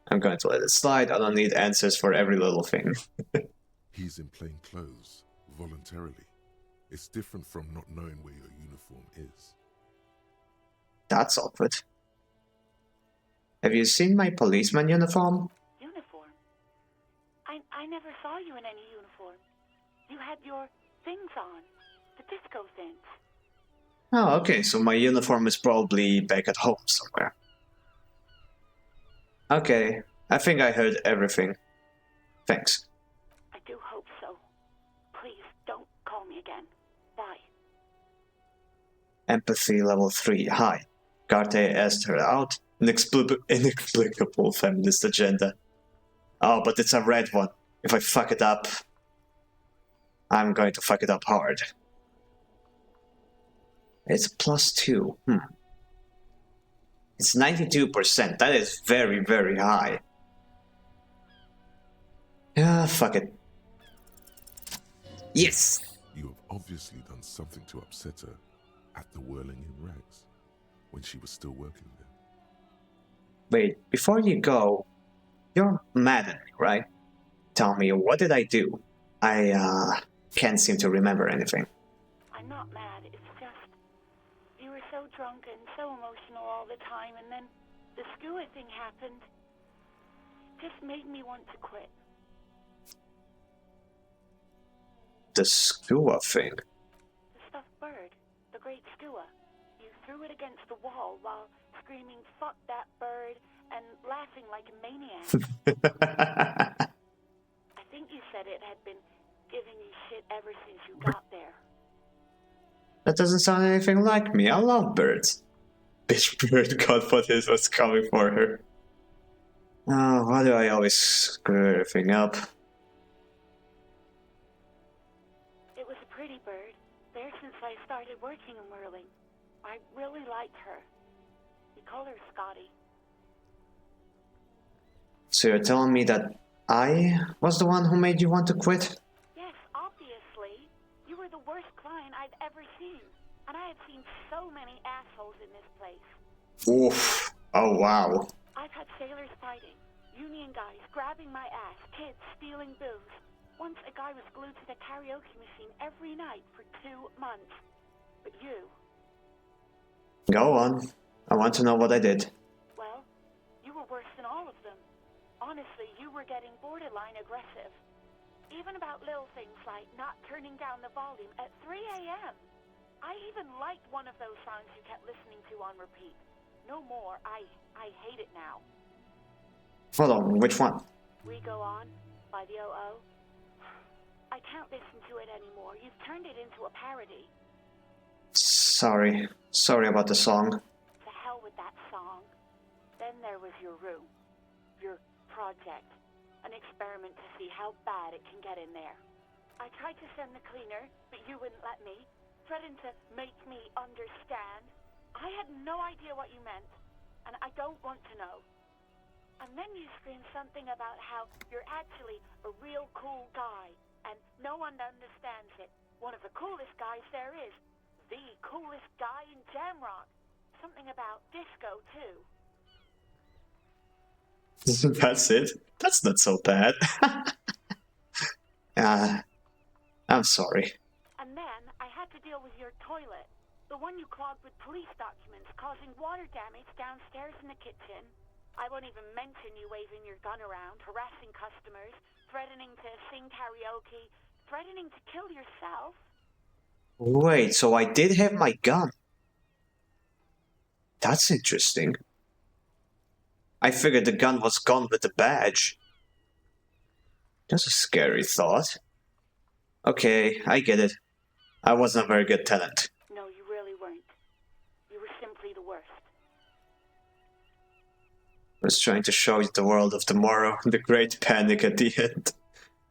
I'm going to let it slide. I don't need answers for every little thing. He's in plain clothes, voluntarily. It's different from not knowing where your uniform is. That's awkward. Have you seen my policeman uniform? Uniform? I never saw you in any uniform. You had your things on. The disco things. Oh, okay, so my uniform is probably back at home somewhere. Okay, I think I heard everything. Thanks. I do hope so. Please, don't call me again. Bye. Empathy level 3. Hi. Carte asked her out. Inexplicable feminist agenda. Oh, but it's a red one. If I fuck it up, I'm going to fuck it up hard. It's +2. It's 92%. That is very, very high. Yeah, fuck it. Yes! You have obviously done something to upset her at the Whirling in Rags, when she was still working there. Wait, before you go, you're mad at me, right? Tell me, what did I do? I can't seem to remember anything. I'm not mad, it's just... You were so drunk and so emotional all the time, and then the skua thing happened. Just made me want to quit. The skua thing? The stuffed bird. The great skua. You threw it against the wall while screaming, "Fuck that bird," and laughing like a maniac. I think you said it had been giving you shit ever since you got there. That doesn't sound anything like me. I love birds. Bitch bird got what was coming for her. Oh, why do I always screw everything up? It was a pretty bird. There since I started working in Whirling. I really liked her. We call her Scotty. So you're telling me that I was the one who made you want to quit? Yes, obviously. You were the worst client I'd ever seen. And I have seen so many assholes in this place. Oof. Oh, wow. I've had sailors fighting, union guys grabbing my ass, kids stealing booze. Once a guy was glued to the karaoke machine every night for 2 months. But you... Go on. I want to know what I did. Well, you were worse than all of them. Honestly, you were getting borderline aggressive. Even about little things like not turning down the volume at 3 a.m. I even liked one of those songs you kept listening to on repeat. No more. I hate it now. Hold on, which one? We Go On by the OO. I can't listen to it anymore. You've turned it into a parody. Sorry. Sorry about the song. To hell with that song. Then there was your room. Your project. An experiment to see how bad it can get in there. I tried to send the cleaner, but you wouldn't let me. Threatened to make me understand. I had no idea what you meant, and I don't want to know. And then you screamed something about how you're actually a real cool guy, and no one understands it. One of the coolest guys there is. The coolest guy in Jamrock. Something about disco, too. That's it? That's not so bad. I'm sorry. And then I had to deal with your toilet. The one you clogged with police documents, causing water damage downstairs in the kitchen. I won't even mention you waving your gun around, harassing customers, threatening to sing karaoke, threatening to kill yourself. Wait, so I did have my gun. That's interesting. I figured the gun was gone with the badge. That's a scary thought. Okay, I get it. I wasn't a very good tenant. No, you really weren't. You were simply the worst. I was trying to show you the world of tomorrow, the great panic at the end.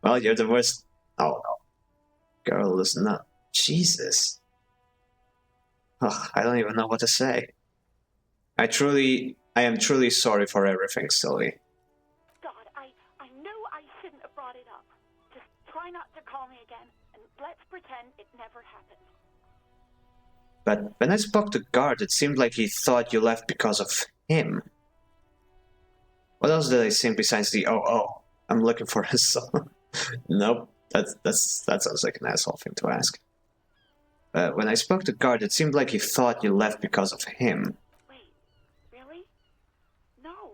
Well, you're the worst. Oh no. Girl, listen up. Jesus. Oh, I don't even know what to say. I am truly sorry for everything, Sylvie. God, I knew I shouldn't have brought it up. Just try not to call me again, and let's pretend it never happened. But when I spoke to Guard, it seemed like he thought you left because of him. What else did I sing besides the oh? I'm looking for a song. Nope, that sounds like an asshole thing to ask. When I spoke to Guard, it seemed like he thought you left because of him. Wait, really? No,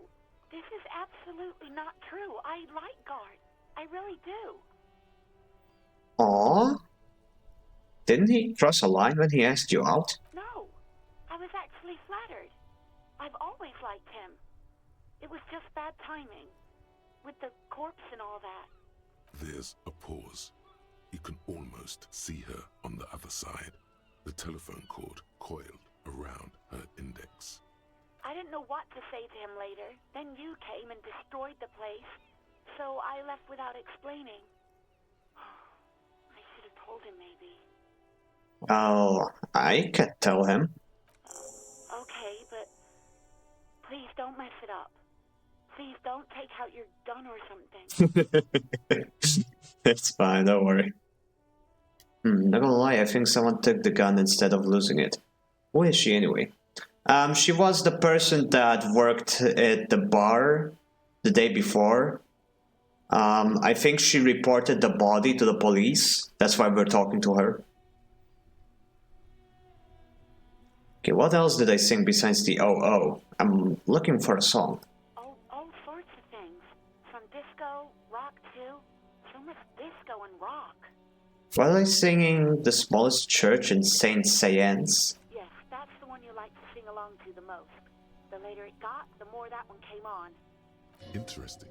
this is absolutely not true. I like Guard. I really do. Aww? Didn't he cross a line when he asked you out? No, I was actually flattered. I've always liked him. It was just bad timing. With the corpse and all that. There's a pause. You can almost see her on the other side. The telephone cord coiled around her index. I didn't know what to say to him later. Then you came and destroyed the place. So I left without explaining. I should have told him maybe. Well, I can tell him. Okay, but please don't mess it up. Please don't take out your gun or something. It's fine, don't worry. Not gonna lie, I think someone took the gun instead of losing it. Who is she anyway? She was the person that worked at the bar the day before. I think she reported the body to the police. That's why we're talking to her. Okay, what else did I sing besides the oh? I'm looking for a song. All sorts of things. From disco, rock too. So much disco and rock. Was I singing The Smallest Church in Saint Sayens? Yes, that's the one you like to sing along to the most. The later it got, the more that one came on. Interesting.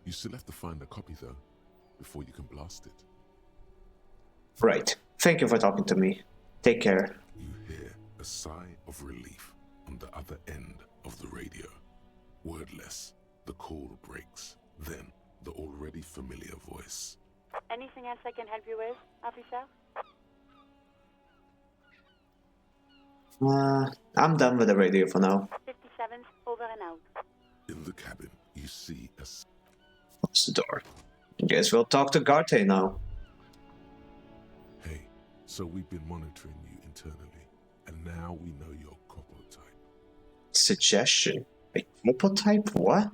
You still have to find a copy though, before you can blast it. Right. Thank you for talking to me. Take care. You hear a sigh of relief on the other end of the radio. Wordless, the call breaks. Then, the already familiar voice. Anything else I can help you with, officer? I'm done with the radio for now. 57's over and out. In the cabin, you see a... Close the door. Guess we'll talk to Garte now. Hey, so we've been monitoring you internally, and now we know your corpo type. Suggestion? A corpo type? What?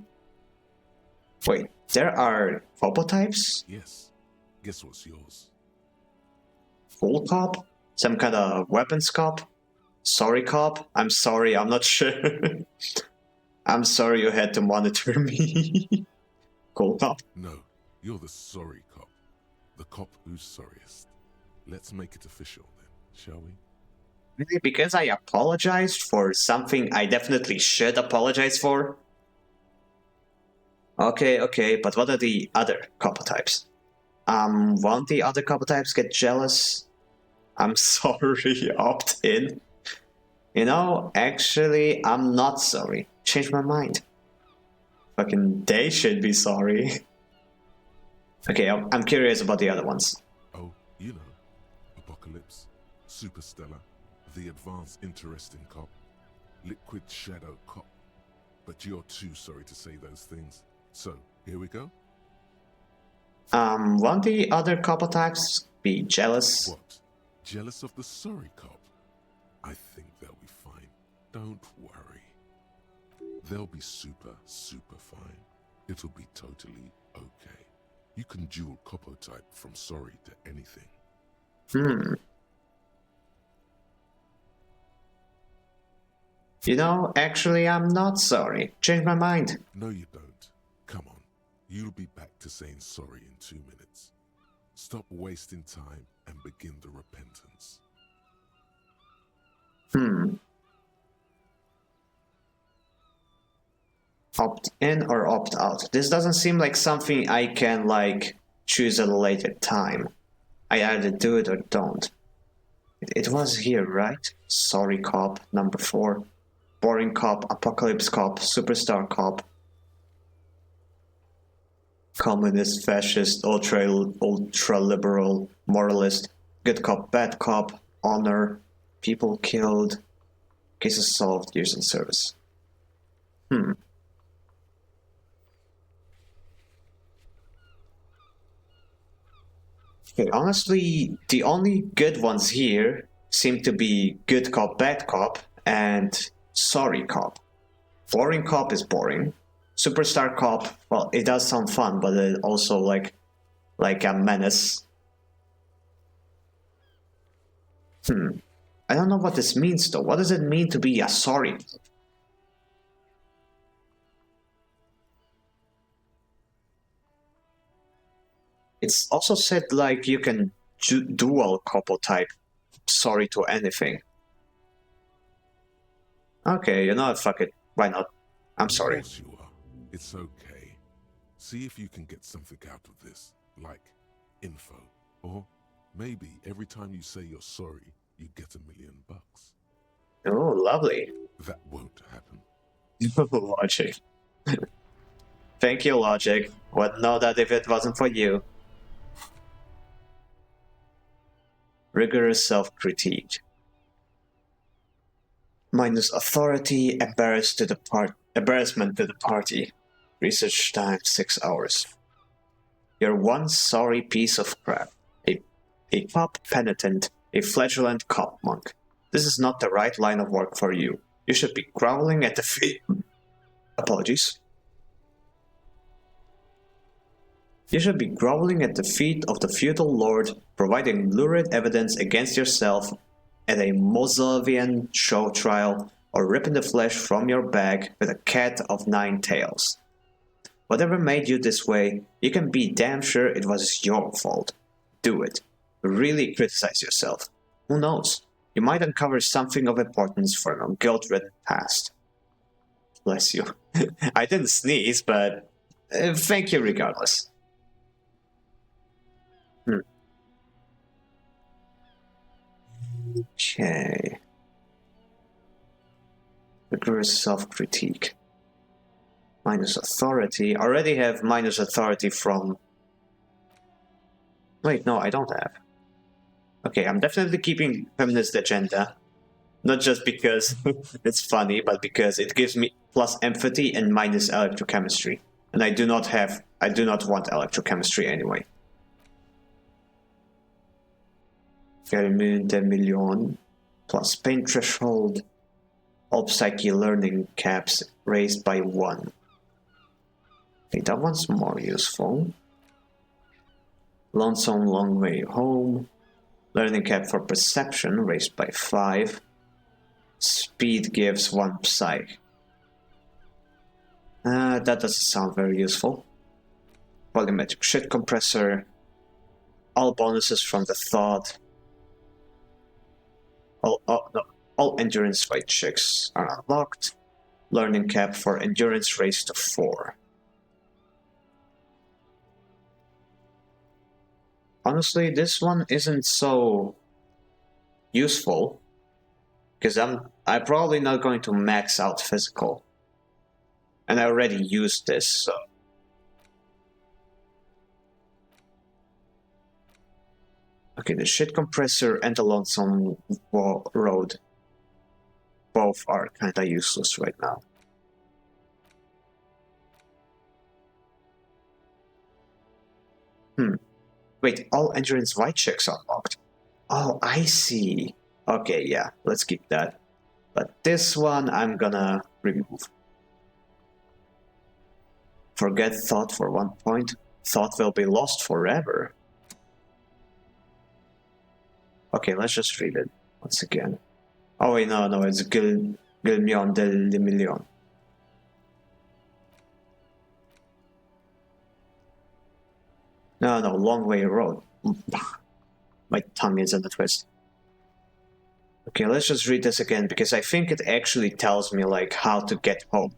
Wait, there are corpo types? Yes. Guess what's yours? Full cop? Some kind of weapons cop? Sorry cop? I'm sorry, I'm not sure. I'm sorry you had to monitor me. Cool cop. No, you're the sorry cop. The cop who's sorriest. Let's make it official then, shall we? Really? Because I apologized for something I definitely should apologize for? Okay, but what are the other couple types? Won't the other couple types get jealous? I'm sorry, opt in. You know, actually, I'm not sorry. Changed my mind. Fucking they should be sorry. Okay, I'm curious about the other ones. Oh, you know, Apocalypse, Superstellar, the Advanced Interesting Cop, Liquid Shadow Cop. But you're too sorry to say those things. So, here we go? Won't the other couple types be jealous? What? Jealous of the sorry cop? I think they'll be fine. Don't worry. They'll be super fine. It'll be totally okay. You can dual copo type from sorry to anything. You know, actually, I'm not sorry. Changed my mind. No, you don't. Come on. You'll be back to saying sorry in 2 minutes. Stop wasting time and begin the repentance. Opt in or opt out? This doesn't seem like something I can, like, choose at a later time. I either do it or don't. It was here, right? Sorry cop, number 4. Boring cop, apocalypse cop, superstar cop. Communist, fascist, ultra-liberal, moralist, good cop, bad cop, honor, people killed, cases solved, years in service. Okay, honestly, the only good ones here seem to be good cop, bad cop, and sorry cop. Boring cop is boring. Superstar cop, well, it does sound fun, but it also like a menace. I don't know what this means though. What does it mean to be a sorry cop? It's also said like you can dual couple type sorry to anything. Okay, you know what, fuck it. Why not? I'm sorry. Of course you are. It's okay. See if you can get something out of this, like info. Or maybe every time you say you're sorry, you get $1 million. Oh, lovely. That won't happen. Logic. Thank you, Logic. Would know that if it wasn't for you. Rigorous self-critique. Minus authority, embarrassment to the party. Research time 6 hours. You're one sorry piece of crap. A cop penitent, a flagellant cop monk. This is not the right line of work for you. You should be groveling at the feet. Apologies. You should be groveling at the feet of the feudal lord, providing lurid evidence against yourself at a Mausolvian show trial, or ripping the flesh from your bag with a cat of 9 tails. Whatever made you this way, you can be damn sure it was your fault. Do it. Really criticize yourself. Who knows? You might uncover something of importance from your guilt-ridden past. Bless you. I didn't sneeze, but thank you regardless. Okay. Rigorous self-critique. Minus authority. I already have minus authority from... Wait, no, I don't have. Okay, I'm definitely keeping feminist agenda. Not just because it's funny, but because it gives me plus empathy and minus electrochemistry. And I do not want electrochemistry anyway. Immune 10 million plus pain threshold. All psyche learning caps raised by 1. Okay, that one's more useful. Lonesome long way home. Learning cap for perception raised by 5. Speed gives 1 psych. That doesn't sound very useful. Volumetric shit compressor. All bonuses from the thought. No, all endurance fight checks are unlocked. Learning cap for endurance raised to 4. Honestly, this one isn't so useful because I'm probably not going to max out physical, and I already used this. So. Okay, the shit compressor and the lonesome road both are kinda useless right now. Wait, all endurance white checks are locked. Oh, I see. Okay, yeah, let's keep that. But this one I'm gonna remove. Forget thought for 1 point. Thought will be lost forever. Okay, let's just read it once again. Oh wait, no, it's Guilmion del Million. No, long way road. My tongue is in a twist. Okay, let's just read this again because I think it actually tells me like how to get home.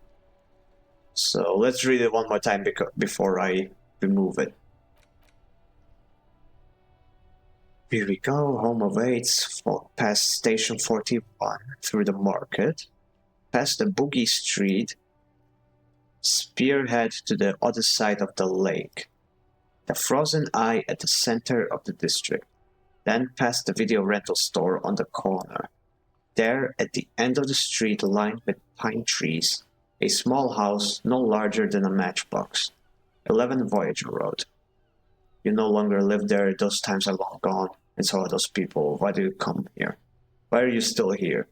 So let's read it one more time before I remove it. Here we go. Home awaits. Past Station 41 through the market, past the Boogie Street, spearhead to the other side of the lake. The Frozen Eye at the center of the district, then past the video rental store on the corner. There, at the end of the street lined with pine trees, a small house no larger than a matchbox. 11 Voyager Road. You no longer live there, those times are long gone, and so are those people. Why do you come here? Why are you still here?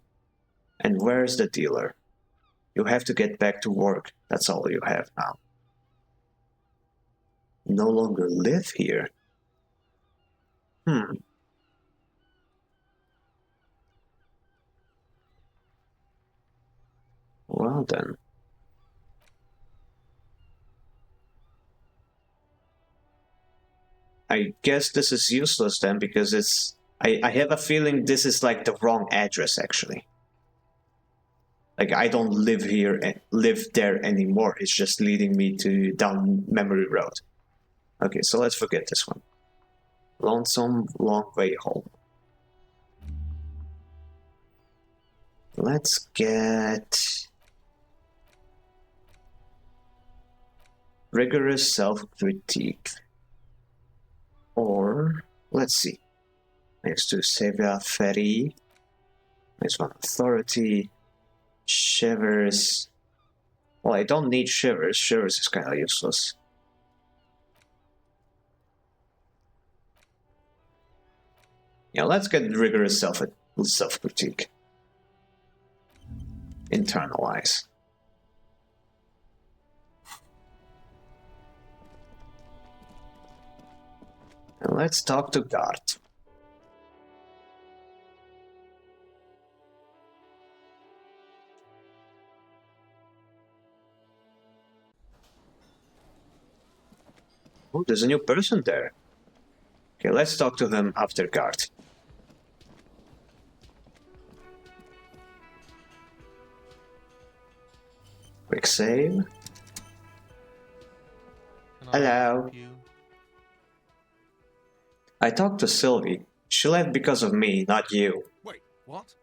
And where's the dealer? You have to get back to work, that's all you have now. No longer live here? Well then. I guess this is useless then because it's... I have a feeling this is like the wrong address actually. Like I don't live here and live there anymore. It's just leading me to down memory road. Okay, so let's forget this one. Lonesome long way home. Let's get rigorous self-critique. Or let's see. Next to Sevilla Ferry. Next one authority. Shivers. Well, I don't need Shivers. Shivers is kind of useless. Yeah, let's get rigorous self-critique. Internalize. And let's talk to Gart. Oh, there's a new person there. Okay, let's talk to him after Gart. Quick save. Hello. I talked to Sylvie. She left because of me, not you. Wait, what?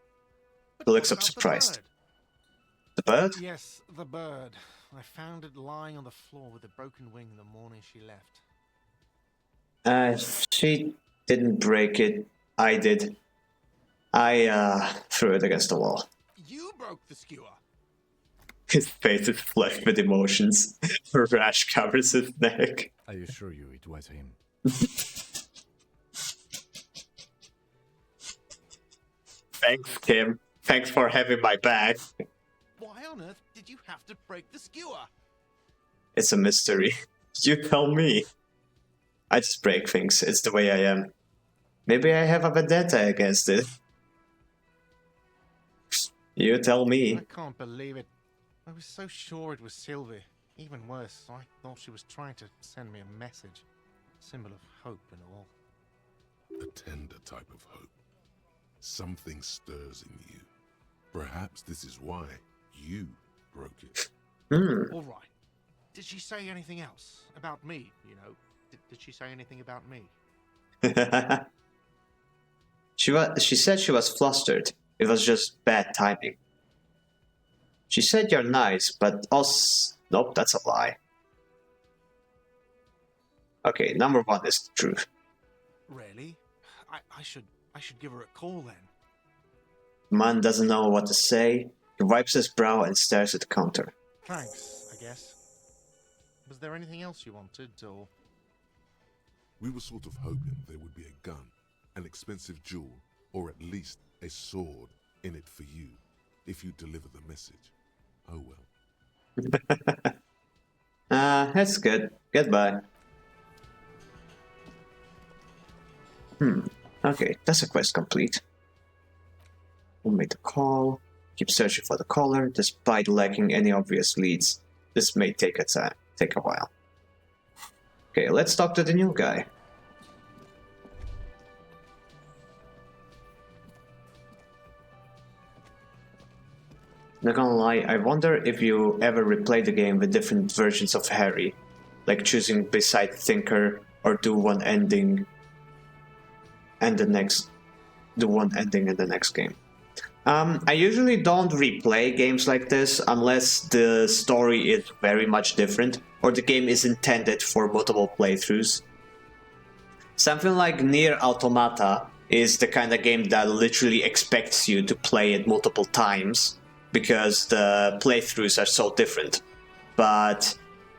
He looks up surprised. The bird? Yes, the bird. I found it lying on the floor with a broken wing the morning she left. She didn't break it. I did. I threw it against the wall. You broke the skewer. His face is flushed with emotions. A rash covers his neck. I assure you it was him. Thanks, Kim. Thanks for having my back. Why on earth did you have to break the skewer? It's a mystery. You tell me. I just break things. It's the way I am. Maybe I have a vendetta against it. You tell me. I can't believe it. I was so sure it was Sylvie. Even worse, I thought she was trying to send me a message. Symbol of hope and all. A tender type of hope. Something stirs in you. Perhaps this is why you broke it. All right. Did she say anything else about me, you know? Did she say anything about me? She said she was flustered. It was just bad timing. She said you're nice, but also... Nope, that's a lie. Okay, number one is the truth. Really? I should give her a call then. Man doesn't know what to say. He wipes his brow and stares at the counter. Thanks, I guess. Was there anything else you wanted, or...? We were sort of hoping there would be a gun, an expensive jewel, or at least a sword in it for you, if you deliver the message. Oh well. That's good. Goodbye. Okay, that's a quest complete. We'll make the call. Keep searching for the caller, despite lacking any obvious leads. This may take a while. Okay, let's talk to the new guy. Not gonna lie, I wonder if you ever replay the game with different versions of Harry, like choosing beside Thinker or do one ending and do one ending in the next game. I usually don't replay games like this unless the story is very much different or the game is intended for multiple playthroughs. Something like Nier Automata is the kind of game that literally expects you to play it multiple times because the playthroughs are so different. But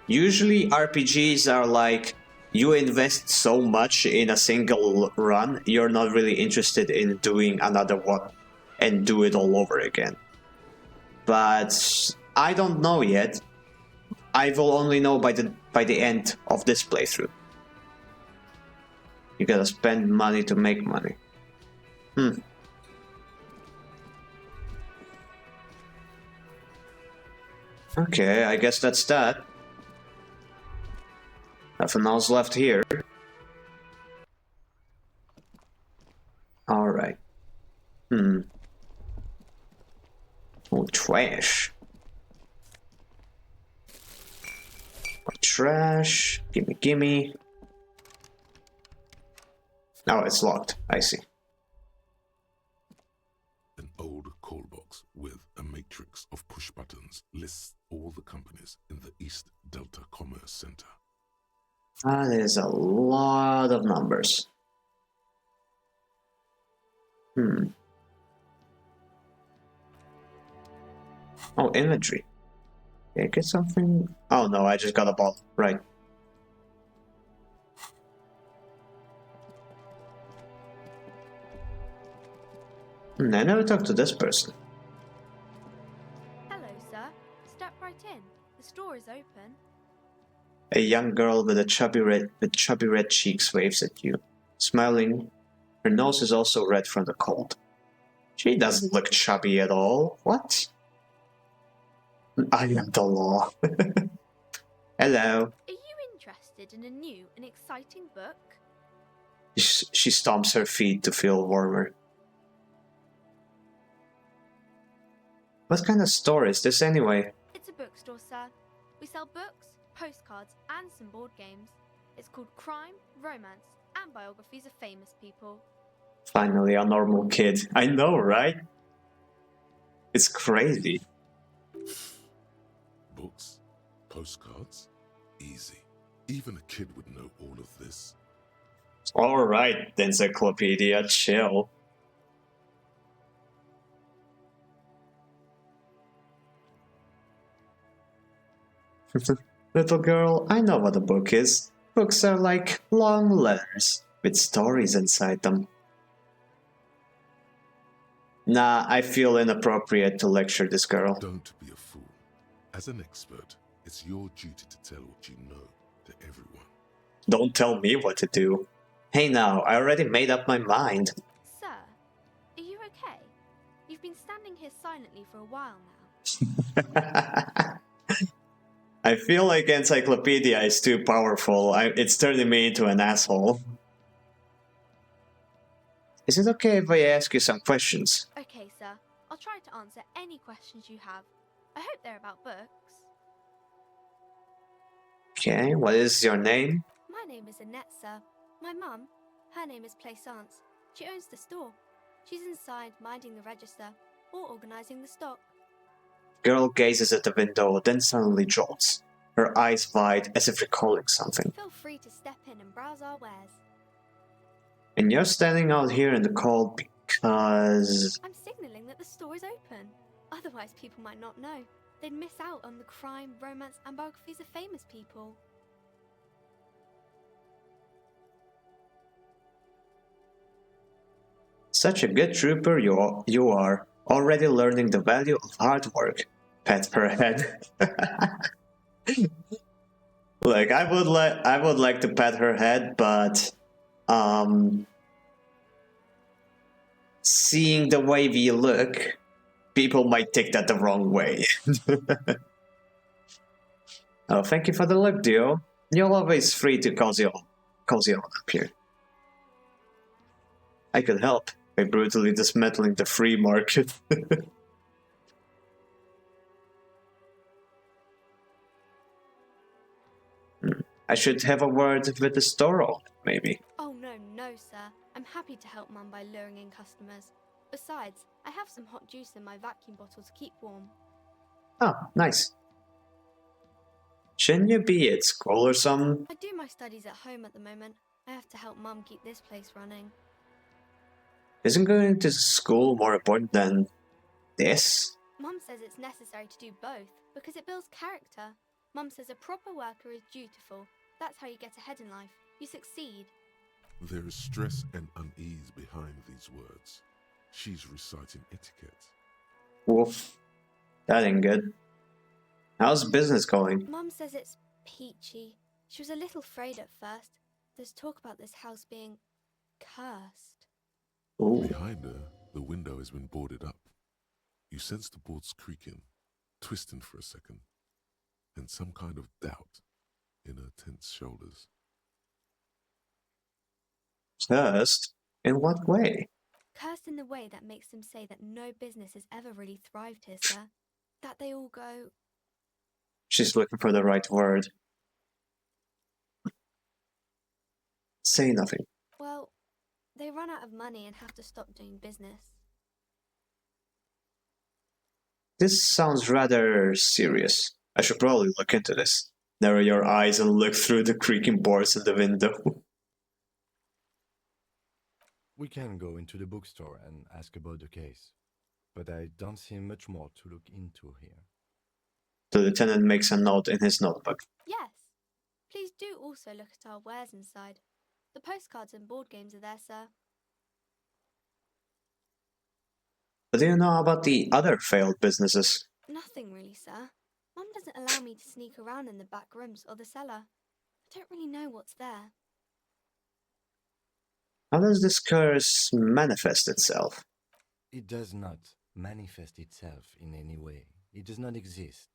usually RPGs are like, you invest so much in a single run, you're not really interested in doing another one and do it all over again. But I don't know yet. I will only know by the end of this playthrough. You gotta spend money to make money. Okay, I guess that's that. Nothing else left here. Alright. Oh, trash. Trash. Gimme. Oh, it's locked. I see. An old call box with a matrix of push buttons lists all the companies in the East Delta Commerce Center. That is a lot of numbers. Oh, inventory. Can I get something? Oh no, I just got a ball. Right. I never talked to this person. Hello, sir. Step right in. The store is open. A young girl with chubby red cheeks waves at you, smiling. Her nose is also red from the cold. She doesn't look chubby at all. What? I am the law. Hello. Are you interested in a new and exciting book? She stomps her feet to feel warmer. What kind of store is this anyway? It's a bookstore, sir. We sell books, postcards, and some board games. It's called Crime, Romance, and Biographies of Famous People. Finally, a normal kid. I know, right? It's crazy. Books? Postcards? Easy. Even a kid would know all of this. Alright, the encyclopedia, chill. Little girl, I know what a book is. Books are like long letters with stories inside them. Nah, I feel inappropriate to lecture this girl. Don't be a fool. As an expert, it's your duty to tell what you know to everyone. Don't tell me what to do. Hey now, I already made up my mind. Sir, are you okay? You've been standing here silently for a while now. I feel like encyclopedia is too powerful. It's turning me into an asshole. Is it okay if I ask you some questions? Okay, sir. I'll try to answer any questions you have. I hope they're about books. Okay, what is your name? My name is Annette, sir. My mum, her name is Plaisance. She owns the store. She's inside minding the register or organising the stock. Girl gazes at the window, then suddenly jolts, her eyes wide as if recalling something. Feel free to step in and browse our wares. And you're standing out here in the cold because... I'm signalling that the store is open. Otherwise, people might not know. They'd miss out on the crime, romance, and biographies of famous people. Such a good trooper you are, already learning the value of hard work. Pat her head. Like, I would like to pat her head, but seeing the way we look, people might take that the wrong way. Oh, thank you for the look, Dio. You're always free to cozy on up here. I could help by brutally dismantling the free market. I should have a word with the store owner, maybe. Oh, no, sir. I'm happy to help Mum by luring in customers. Besides, I have some hot juice in my vacuum bottle to keep warm. Oh, nice. Shouldn't you be at school or something? I do my studies at home at the moment. I have to help Mum keep this place running. Isn't going to school more important than this? Mum says it's necessary to do both because it builds character. Mum says a proper worker is dutiful. That's how you get ahead in life. You succeed. There is stress and unease behind these words. She's reciting etiquette. Woof. That ain't good. How's business going? Mum says it's peachy. She was a little afraid at first. There's talk about this house being cursed. Ooh. Behind her, the window has been boarded up. You sense the boards creaking, twisting for a second, and some kind of doubt in her tense shoulders. Cursed? In what way? Cursed in the way that makes them say that no business has ever really thrived here, sir. That they all go... She's looking for the right word. Say nothing. Well, they run out of money and have to stop doing business. This sounds rather serious. I should probably look into this. Narrow your eyes and look through the creaking boards in the window. We can go into the bookstore and ask about the case, but I don't see much more to look into here. The lieutenant makes a note in his notebook. Yes. Please do also look at our wares inside. The postcards and board games are there, sir. What do you know about the other failed businesses? Nothing really, sir. Mum doesn't allow me to sneak around in the back rooms or the cellar. I don't really know what's there. How does this curse manifest itself? It does not manifest itself in any way. It does not exist.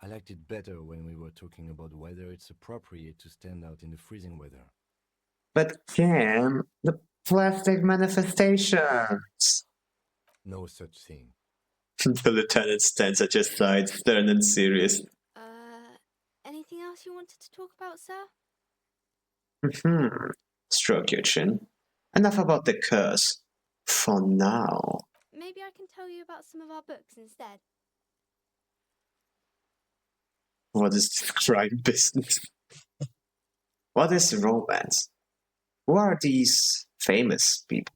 I liked it better when we were talking about whether it's appropriate to stand out in the freezing weather. But Cam, the plastic manifestations! No such thing. The lieutenant stands at your side, stern and serious. Anything else you wanted to talk about, sir? Stroke your chin. Enough about the curse. For now. Maybe I can tell you about some of our books instead. What is this crime business? What is romance? Who are these famous people?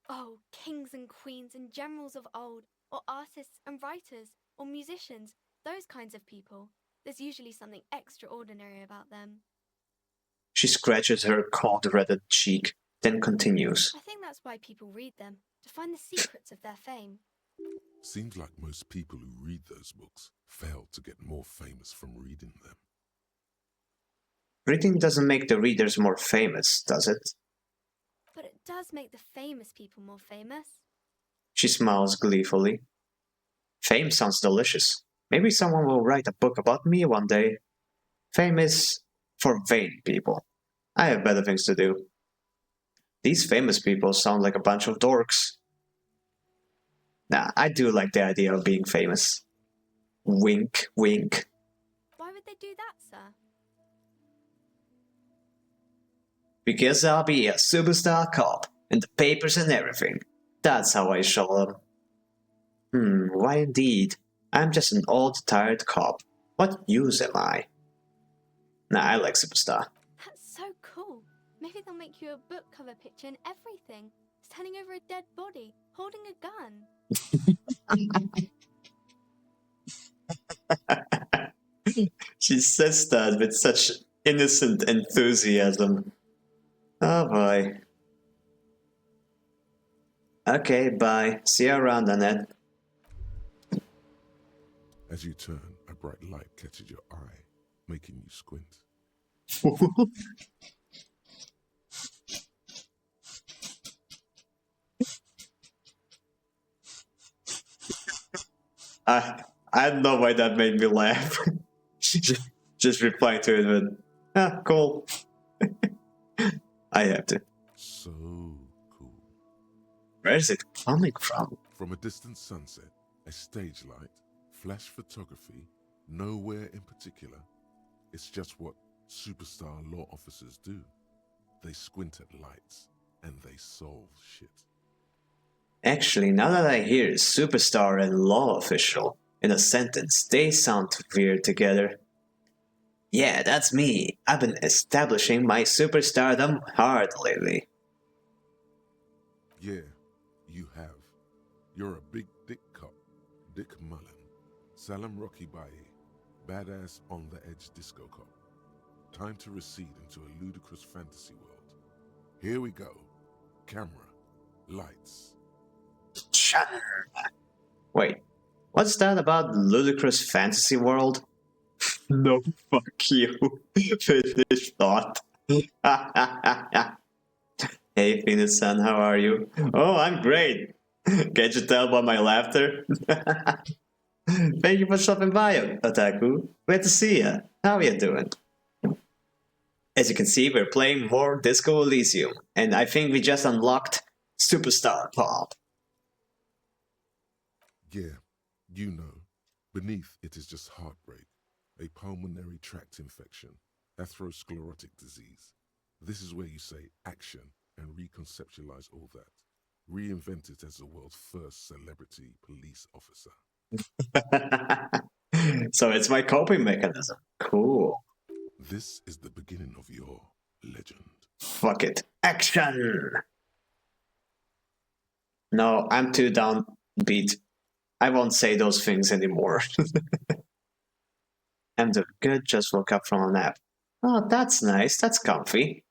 Oh, kings and queens and generals of old, or artists and writers, or musicians, those kinds of people. There's usually something extraordinary about them. She scratches her cold reddened cheek, then continues. I think that's why people read them, to find the secrets of their fame. Seems like most people who read those books fail to get more famous from reading them. Reading doesn't make the readers more famous, does it? But it does make the famous people more famous. She smiles gleefully. Fame sounds delicious. Maybe someone will write a book about me one day. Fame is for vain people. I have better things to do. These famous people sound like a bunch of dorks. Nah, I do like the idea of being famous. Wink, wink. Why would they do that, sir? Because I'll be a superstar cop, in the papers and everything. That's how I show them. Why indeed? I'm just an old, tired cop. What use am I? Nah, I like superstar. That's so cool. Maybe they'll make you a book cover picture and everything. Standing over a dead body, holding a gun. She says that with such innocent enthusiasm. Oh boy. Okay, bye. See you around, Annette. As you turn, a bright light catches your eye, making you squint. I don't know why that made me laugh. Just replying to it with, ah, cool. I have to. So cool. Where is it coming from? From a distant sunset, a stage light, flash photography, nowhere in particular. It's just what superstar law officers do. They squint at lights and they solve shit. Actually, now that I hear superstar and law official in a sentence, they sound weird together. Yeah, that's me. I've been establishing my superstardom hard lately. Yeah, you have. You're a big dick cop, Dick Mullen. Salam Rocky Baye, badass on the edge disco cop. Time to recede into a ludicrous fantasy world. Here we go. Camera, lights. Wait, what's that about ludicrous fantasy world? No, fuck you. Finish thought. Hey, Finis-san, how are you? Oh, I'm great. Can't you tell by my laughter? Thank you for stopping by, Otaku. Great to see ya. How are you doing? As you can see, we're playing more Disco Elysium, and I think we just unlocked Superstar Pop. Yeah, you know. Beneath it is just heartbreak, a pulmonary tract infection, atherosclerotic disease. This is where you say action and reconceptualize all that. Reinvent it as the world's first celebrity police officer. So it's my coping mechanism. Cool. This is the beginning of your legend. Fuck it. Action! No, I'm too downbeat. I won't say those things anymore. I'm doing good, just woke up from a nap. Oh, that's nice, that's comfy.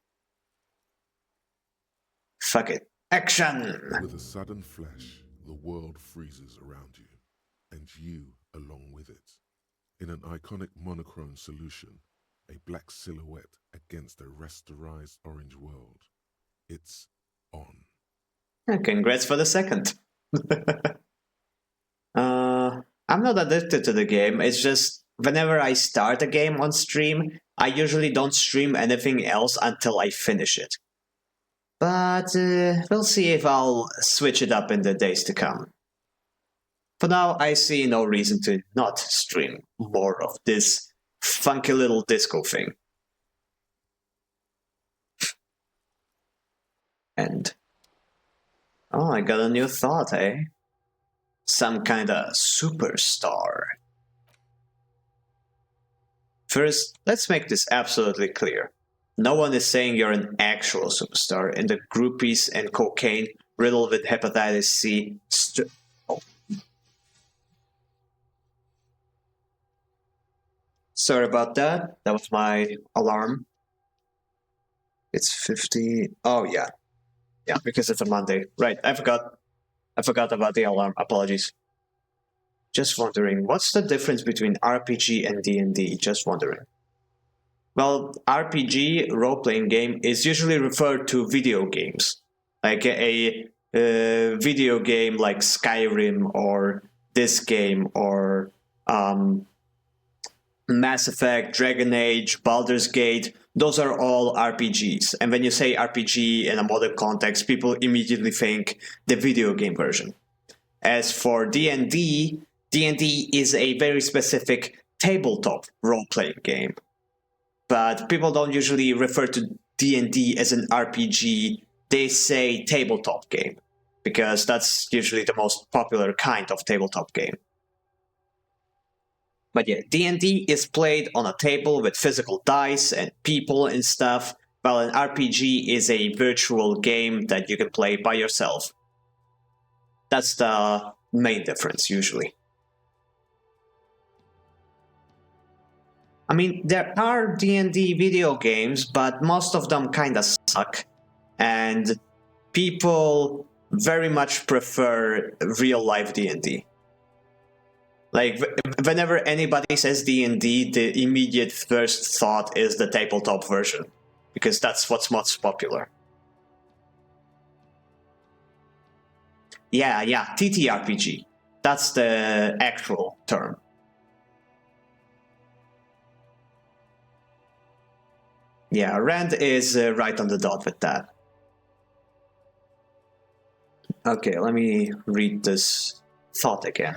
Fuck it. Action! With a sudden flash, the world freezes around you, and you along with it. In an iconic monochrome solution, a black silhouette against a rasterized orange world. It's on. Congrats for the second. I'm not addicted to the game, it's just whenever I start a game on stream, I usually don't stream anything else until I finish it. But we'll see if I'll switch it up in the days to come. For now, I see no reason to not stream more of this funky little disco thing. And oh, I got a new thought, eh? Some kinda superstar. First, let's make this absolutely clear. No one is saying you're an actual superstar in the groupies and cocaine riddled with hepatitis C. Oh. Sorry about that. That was my alarm. It's 50. Oh, yeah. Yeah, because it's a Monday. Right, I forgot about the alarm. Apologies. Just wondering, what's the difference between RPG and D&D? Just wondering. Well, RPG, role-playing game, is usually referred to video games. Like a video game like Skyrim or this game or Mass Effect, Dragon Age, Baldur's Gate, those are all RPGs. And when you say RPG in a modern context, people immediately think the video game version. As for D&D, D&D is a very specific tabletop role-playing game. But people don't usually refer to D&D as an RPG, they say tabletop game, because that's usually the most popular kind of tabletop game. But yeah, D&D is played on a table with physical dice and people and stuff, while an RPG is a virtual game that you can play by yourself. That's the main difference, usually. I mean, there are D&D video games, but most of them kinda suck, and people very much prefer real-life D&D. Like, whenever anybody says D&D, the immediate first thought is the tabletop version, because that's what's most popular. Yeah, TTRPG. That's the actual term. Yeah, Rand is right on the dot with that. Okay, let me read this thought again.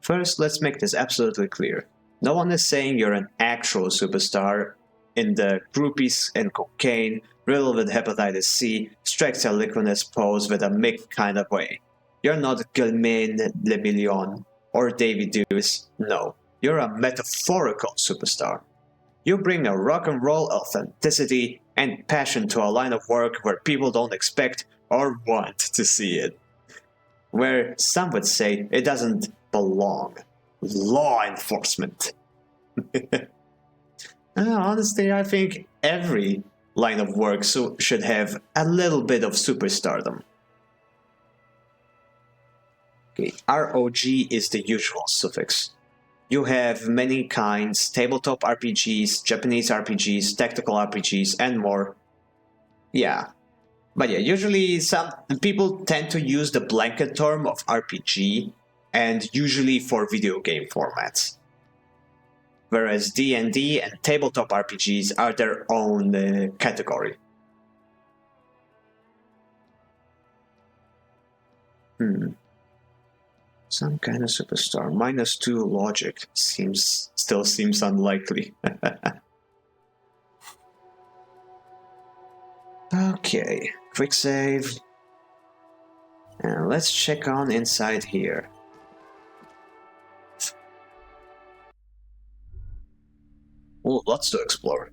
First, let's make this absolutely clear. No one is saying you're an actual superstar in the groupies and cocaine, riddled with hepatitis C, Strexaliquinous pose with a Mick kind of way. You're not Gilmaine Le Million or Davy Dewis. No, you're a metaphorical superstar. You bring a rock and roll authenticity and passion to a line of work where people don't expect or want to see it. Where some would say it doesn't belong. Law enforcement. Honestly, I think every line of work should have a little bit of superstardom. Okay, ROG is the usual suffix. You have many kinds: tabletop RPGs, Japanese RPGs, tactical RPGs, and more. Yeah. But yeah, usually some people tend to use the blanket term of RPG, and usually for video game formats. Whereas D&D and tabletop RPGs are their own category. Some kind of superstar. -2 logic still seems unlikely. Okay, quick save. And let's check on inside here. Oh, lots to explore.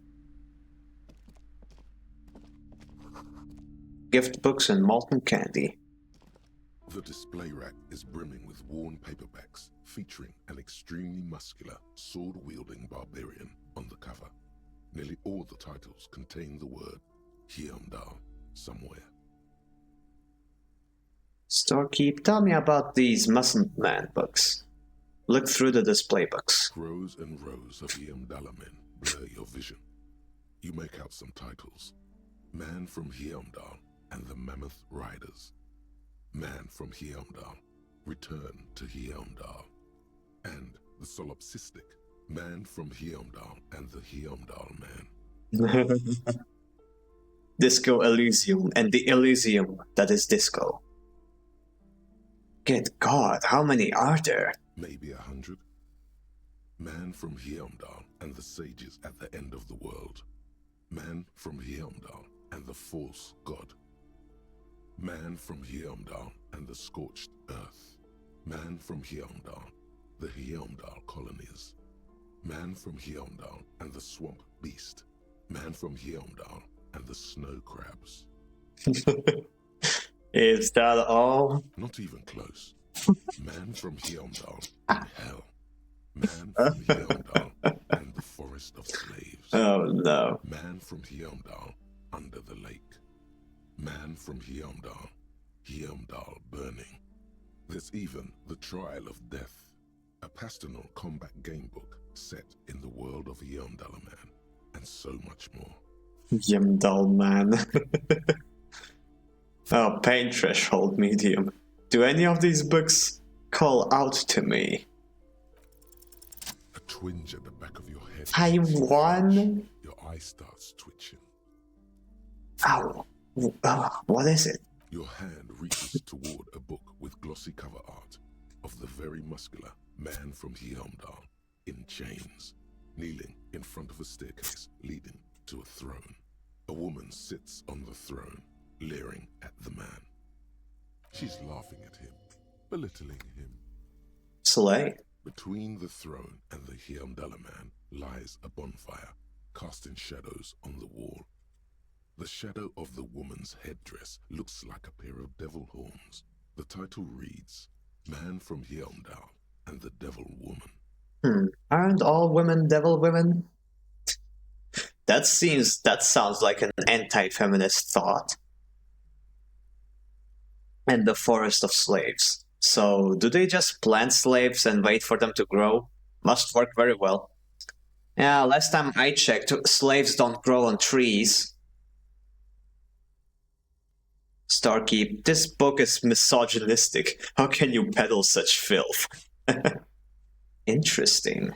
Gift books and molten candy. The display rack is brimming with worn paperbacks featuring an extremely muscular, sword-wielding barbarian on the cover. Nearly all the titles contain the word Hyundai somewhere. Storekeep, tell me about these Mustn't Man books. Look through the display books. Rows and rows of Hyundai men blur your vision. You make out some titles. Man from Hyundai and the Mammoth Riders. Man from Hyundai, Return to Hyundai. And the solipsistic Man from Hyundai and the Hyundai Man. Disco Elysium and the Elysium that is disco. Good God, how many are there? Maybe 100. Man from Hyundai and the sages at the end of the world. Man from Hyundai and the false god. Man from Hyundai and the scorched earth. Man from Hyundai, the Hyundai colonies. Man from Hyundai and the swamp beast. Man from Hyundai and the snow crabs. Is that all? Not even close. Man from Hyundai and hell. Man from Hyundai and the forest of slaves. Oh no. Man from Hyundai under the lake. Man from Hyundai, Hyundai burning. There's even The Trial of Death, a pastoral combat game book set in the world of Hyundai Man, and so much more. Hyundai Man. Oh, pain threshold medium. Do any of these books call out to me? A twinge at the back head I won. your eye starts twitching. Ow. What is it? Your hand reaches toward a book with glossy cover art of the very muscular man from Hjelmdal in chains, kneeling in front of a staircase leading to a throne. A woman sits on the throne, leering at the man. She's laughing at him, belittling him. Slay. Between the throne and the Hjelmdala man lies a bonfire, casting shadows on the wall. The shadow of the woman's headdress looks like a pair of devil horns. The title reads, Man from Hjelmdal and the Devil Woman. Aren't all women devil women? That sounds like an anti-feminist thought. And the forest of slaves. So, do they just plant slaves and wait for them to grow? Must work very well. Yeah, last time I checked, slaves don't grow on trees. Starkeep, this book is misogynistic. How can you peddle such filth? Interesting.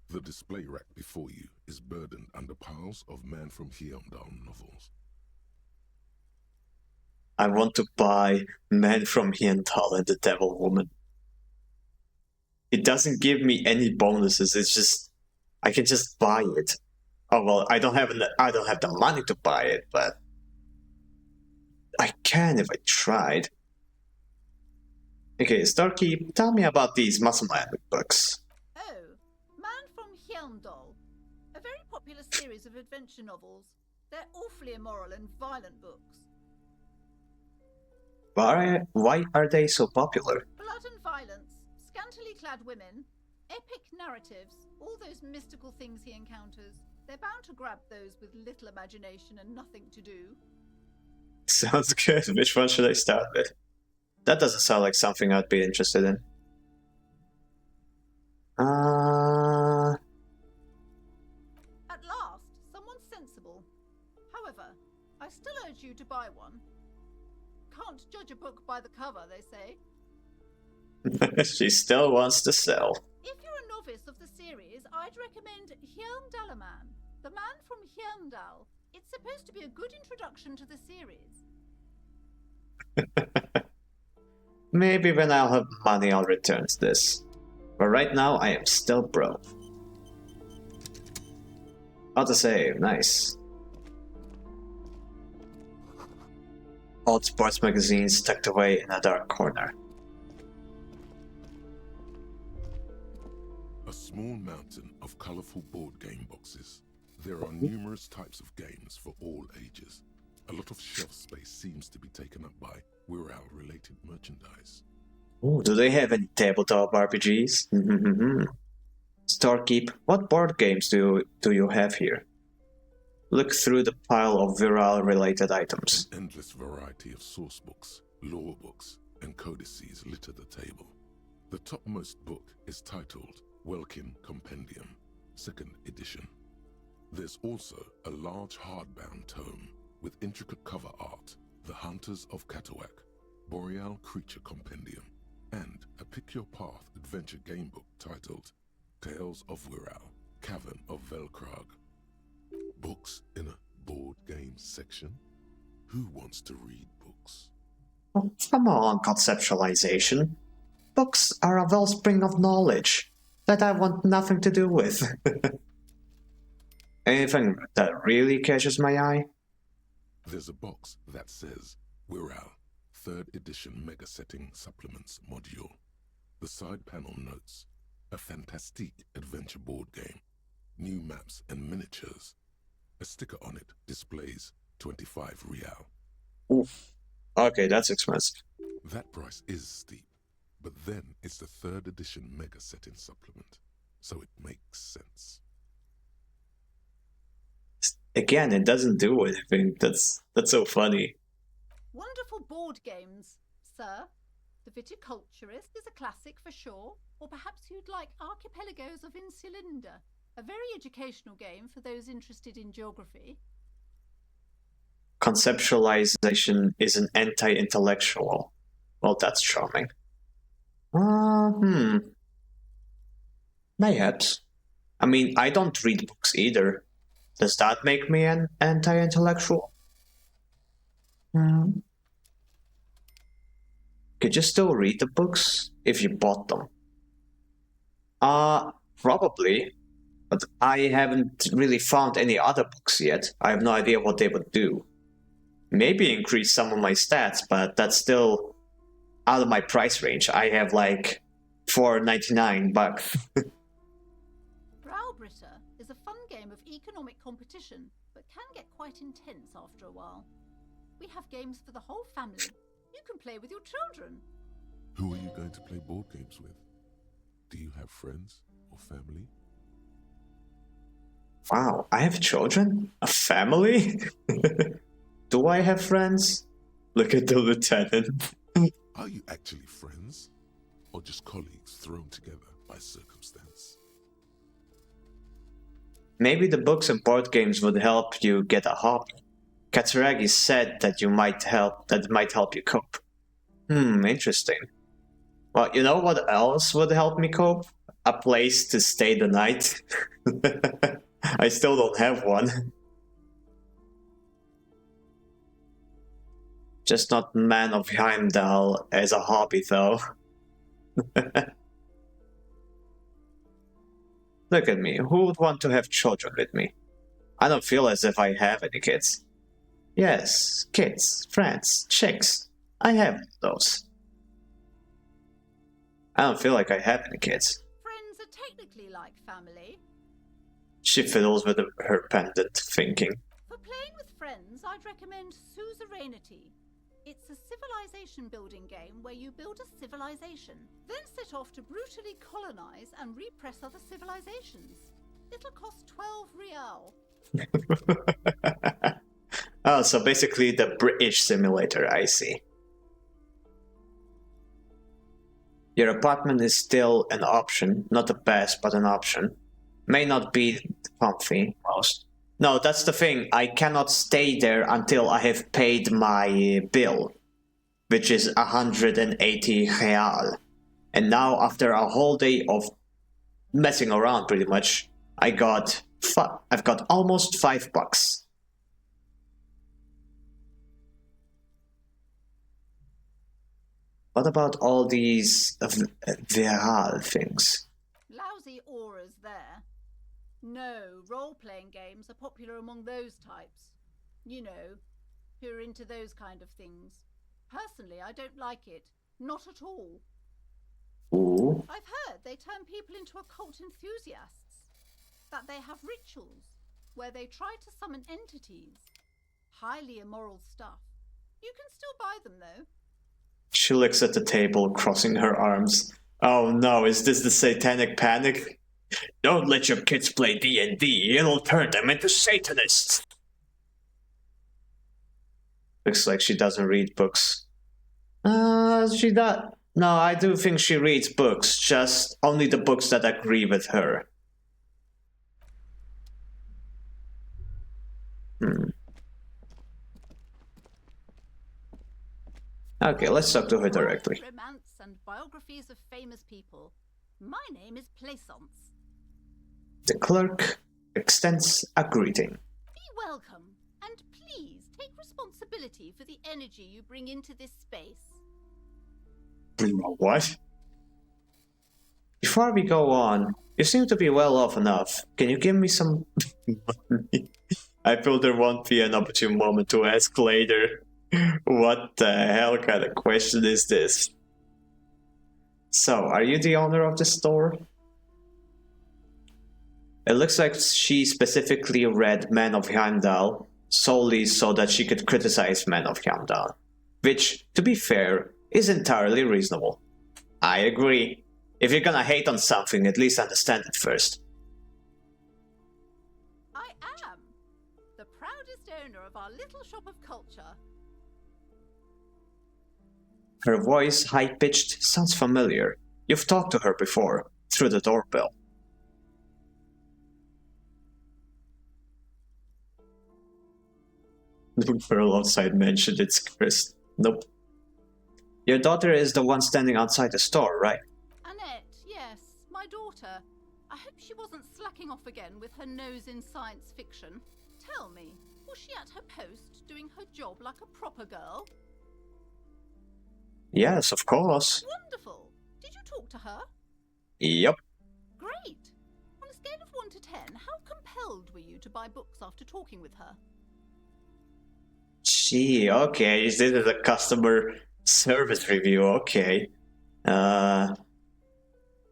The display rack before you is burdened under piles of Man from Hjelmdal novels. I want to buy Man from Hjelmdal and the Devil Woman. It doesn't give me any bonuses. It's just I can just buy it. Oh well, I don't have the money to buy it, but I can if I tried. Okay, Starkeep, tell me about these muscle man books. Oh, Man from Hjelmdal. A very popular series of adventure novels. They're awfully immoral and violent books. Why are they so popular? Blood and violence, scantily clad women, epic narratives, all those mystical things he encounters. They're bound to grab those with little imagination and nothing to do. Sounds good. Which one should I start with? That doesn't sound like something I'd be interested in. At last, someone sensible. However, I still urge you to buy one. Can't judge a book by the cover, they say. She still wants to sell. If you're a novice of the series, I'd recommend Hjelmdalaman, the Man from Hjelmdal. It's supposed to be a good introduction to the series. Maybe when I'll have money I'll return to this. But right now I am still broke. Autosave, nice. Old sports magazines tucked away in a dark corner. A small mountain of colorful board game boxes. There are numerous types of games for all ages. A lot of shelf space seems to be taken up by Wirral-related merchandise. Ooh, do they have any tabletop RPGs? Starkeep, what board games do you have here? Look through the pile of Wirral-related items. An endless variety of source books, lore books, and codices litter the table. The topmost book is titled Welkin Compendium, 2nd edition. There's also a large hardbound tome with intricate cover art, The Hunters of Katawak, Boreal Creature Compendium, and a pick-your-path adventure game book titled Tales of Wirral, Cavern of Velkrag. Books in a board game section? Who wants to read books? Oh, come on, conceptualization. Books are a wellspring of knowledge that I want nothing to do with. Anything that really catches my eye? There's a box that says Wirral, 3rd edition Mega Setting Supplements Module. The side panel notes, a fantastique adventure board game, new maps and miniatures. A sticker on it displays 25 real. Oof. Okay, that's expensive. That price is steep, but then it's the 3rd edition Mega Setting Supplement, so it makes sense. Again, it doesn't do anything. That's so funny. Wonderful board games, sir. The Viticulturist is a classic for sure, or perhaps you'd like Archipelagos of Insulinda, a very educational game for those interested in geography. Conceptualization is an anti-intellectual. Well, that's charming. Mayhaps. I mean, I don't read books either. Does that make me an anti-intellectual? Could you still read the books if you bought them? Probably. But I haven't really found any other books yet. I have no idea what they would do. Maybe increase some of my stats, but that's still out of my price range. I have like $4.99. Browbritter is a fun game of economic competition, but can get quite intense after a while. We have games for the whole family. You can play with your children. Who are you going to play board games with? Do you have friends or family? Wow, I have children? A family? Do I have friends? Look at the lieutenant. Are you actually friends? Or just colleagues thrown together by circumstance? Maybe the books and board games would help you get a hobby. Katsuragi said that might help you cope. Interesting. Well, you know what else would help me cope? A place to stay the night. I still don't have one. Just not Man of Heimdall as a hobby, though. Look at me. Who would want to have children with me? I don't feel as if I have any kids. Yes, kids, friends, chicks. I have those. I don't feel like I have any kids. Friends are technically like family. She fiddles with her pendant, thinking. For playing with friends, I'd recommend Suzerainty. It's a civilization building game where you build a civilization, then set off to brutally colonize and repress other civilizations. It'll cost 12 real. Oh, so basically the British simulator, I see. Your apartment is still an option, not the best, but an option. May not be comfy, most. No, that's the thing. I cannot stay there until I have paid my bill, which is 180 real. And now, after a whole day of messing around, pretty much, I've got almost $5. What about all these viral things? Lousy auras there. No, role-playing games are popular among those types. You know, who are into those kind of things. Personally, I don't like it. Not at all. Ooh. I've heard they turn people into occult enthusiasts. That they have rituals where they try to summon entities. Highly immoral stuff. You can still buy them, though. She looks at the table, crossing her arms. Oh no, is this the satanic panic? Don't let your kids play D&D, it'll turn them into Satanists. Looks like she doesn't read books. She does. No, I do think she reads books, just only the books that agree with her. Okay, let's talk to her directly. Romance and biographies of famous people. My name is Plaisance. The clerk extends a greeting. Be welcome, and please take responsibility for the energy you bring into this space. What? Before we go on, you seem to be well off enough. Can you give me some money? I feel there won't be an opportune moment to ask later. What the hell kind of question is this? So, are you the owner of the store? It looks like she specifically read Man of Heimdall solely so that she could criticize Man of Heimdall. Which, to be fair, is entirely reasonable. I agree. If you're gonna hate on something, at least understand it first. I am the proudest owner of our little shop of culture. Her voice, high-pitched, sounds familiar. You've talked to her before, through the doorbell. The girl outside mentioned it's Chris. Nope. Your daughter is the one standing outside the store, right? Annette, yes, my daughter. I hope she wasn't slacking off again with her nose in science fiction. Tell me, was she at her post doing her job like a proper girl? Yes, of course. Wonderful. Did you talk to her? Yep. Great. On a scale of 1 to 10, how compelled were you to buy books after talking with her? Gee, okay, this is a customer service review, okay.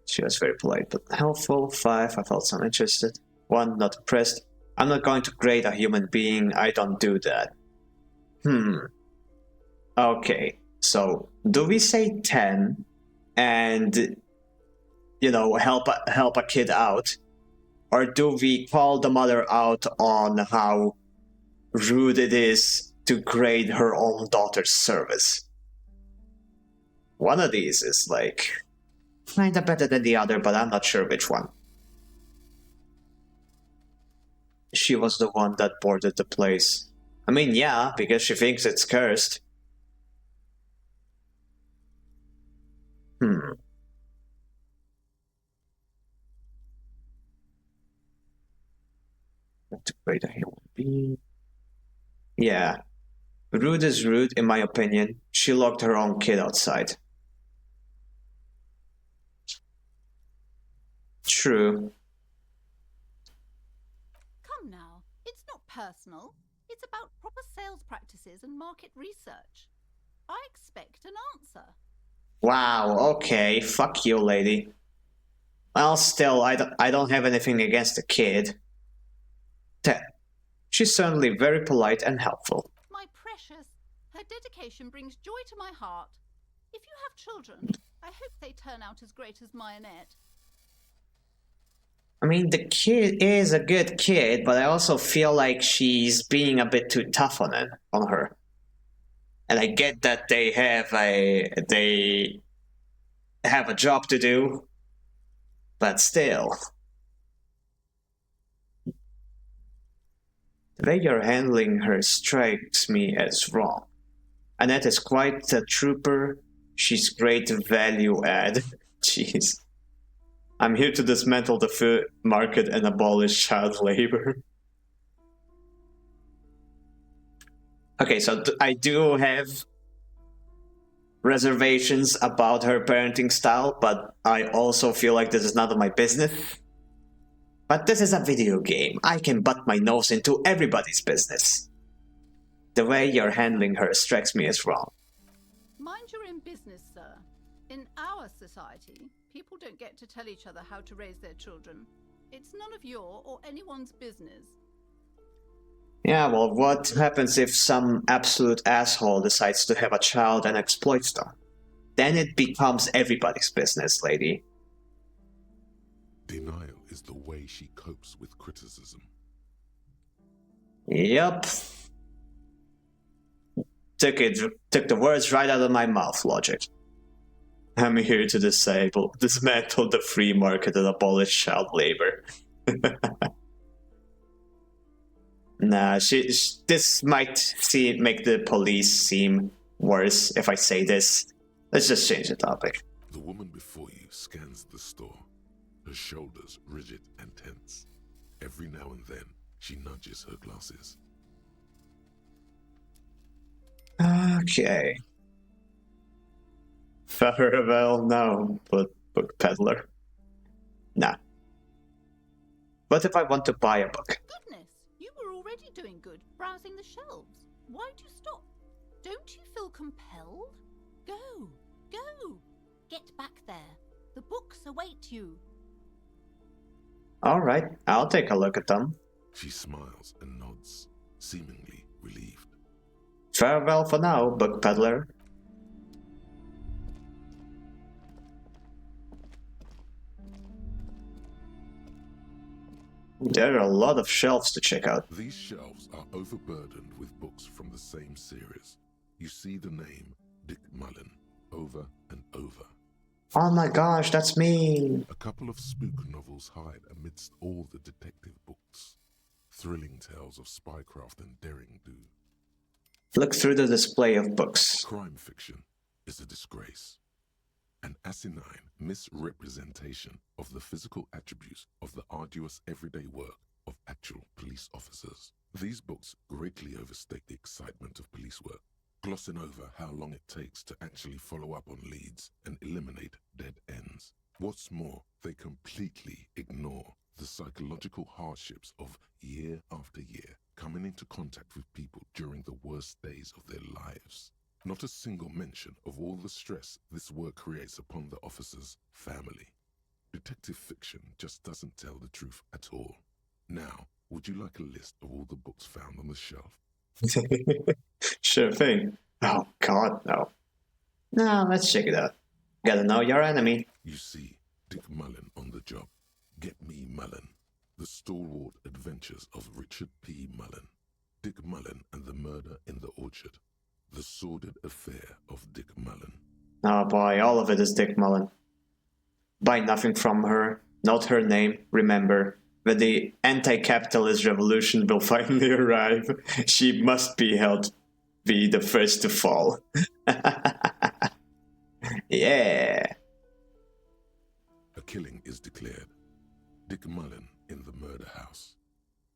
She was very polite but helpful. 5, I felt some interested. 1, not impressed. I'm not going to grade a human being, I don't do that. Okay, so do we say 10 and, you know, help a kid out? Or do we call the mother out on how rude it is to grade her own daughter's service? One of these is like kinda better than the other, but I'm not sure which one. She was the one that boarded the place. I mean, yeah, because she thinks it's cursed. To grade a human being. Yeah. Rude is rude, in my opinion. She locked her own kid outside. True. Come now, it's not personal. It's about proper sales practices and market research. I expect an answer. Wow, okay, fuck you, lady. Well, still, I don't have anything against the kid. 10. She's certainly very polite and helpful. My precious, her dedication brings joy to my heart. If you have children, I hope they turn out as great as Mayonette. I mean, the kid is a good kid, but I also feel like she's being a bit too tough on her. And I get that they have a job to do, but still. The way you're handling her strikes me as wrong. Annette is quite a trooper. She's great value add. Jeez. I'm here to dismantle the food market and abolish child labor. Okay, so I do have reservations about her parenting style, but I also feel like this is none of my business. But this is a video game. I can butt my nose into everybody's business. The way you're handling her strikes me as wrong. Mind your own business, sir. In our society, people don't get to tell each other how to raise their children. It's none of your or anyone's business. Yeah, well, what happens if some absolute asshole decides to have a child and exploits them? Then it becomes everybody's business, lady. Denial is the way she copes with criticism. Yep. Took the words right out of my mouth, logic. I'm here to dismantle the free market and abolish child labor. Nah, this might make the police seem worse if I say this. Let's just change the topic. The woman before you scans the store, her shoulders rigid and tense. Every now and then, she nudges her glasses. Okay. Farewell, no, but book peddler. Nah. What if I want to buy a book? Goodness, you were already doing good, browsing the shelves. Why'd you stop? Don't you feel compelled? Go, go. Get back there. The books await you. Alright, I'll take a look at them. She smiles and nods, seemingly relieved. Farewell for now, book peddler. There are a lot of shelves to check out. These shelves are overburdened with books from the same series. You see the name Dick Mullen over and over. Oh my gosh, that's me! A couple of spook novels hide amidst all the detective books. Thrilling tales of spycraft and daring do. Look through the display of books. Crime fiction is a disgrace. an asinine misrepresentation of the physical attributes of the arduous everyday work of actual police officers. These books greatly overstate the excitement of police work, glossing over how long it takes to actually follow up on leads and eliminate dead ends. What's more, they completely ignore the psychological hardships of year after year coming into contact with people during the worst days of their lives. Not a single mention of all the stress this work creates upon the officer's family. Detective fiction just doesn't tell the truth at all. Now, would you like a list of all the books found on the shelf? Sure thing. Oh god, no. No, let's check it out. Gotta know your enemy. You see, Dick Mullen on the job. Get Me Mullen. The Stalwart Adventures of Richard P. Mullen. Dick Mullen and the Murder in the Orchard. The Sordid Affair of Dick Mullen. Oh boy, all of it is Dick Mullen. Buy nothing from her, not her name, remember. When the anti-capitalist revolution will finally arrive, she must be the first to fall. Yeah. A killing is declared. Dick Mullen in the murder house.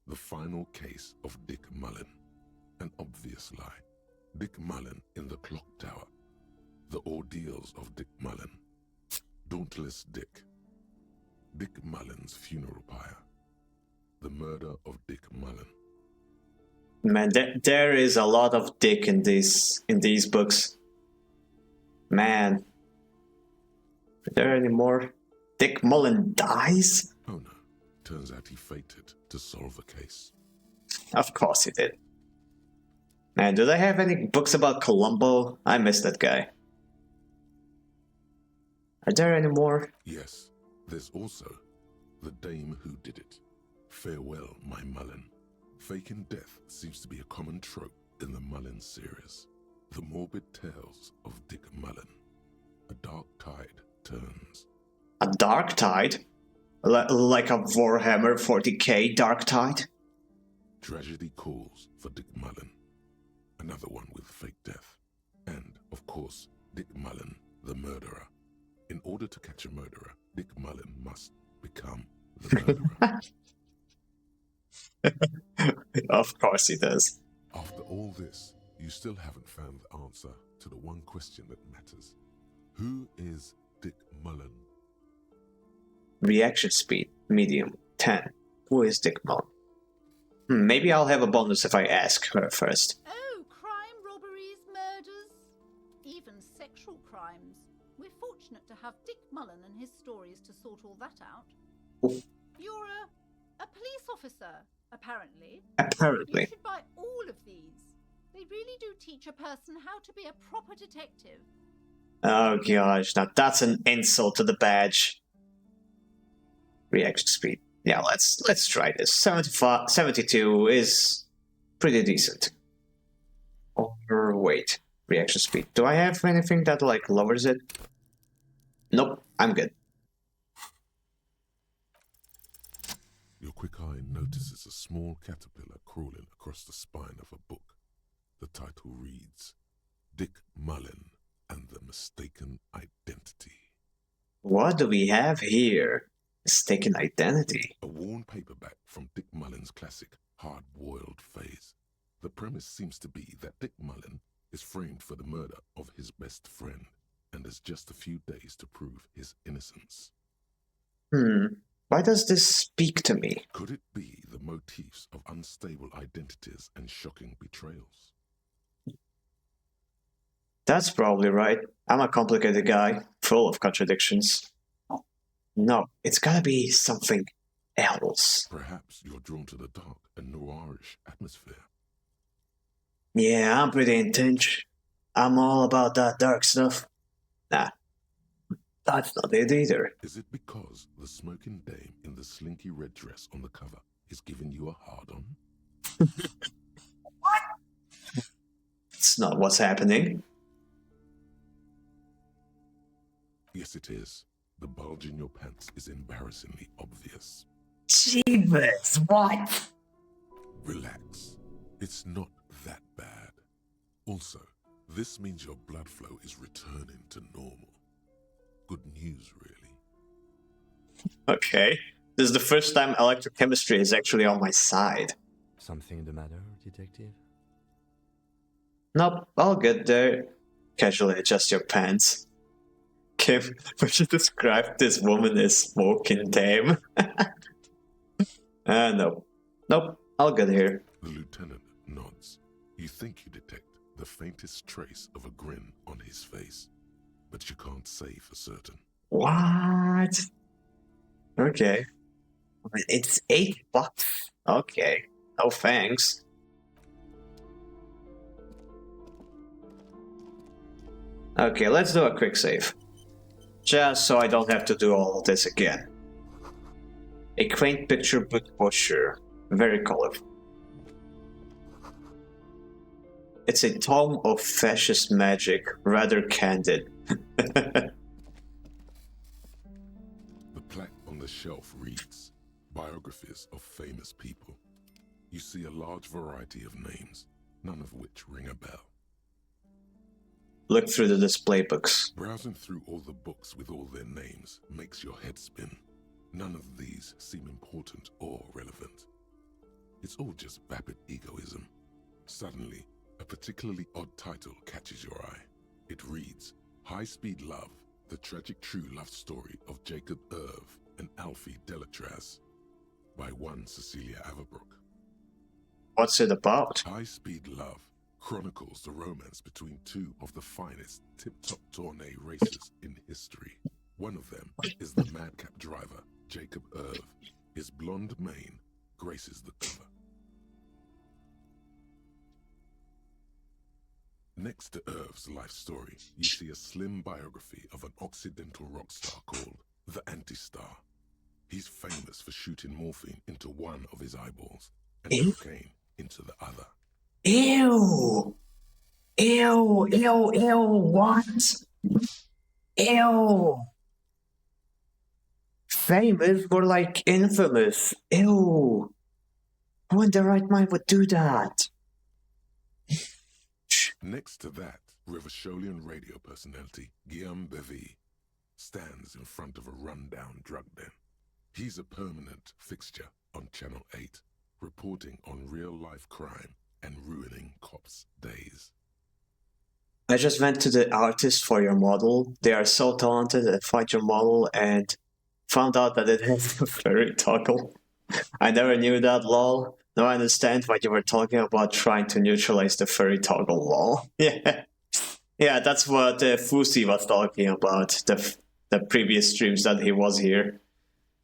The final case of Dick Mullen. An obvious lie. Dick Mullen in the clock tower. The ordeals of Dick Mullen. Dauntless Dick. Dick Mullen's funeral pyre. The murder of Dick Mullen. Man, there is a lot of Dick in these books. Man. Are there any more? Dick Mullen dies? Oh no. Turns out he fated to solve a case. Of course he did. Man, do they have any books about Columbo? I miss that guy. Are there any more? Yes. There's also The Dame Who Did It. Farewell, My Mullen. Faking death seems to be a common trope in the Mullen series. The morbid tales of Dick Mullen. A dark tide turns. A dark tide? Like a Warhammer 40k dark tide? Tragedy calls for Dick Mullen. Another one with fake death. And, of course, Dick Mullen, the murderer. In order to catch a murderer, Dick Mullen must become the murderer. Of course he does. After all this, you still haven't found the answer to the one question that matters. Who is Dick Mullen? Reaction speed, medium, 10. Who is Dick Mullen? Maybe I'll have a bonus if I ask her first. Oh, crime, robberies, murders, even sexual crimes. We're fortunate to have Dick Mullen and his stories to sort all that out. Oof. You're a police officer, apparently. Apparently. You should buy all of these. They really do teach a person how to be a proper detective. Oh gosh, now that's an insult to the badge. Reaction speed. Yeah, let's try this. 72 is pretty decent. Overweight. Reaction speed. Do I have anything that like lowers it? Nope, I'm good. Your quick eye notices a small caterpillar crawling across the spine of a book. The title reads, Dick Mullen and the Mistaken Identity. What do we have here? Mistaken Identity. A worn paperback from Dick Mullen's classic Hard-Boiled Phase. The premise seems to be that Dick Mullen is framed for the murder of his best friend and has just a few days to prove his innocence. Why does this speak to me? Could it be the motifs of unstable identities and shocking betrayals? That's probably right. I'm a complicated guy, full of contradictions. No, it's gotta be something else. Perhaps you're drawn to the dark and noirish atmosphere. Yeah, I'm pretty intense. I'm all about that dark stuff. Nah, that's not it either. Is it because the smoking dame in the slinky red dress on the cover is giving you a hard-on? What? It's not what's happening. Yes, it is. The bulge in your pants is embarrassingly obvious. Jeebus, what? Relax. It's not that bad. Also, this means your blood flow is returning to normal. good news, really. Okay. This is the first time electrochemistry is actually on my side. Something the matter, detective? Nope, all good there. Casually adjust your pants. Kim, would you describe this woman as smoking dame? Nope. Nope, all good here. The lieutenant nods. You think you detect the faintest trace of a grin on his face, but you can't say for certain. What? Okay. It's $8. Okay. No thanks. Okay, let's do a quick save. Just so I don't have to do all of this again. A quaint picture book brochure. Very colorful. It's a tome of fascist magic, rather candid. The plaque on the shelf reads, Biographies of Famous People. You see a large variety of names, none of which ring a bell. Look through the display books. Browsing through all the books with all their names makes your head spin. None of these seem important or relevant. It's all just vapid egoism. Suddenly, a particularly odd title catches your eye. It reads, High Speed Love, the tragic true love story of Jacob Irv and Alfie Delatraz, by one Cecilia Averbrook. What's it about? High Speed Love chronicles the romance between two of the finest tip-top tourney racers in history. One of them is the madcap driver, Jacob Irv. His blonde mane graces the cover. Next to Irv's life story, you see a slim biography of an Occidental rock star called the Anti-Star. He's famous for shooting morphine into one of his eyeballs and cocaine into the other. Ew! Ew, ew, ew, what? Ew! Famous or like infamous? Ew! Who in their right mind would do that? Next to that, Revacholian radio personality Guillaume Bevy stands in front of a rundown drug den. He's a permanent fixture on Channel 8, reporting on real-life crime and ruining cops' days. I just went to the artist for your model. They are so talented at Find Your Model and found out that it has a furry toggle. I never knew that, lol. Now I understand why you were talking about trying to neutralize the furry toggle, lol. Yeah. Yeah, that's what Fusi was talking about, the previous streams that he was here.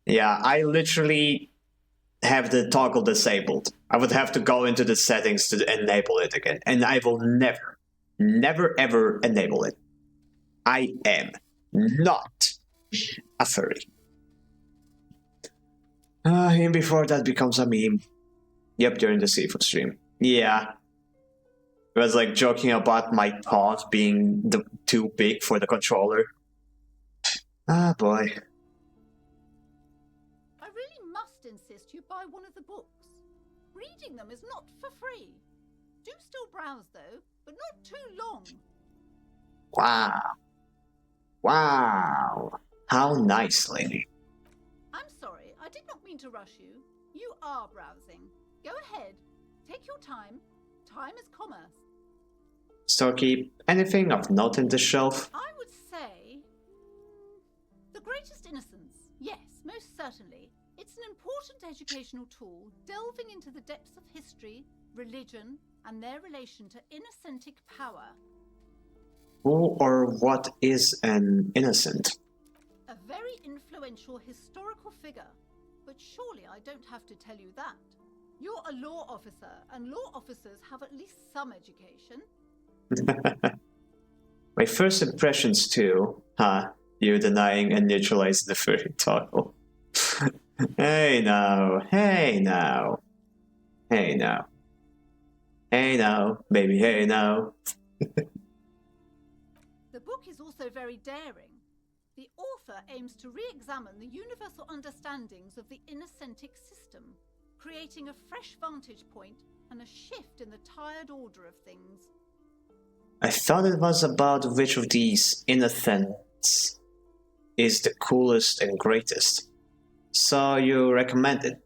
Yeah, I literally have the toggle disabled. I would have to go into the settings to enable it again, and I will never ever enable it. I am not a furry. And before that becomes a meme. Yep, during the seafood stream. Yeah. It was like joking about my paws being too big for the controller. Ah, boy. I really must insist you buy one of the books. Reading them is not for free. Do still browse, though, but not too long. Wow. Wow. How nice, lady. I'm sorry, I did not mean to rush you. You are browsing. Go ahead. Take your time. Time is commerce. Storky, anything of note in the shelf? I would say... The Greatest Innocence. Yes, most certainly. It's an important educational tool delving into the depths of history, religion, and their relation to innocentic power. Who or what is an innocent? A very influential historical figure. But surely I don't have to tell you that. You're a law officer, and law officers have at least some education. My first impressions too, huh? You denying and neutralizing the furry toggle. Hey now, hey now. Hey now. Hey now, baby, hey now. The book is also very daring. The author aims to re-examine the universal understandings of the innocentic system, creating a fresh vantage point and a shift in the tired order of things. I thought it was about which of these innocents is the coolest and greatest. So you recommend it?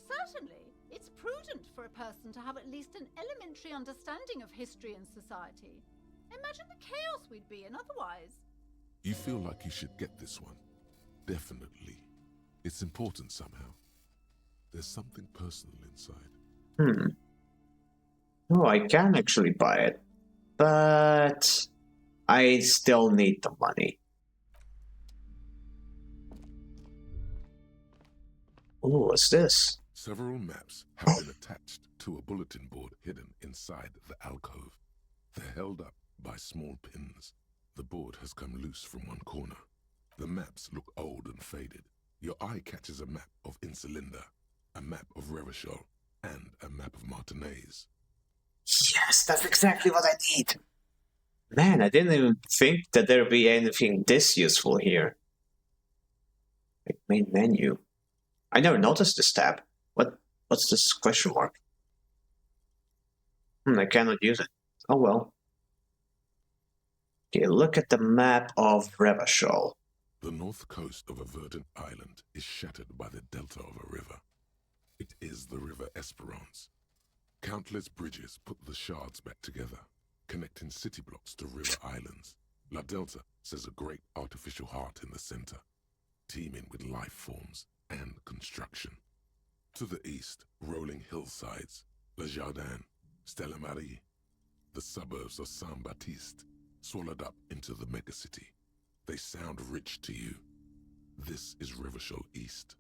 Certainly. It's prudent for a person to have at least an elementary understanding of history and society. Imagine the chaos we'd be in otherwise. You feel like you should get this one? Definitely. It's important somehow. There's something personal inside. Oh, I can actually buy it. But I still need the money. Oh, what's this? Several maps have been attached to a bulletin board hidden inside the alcove. They're held up by small pins. The board has come loose from one corner. The maps look old and faded. Your eye catches a map of Insulinda, a map of Revachol, and a map of Martinez. Yes, that's exactly what I need. Man, I didn't even think that there'd be anything this useful here. Like main menu. I never noticed this tab. What's this question mark? I cannot use it. Oh well. Okay, look at the map of Revachol. The north coast of a verdant island is shattered by the delta of a river. It is the River Esperance. Countless bridges put the shards back together, connecting city blocks to river islands. La Delta says a great artificial heart in the center, teeming with life forms and construction. To the east, rolling hillsides, Le Jardin, Stella Marie, the suburbs of Saint-Baptiste, swallowed up into the megacity. They sound rich to you. This is Revachol East.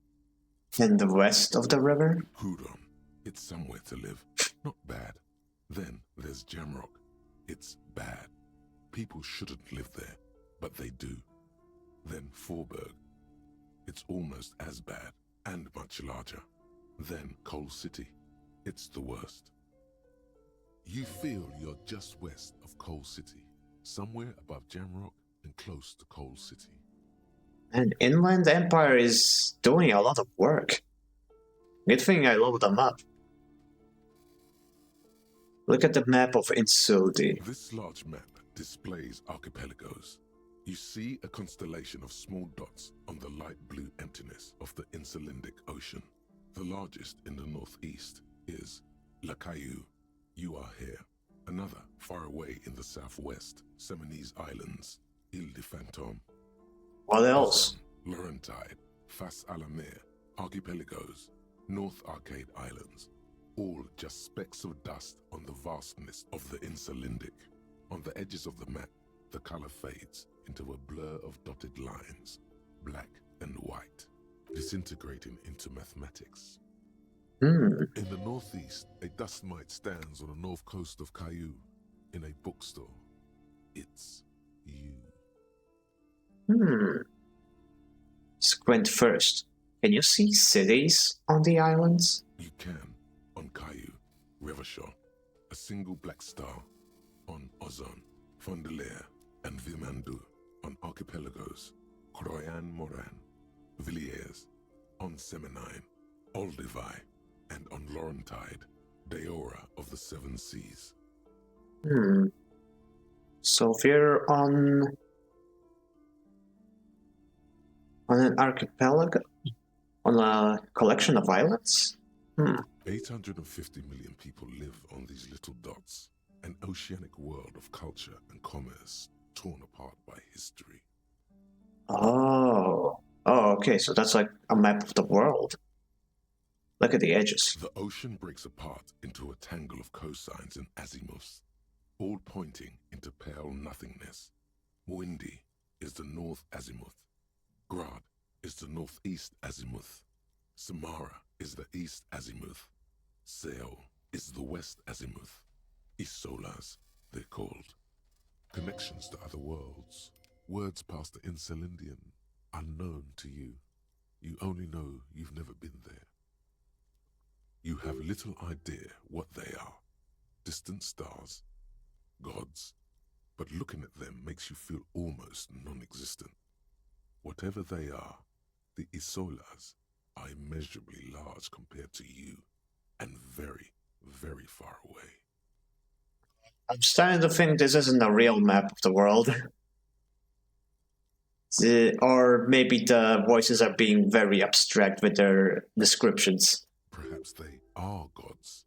In the west of the river? Hudon. It's somewhere to live. Not bad. Then there's Jamrock. It's bad. People shouldn't live there, but they do. Then Forberg. It's almost as bad, and much larger. Then Coal City. It's the worst. You feel you're just west of Coal City, somewhere above Jamrock and close to Coal City. And Inland Empire is doing a lot of work. Good thing I loaded them up. Look at the map of Insuldi. This large map displays archipelagos. You see a constellation of small dots on the light blue emptiness of the Insulindic Ocean. The largest in the northeast is La Caillou. You are here. Another far away in the southwest, Seminese Islands, Ile de Fantôme. What else? Laurentide, Fas à la Mer, Archipelagos, North Arcade Islands. All just specks of dust on the vastness of the Insulindic. On the edges of the map, the color fades into a blur of dotted lines, black and white, disintegrating into mathematics. In the northeast, a dust mite stands on the north coast of Caillou in a bookstore. It's you. Squint first. Can you see cities on the islands? You can. On Caillou, Revachol, a single black star. On Ozon, Fondelier, and Vimandu. On archipelagos, Croyan Moran, Villiers. On Seminine, Olduvai, and on Laurentide, Deora of the Seven Seas. So if you're on an archipelago? On a collection of islands? 850 million people live on these little dots. An oceanic world of culture and commerce torn apart by history. Oh, okay, so that's like a map of the world. Look at the edges. The ocean breaks apart into a tangle of cosines and azimuths, all pointing into pale nothingness. Mwindi is the north azimuth. Grad is the northeast azimuth. Samara is the east azimuth. Seo is the west azimuth. Isolas, they're called. Connections to other worlds. Words past the Insulindian, unknown to you. You only know you've never been there. You have little idea what they are. Distant stars, gods, but looking at them makes you feel almost non-existent. Whatever they are, the Isolas are immeasurably large compared to you, and very, very far away. I'm starting to think this isn't a real map of the world. Or maybe the voices are being very abstract with their descriptions. Perhaps they are gods.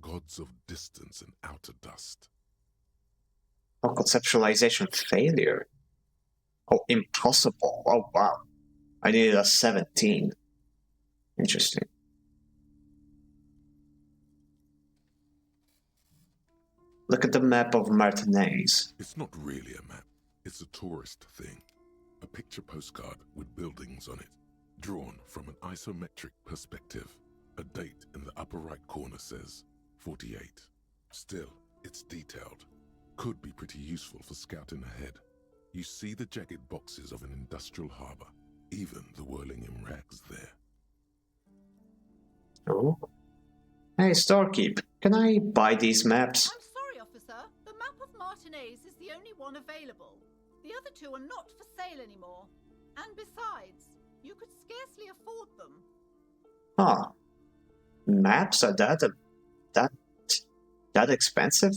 Gods of distance and outer dust. Oh, conceptualization failure. Oh, impossible. Oh, wow. I needed a 17. Interesting. Look at the map of Martinez. It's not really a map. It's a tourist thing. A picture postcard with buildings on it, drawn from an isometric perspective. A date in the upper right corner says 48. Still, it's detailed. Could be pretty useful for scouting ahead. You see the jagged boxes of an industrial harbor, even the whirling in rags there. Oh. Hey, Storekeep, can I buy these maps? I'm sorry, officer. The map of Martinez is the only one available. The other two are not for sale anymore. And besides, you could scarcely afford them. Huh. Maps are that expensive?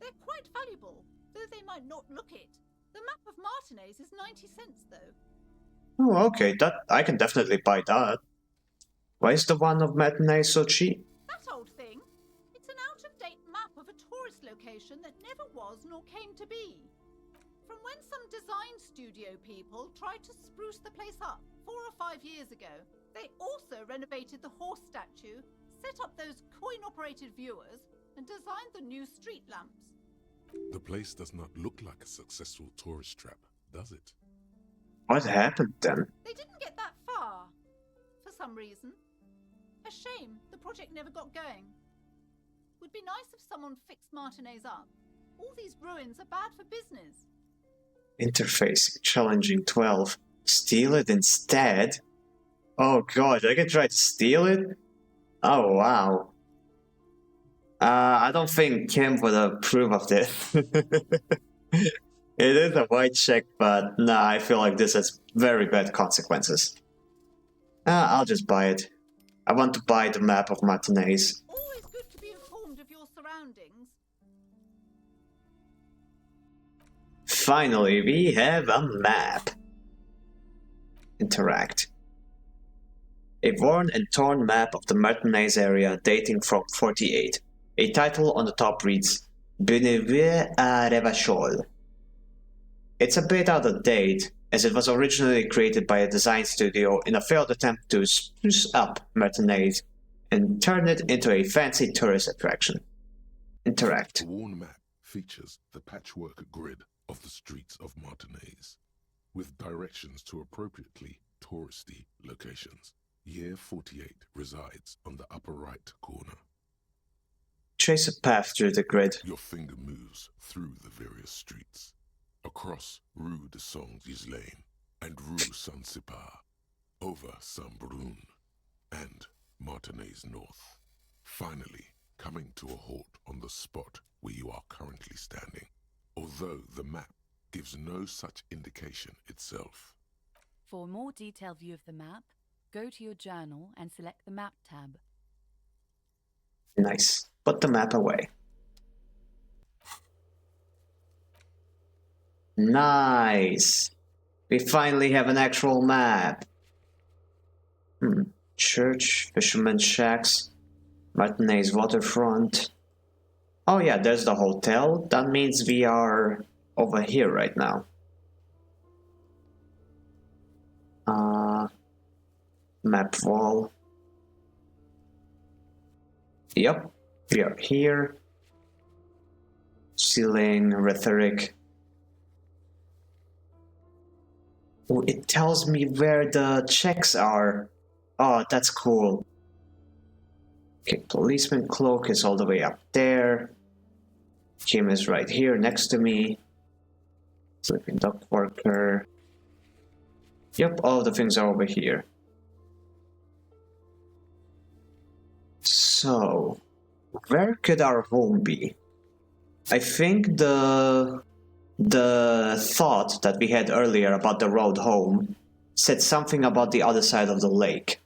They're quite valuable, though they might not look it. The map of Martinez is 90 cents, though. Oh, okay, that I can definitely buy that. Why is the one of Matinee so cheap? That old thing? It's an out-of-date map of a tourist location that never was nor came to be. From when some design studio people tried to spruce the place up 4 or 5 years ago, they also renovated the horse statue, set up those coin-operated viewers, and designed the new street lamps. The place does not look like a successful tourist trap, does it? What happened then? They didn't get that far, for some reason. A shame the project never got going. Would be nice if someone fixed Martinez up. All these ruins are bad for business. Interfacing, challenging 12. Steal it instead? Oh god, I can try to steal it? Oh wow. I don't think Kim would approve of this. It is a white check, but nah, I feel like this has very bad consequences. I'll just buy it. I want to buy the map of Martinez. Always good to be informed of your surroundings. Finally, we have a map. Interact. A worn and torn map of the Martinez area dating from 48. A title on the top reads, Benevue à Revachol. It's a bit out of date, as it was originally created by a design studio in a failed attempt to spruce up Martinez and turn it into a fancy tourist attraction. Interact. The worn map features the patchwork grid of the streets of Martinez, with directions to appropriately touristy locations. Year 48 resides on the upper right corner. Trace a path through the grid. Your finger moves through the various streets, across Rue de Saint-Ghislain and Rue Saint-Sipar, over Saint-Brun and Martinez North, finally coming to a halt on the spot where you are currently standing, although the map gives no such indication itself. For a more detailed view of the map, go to your journal and select the Map tab. Nice. Put the map away. Nice. We finally have an actual map. Church, fisherman's shacks, Martinez waterfront. Oh yeah, there's the hotel. That means we are over here right now. Map wall. Yep, we are here. Ceiling, rhetoric. Oh, it tells me where the checks are. Oh, that's cool. Okay, policeman cloak is all the way up there. Kim is right here next to me. Sleeping dock worker. Yep, all the things are over here. So, where could our home be? I think the thought that we had earlier about the road home said something about the other side of the lake.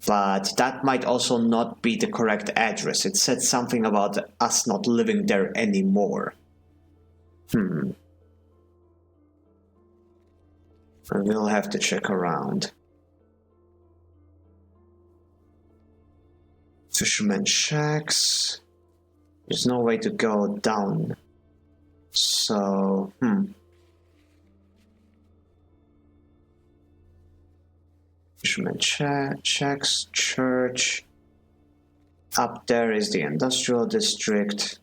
But that might also not be the correct address. It said something about us not living there anymore. We'll have to check around. Fisherman shacks. There's no way to go down. So, Fisherman shacks, church. Up there is the industrial district.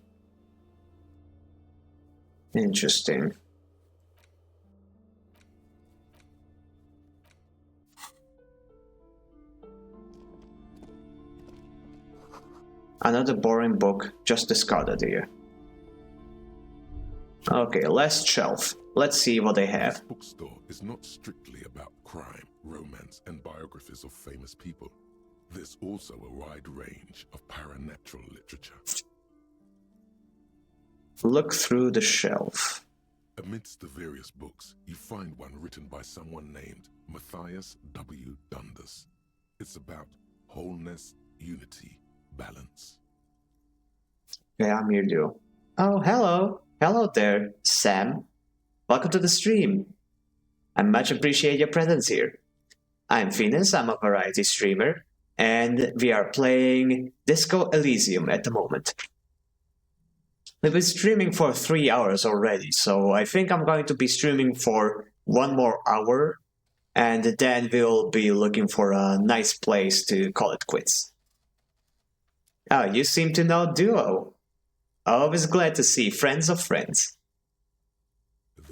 Interesting. Another boring book, just discarded here. Okay, last shelf. Let's see what they have. This bookstore is not strictly about crime, romance, and biographies of famous people. There's also a wide range of paranatural literature. Look through the shelf. Amidst the various books, you find one written by someone named Matthias W. Dundas. It's about wholeness, unity, balance. Okay, I'm here too. Oh, hello. Hello there, Sam. Welcome to the stream. I much appreciate your presence here. I'm Finis, I'm a variety streamer, and we are playing Disco Elysium at the moment. We've been streaming for 3 hours already, so I think I'm going to be streaming for 1 more hour, and then we'll be looking for a nice place to call it quits. Oh, you seem to know Duo. Always glad to see friends of friends.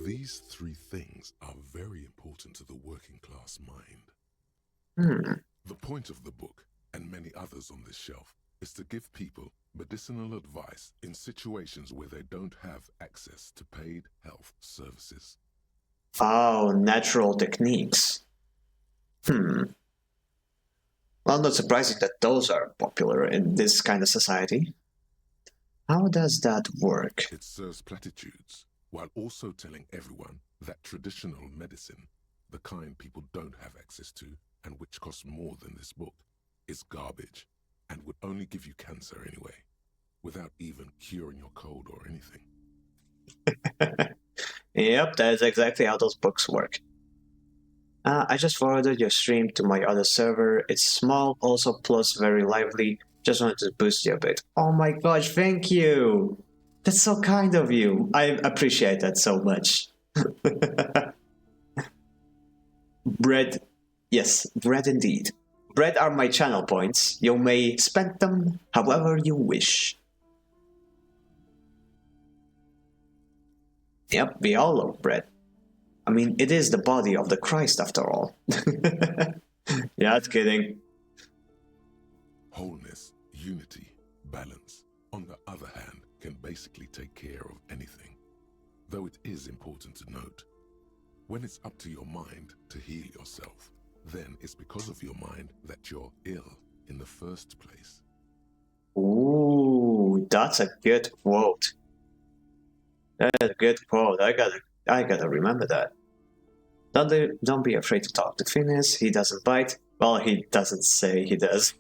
These 3 things are very important to the working class mind. The point of the book, and many others on this shelf, is to give people medicinal advice in situations where they don't have access to paid health services. Oh, natural techniques. Well, not surprising that those are popular in this kind of society. How does that work? It serves platitudes, while also telling everyone that traditional medicine, the kind people don't have access to, and which costs more than this book, is garbage, and would only give you cancer anyway, without even curing your cold or anything. Yep, that is exactly how those books work. I just forwarded your stream to my other server. It's small, also plus very lively. Just wanted to boost you a bit. Oh my gosh, thank you! That's so kind of you. I appreciate that so much. Bread. Yes, bread indeed. Bread are my channel points. You may spend them however you wish. Yep, we all love bread. I mean, it is the body of the Christ after all. Yeah, that's kidding. Wholeness, unity, balance, on the other hand, can basically take care of anything. Though it is important to note, when it's up to your mind to heal yourself, then it's because of your mind that you're ill in the first place. Ooh, that's a good quote. That is a good quote. I gotta remember that. Don't be afraid to talk to Finis. He doesn't bite. Well, he doesn't say he does.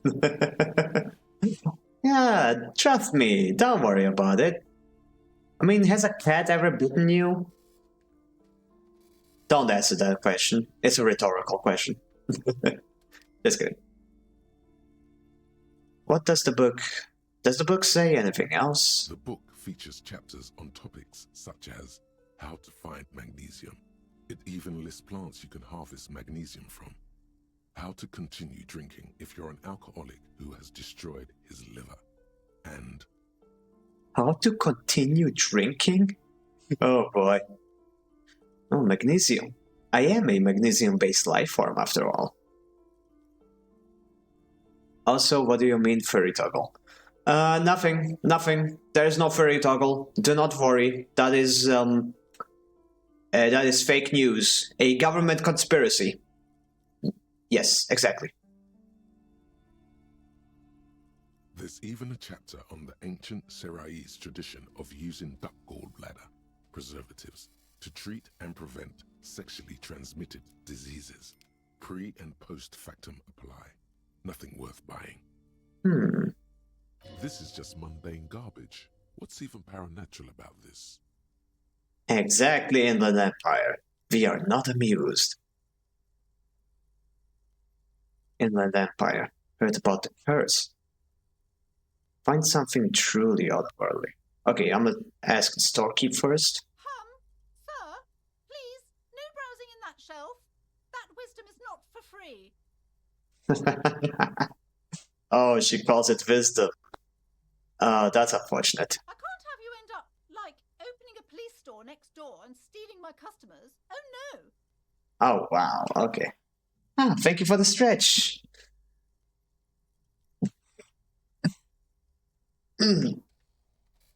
Yeah, trust me. Don't worry about it. I mean, has a cat ever bitten you? Don't answer that question. It's a rhetorical question. That's good. What does the book... Does the book say anything else? The book features chapters on topics such as how to find magnesium. It even lists plants you can harvest magnesium from. How to continue drinking if you're an alcoholic who has destroyed his liver. And how to continue drinking? Oh boy. Oh, magnesium. I am a magnesium-based life form after all. Also, what do you mean furry toggle? Nothing. There is no furry toggle. Do not worry. That is fake news. A government conspiracy. Yes, exactly. there's even a chapter on the ancient Seraïs tradition of using duck gallbladder preservatives to treat and prevent sexually transmitted diseases. Pre and post factum apply. Nothing worth buying. This is just mundane garbage. What's even paranatural about this? Exactly, Inland Empire. We are not amused. Inland Empire. Heard about the curse. Find something truly otherworldly. Okay, I'm gonna ask the storekeep first. Sir, please, no browsing in that shelf. That wisdom is not for free. Oh, she calls it wisdom. That's unfortunate. I can't have you end up, like, opening a police store next door and stealing my customers. Oh no! Oh, wow, okay. Ah, thank you for the stretch.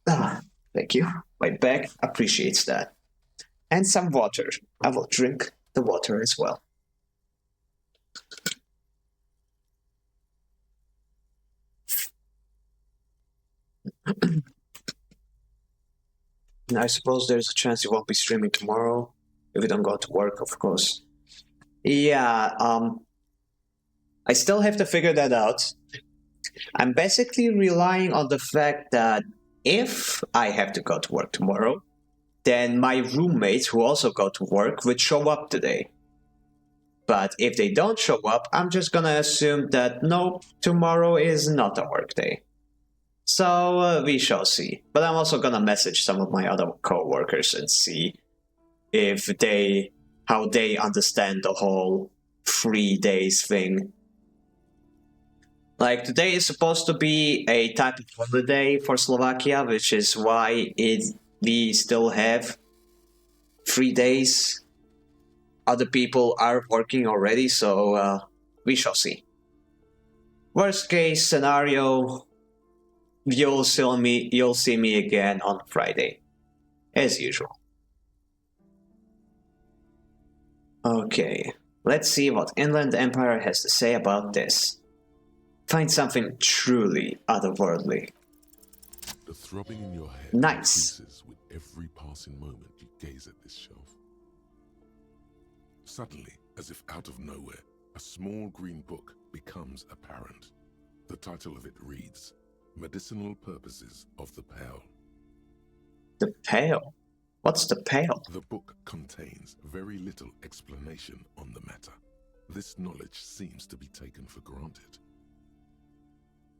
Ah, thank you. My bag appreciates that. And some water. I will drink the water as well. I suppose there's a chance you won't be streaming tomorrow if you don't go to work, of course. Yeah, I still have to figure that out. I'm basically relying on the fact that if I have to go to work tomorrow, then my roommates who also go to work would show up today. But if they don't show up, I'm just gonna assume that nope, tomorrow is not a work day. So we shall see. But I'm also gonna message some of my other co-workers and see if how they understand the whole 3 days thing. Like, today is supposed to be a type of holiday for Slovakia, which is why we still have 3 days. Other people are working already, so we shall see. Worst case scenario, you'll see me again on Friday, as usual. Okay, let's see what Inland Empire has to say about this. Find something truly otherworldly. The throbbing in your head Nice. increases with every passing moment you gaze at this shelf. Suddenly, as if out of nowhere, a small green book becomes apparent. The title of it reads, Medicinal Purposes of the Pale. The Pale? What's the Pale? The book contains very little explanation on the matter. This knowledge seems to be taken for granted.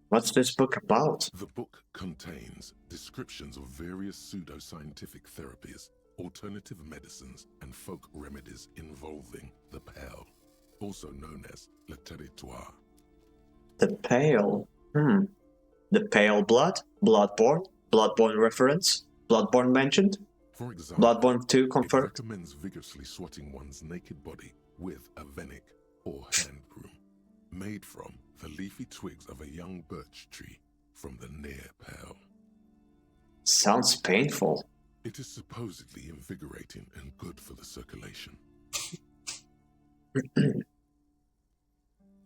What's this book about? The book contains descriptions of various pseudoscientific therapies, alternative medicines, and folk remedies involving the Pale, also known as le territoire. The Pale? The Pale Blood? Bloodborne? Bloodborne reference? Bloodborne mentioned? For example, Bloodborne 2 confirmed? It recommends vigorously swatting one's naked body with a venik or hand broom, made from the leafy twigs of a young birch tree from the near Pale. Sounds painful. It is supposedly invigorating and good for the circulation.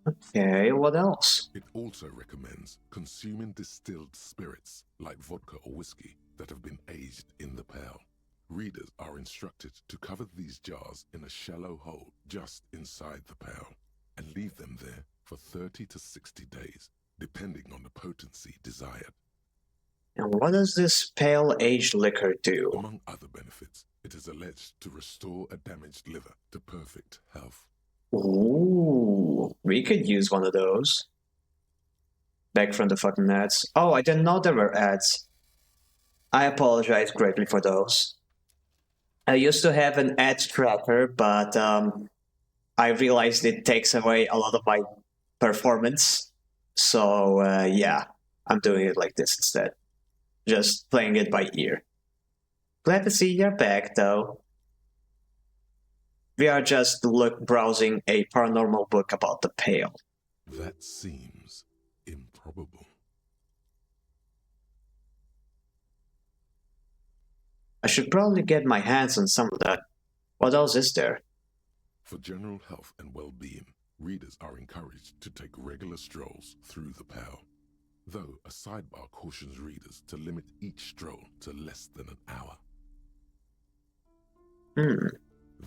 Okay, what else? It also recommends consuming distilled spirits like vodka or whiskey that have been aged in the Pale. Readers are instructed to cover these jars in a shallow hole just inside the Pale and leave them there for 30 to 60 days, depending on the potency desired. And what does this pale aged liquor do? Among other benefits, it is alleged to restore a damaged liver to perfect health. Ooh, we could use one of those. Back from the fucking ads. Oh, I didn't know there were ads. I apologize greatly for those. I used to have an ad tracker, but I realized it takes away a lot of my performance. So yeah, I'm doing it like this instead. Just playing it by ear. Glad to see you're back, though. We are just browsing a paranormal book about the Pale. That seems improbable. I should probably get my hands on some of that. What else is there? For general health and well-being, readers are encouraged to take regular strolls through the Pale, though a sidebar cautions readers to limit each stroll to less than an hour.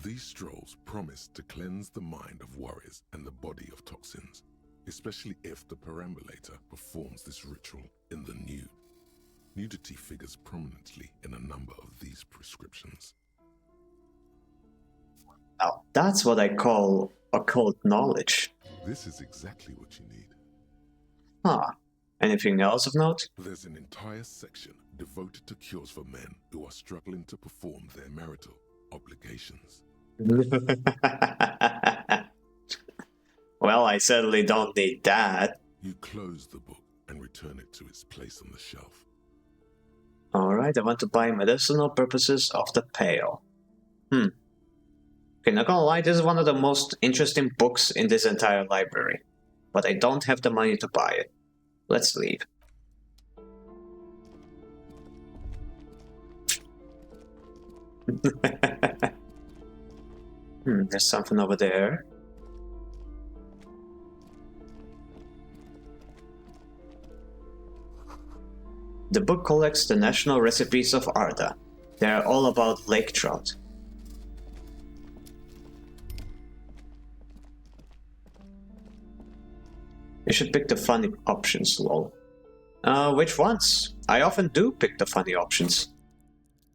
These strolls promise to cleanse the mind of worries and the body of toxins, especially if the perambulator performs this ritual in the nude. Nudity figures prominently in a number of these prescriptions. Now, that's what I call occult knowledge. This is exactly what you need. Huh. Anything else of note? There's an entire section devoted to cures for men who are struggling to perform their marital obligations. Well, I certainly don't need that. You close the book and return it to its place on the shelf. Alright, I want to buy medicinal purposes of the pail. Okay, not gonna lie, this is one of the most interesting books in this entire library. But I don't have the money to buy it. Let's leave. There's something over there. The book collects the national recipes of Arda. They are all about lake trout. You should pick the funny options, lol. Which ones? I often do pick the funny options.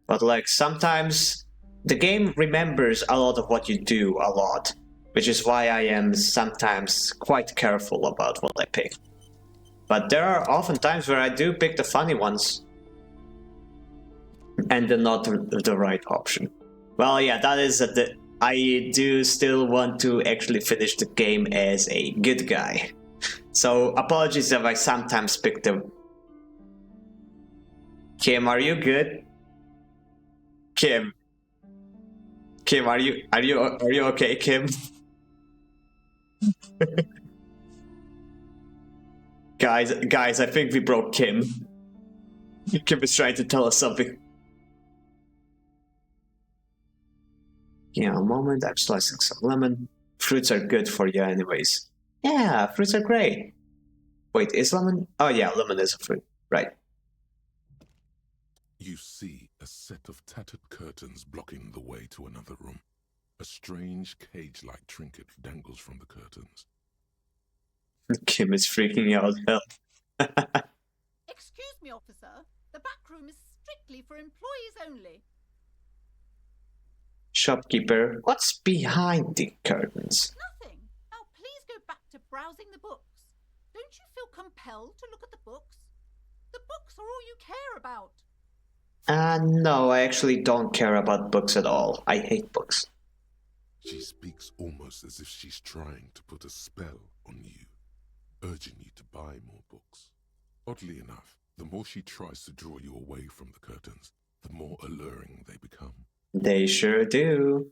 But like, sometimes the game remembers a lot of what you do a lot. Which is why I am sometimes quite careful about what I pick. But there are often times where I do pick the funny ones. And then not the right option. Well, yeah, that is I do still want to actually finish the game as a good guy. So, apologies if I sometimes pick the... Kim, are you good? Kim, are you okay, Kim? Guys, I think we broke Kim. Kim is trying to tell us something. Yeah, a moment, I'm slicing some lemon. Fruits are good for you anyways. Yeah, fruits are great. Wait, is lemon? Oh yeah, lemon is a fruit. Right. You see a set of tattered curtains blocking the way to another room. A strange cage-like trinket dangles from the curtains. Kim is freaking out. Excuse me, officer. The back room is strictly for employees only. Shopkeeper, what's behind the curtains? Nothing. Now please go back to browsing the books. Don't you feel compelled to look at the books? The books are all you care about. No, I actually don't care about books at all. I hate books. She speaks almost as if she's trying to put a spell on you, urging you to buy more books. Oddly enough, the more she tries to draw you away from the curtains, the more alluring they become. They sure do.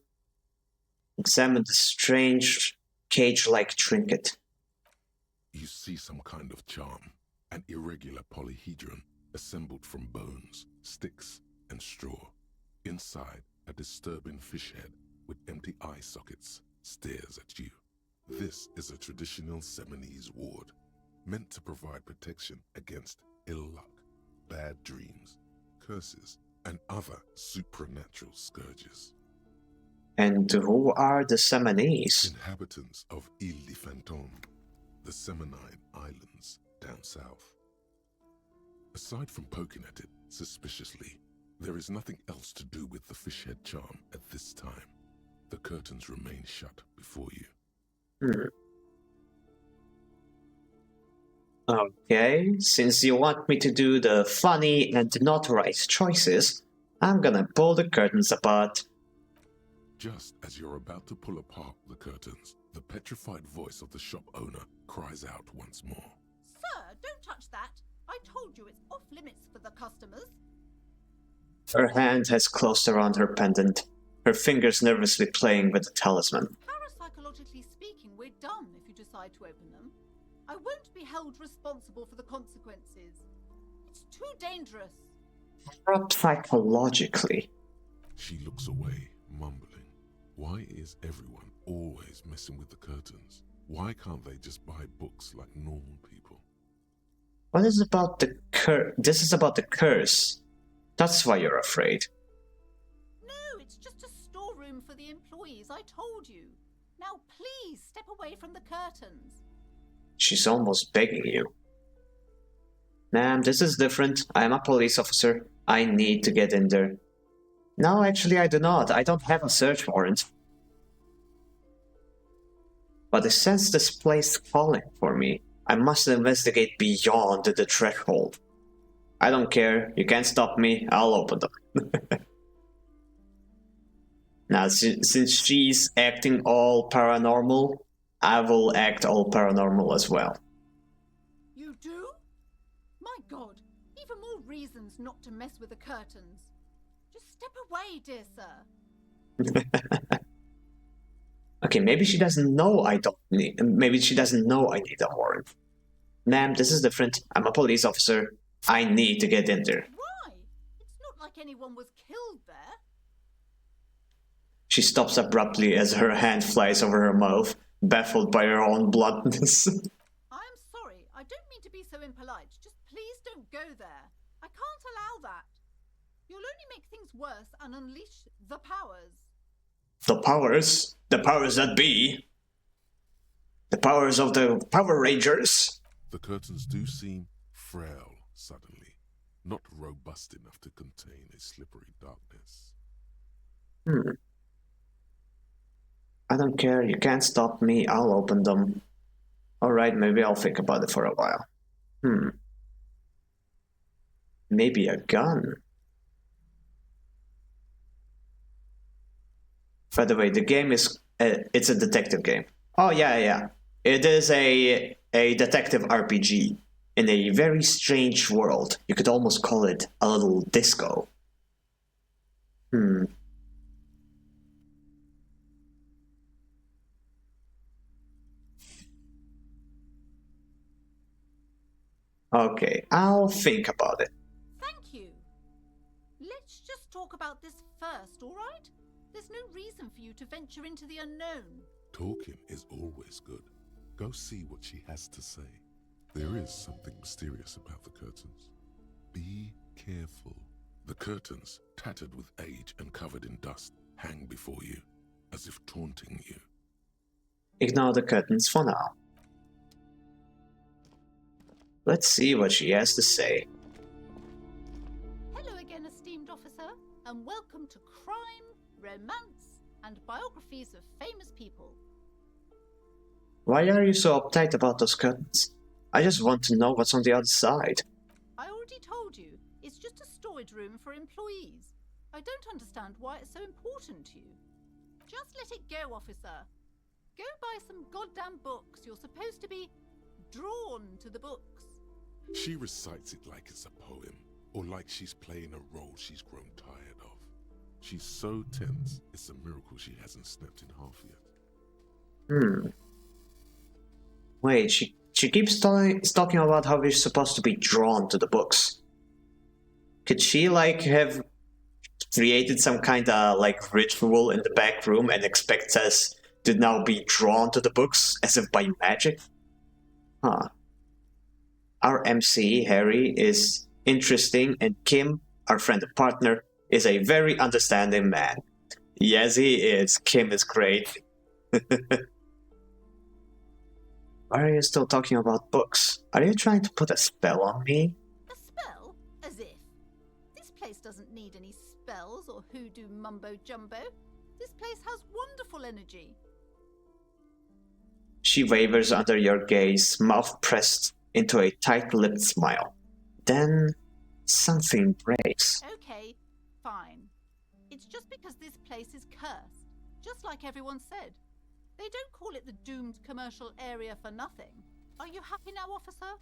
Examine the strange cage-like trinket. You see some kind of charm, an irregular polyhedron assembled from bones, sticks, and straw. Inside, a disturbing fish head with empty eye sockets stares at you. This is a traditional Seminese ward, meant to provide protection against ill luck, bad dreams, curses, and other supernatural scourges. And who are the Seminese? Inhabitants of Ile de Fantôme, the Seminine Islands down south. Aside from poking at it suspiciously, there is nothing else to do with the fish head charm at this time. The curtains remain shut before you. Okay, since you want me to do the funny and not right choices, I'm gonna pull the curtains apart. Just as you're about to pull apart the curtains, the petrified voice of the shop owner cries out once more. Sir, don't touch that. I told you it's off limits for the customers. Her hand has closed around her pendant, her fingers nervously playing with the talisman. Parapsychologically speaking, we're done if you decide to open them. I won't be held responsible for the consequences. It's too dangerous. Not psychologically. She looks away, mumbling. Why is everyone always messing with the curtains? Why can't they just buy books like normal people? What is about the This is about the curse. That's why you're afraid. No, it's just a storeroom for the employees, I told you. Now please step away from the curtains. She's almost begging you. Ma'am, this is different. I am a police officer. I need to get in there. No, actually I do not. I don't have a search warrant. but I sense this place calling for me. I must investigate beyond the threshold. I don't care. You can't stop me. I'll open them. Now, since she's acting all paranormal, I will act all paranormal as well. You do? My god, even more reasons not to mess with the curtains. Just step away, dear sir. Okay, maybe she doesn't know I don't need... Maybe she doesn't know I need a warrant. Ma'am, this is different. I'm a police officer. I need to get in there. Why? It's not like anyone was killed there. She stops abruptly as her hand flies over her mouth, baffled by her own bluntness. I'm sorry, I don't mean to be so impolite. Just please don't go there. I can't allow that. You'll only make things worse and unleash the powers. The powers? The powers that be? The powers of the Power Rangers? The curtains do seem frail suddenly, not robust enough to contain a slippery darkness. I don't care, you can't stop me, I'll open them. Alright, maybe I'll think about it for a while. Maybe a gun? By the way, the game is... it's a detective game. Oh, yeah. It is a detective RPG in a very strange world. You could almost call it a little disco. Okay, I'll think about it. Thank you. Let's just talk about this first, all right? There's no reason for you to venture into the unknown. Talking is always good. Go see what she has to say. There is something mysterious about the curtains. Be careful. The curtains, tattered with age and covered in dust, hang before you, as if taunting you. Ignore the curtains for now. Let's see what she has to say. Hello again, esteemed officer, and welcome to Crime, Romance, and Biographies of Famous People. Why are you so uptight about those curtains? I just want to know what's on the other side. I already told you, it's just a storage room for employees. I don't understand why it's so important to you. Just let it go, officer. Go buy some goddamn books. You're supposed to be drawn to the books. She recites it like it's a poem, or like she's playing a role she's grown tired of. She's so tense, it's a miracle she hasn't snapped in half yet. Wait, she keeps talking about how we're supposed to be drawn to the books. Could she, like, have created some kind of, like, ritual in the back room and expects us to now be drawn to the books, as if by magic? Huh. Our MC, Harry, is interesting, and Kim, our friend and partner, is a very understanding man. Yes, he is. Kim is great. Why are you still talking about books? Are you trying to put a spell on me? A spell? As if. This place doesn't need any spells or hoodoo mumbo-jumbo. This place has wonderful energy. She wavers under your gaze, mouth pressed into a tight-lipped smile. Then, something breaks. Okay, fine. It's just because this place is cursed, just like everyone said. They don't call it the doomed commercial area for nothing. Are you happy now, officer?